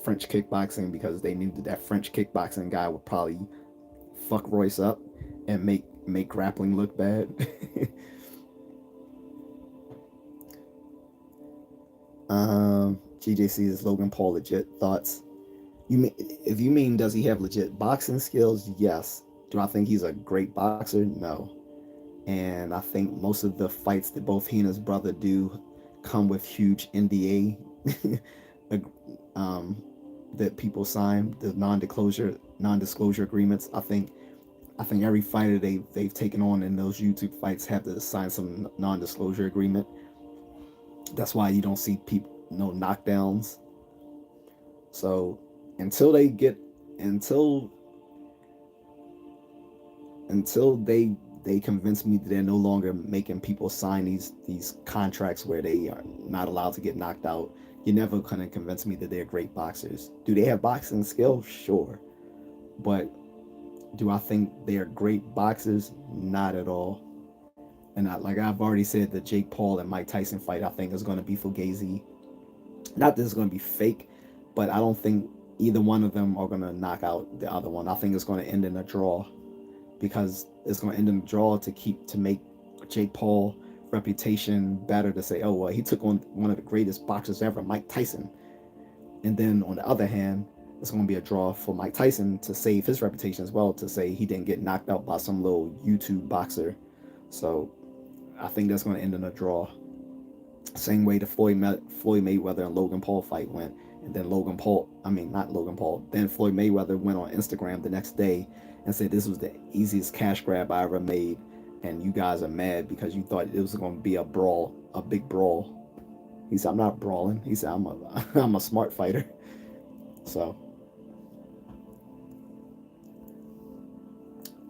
French kickboxing, because they knew that French kickboxing guy would probably fuck Royce up and make grappling look bad. GJC is Logan Paul legit thoughts. If you mean does he have legit boxing skills? Yes. Do I think he's a great boxer? No. And I think most of the fights that both he and his brother do come with huge NDA that people sign, the non-disclosure agreements. I think every fighter they've taken on in those YouTube fights have to sign some non-disclosure agreement. That's why you don't see people no knockdowns. So until they get until they convince me that they're no longer making people sign these contracts where they are not allowed to get knocked out, you're never gonna convince me that they're great boxers. Do they have boxing skill? Sure. But do I think they're great boxers? Not at all. And like I've already said, the Jake Paul and Mike Tyson fight I think is going to be fugazi. Not that it's going to be fake, but I don't think either one of them are going to knock out the other one. I think it's going to end in a draw, because it's going to end in a draw to make Jake Paul reputation better, to say, oh well, he took on one of the greatest boxers ever, Mike Tyson. And then on the other hand, it's going to be a draw for Mike Tyson to save his reputation as well, to say he didn't get knocked out by some little YouTube boxer. So I think that's going to end in a draw. Same way the Floyd Mayweather and Logan Paul fight went. And then then Floyd Mayweather went on Instagram the next day and said this was the easiest cash grab I ever made, and you guys are mad because you thought it was going to be a brawl, a big brawl. He said, I'm not brawling. He said, I'm a smart fighter. So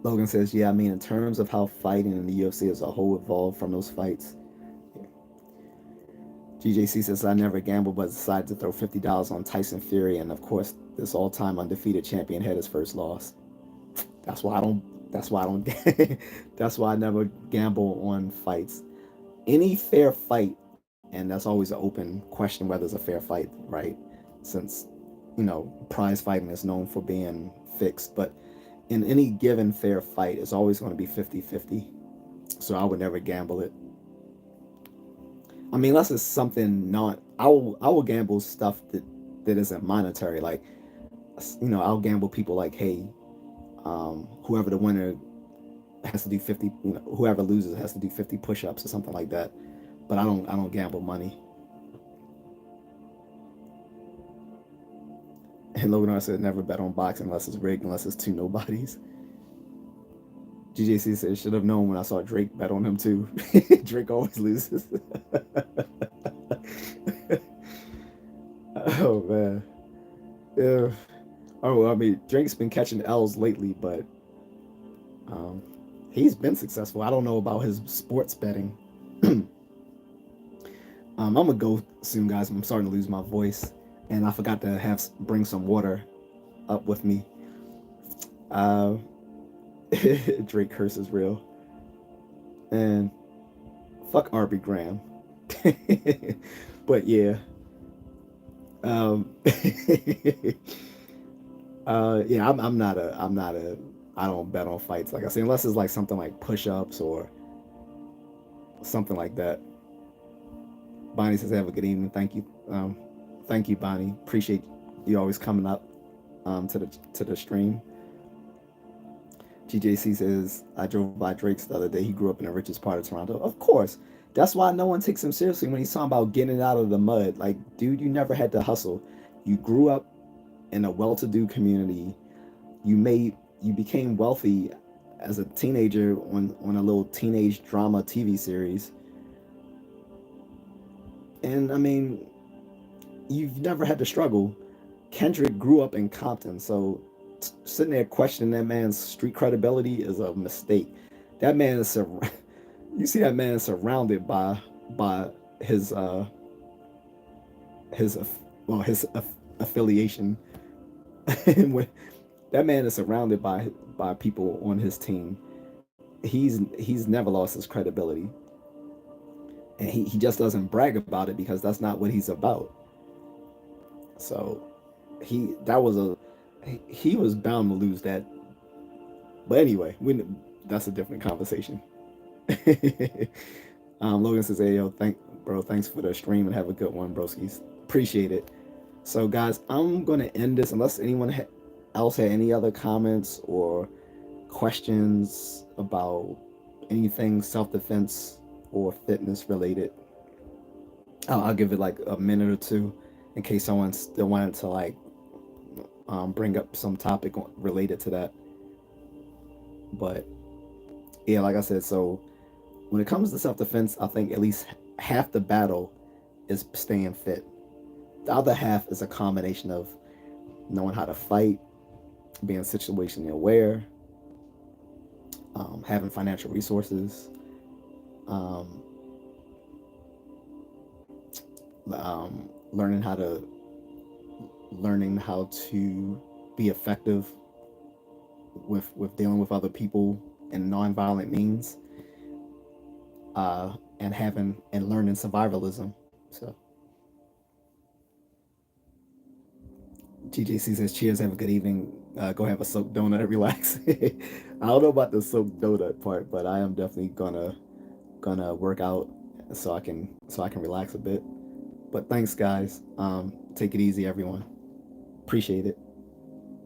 Logan says, yeah, I mean, in terms of how fighting in the UFC as a whole evolved from those fights. GJC says, I never gambled but decided to throw $50 on Tyson Fury, and of course this all-time undefeated champion had his first loss. That's why I don't that's why I never gamble on fights. Any fair fight, and that's always an open question whether it's a fair fight, right? Since, prize fighting is known for being fixed, but in any given fair fight, it's always going to be 50-50. So I would never gamble it. I mean, unless it's something I will gamble stuff that isn't monetary. Like, I'll gamble people like, hey, whoever the winner has to do 50, whoever loses has to do 50 push-ups or something like that. But I don't gamble money. And Logan R said, never bet on boxing unless it's rigged, unless it's two nobodies. GJC said, should have known when I saw Drake bet on him too. Drake always loses. Oh man. Yeah. Oh, well, I mean, Drake's been catching L's lately, but he's been successful. I don't know about his sports betting. I'm gonna go soon, guys. I'm starting to lose my voice, and I forgot to bring some water up with me. Drake curse is real, and fuck Arby Graham. But yeah, yeah, I'm not a I don't bet on fights, like I say, unless it's like something like push-ups or something like that. Bonnie says, have a good evening. Thank you. Thank you, Bonnie. Appreciate you always coming up to the stream. GJC says, I drove by Drake's the other day. He grew up in the richest part of Toronto. Of course. That's why no one takes him seriously when he's talking about getting out of the mud. Like, dude, you never had to hustle. You grew up in a well-to-do community. You became wealthy as a teenager on a little teenage drama TV series. And I mean, you've never had to struggle. Kendrick grew up in Compton, so sitting there questioning that man's street credibility is a mistake. That man is you see that man is surrounded by his his well his affiliation. And when that man is surrounded by people on his team, he's never lost his credibility, and he just doesn't brag about it because that's not what he's about. So he was bound to lose that. But anyway, that's a different conversation. Logan says, "Hey yo, thanks for the stream and have a good one, broskies. Appreciate it." So guys, I'm gonna end this unless anyone else had any other comments or questions about anything self-defense or fitness related. I'll give it like a minute or two in case someone still wanted to like bring up some topic related to that. But yeah, like I said, so when it comes to self-defense, I think at least half the battle is staying fit. The other half is a combination of knowing how to fight, being situationally aware, having financial resources, um, learning how to be effective with dealing with other people in nonviolent means, and learning survivalism. So J.A.C says, "Cheers, have a good evening. Go have a soaked donut and relax." I don't know about the soaked donut part, but I am definitely gonna work out so I can relax a bit. But thanks, guys. Take it easy, everyone. Appreciate it.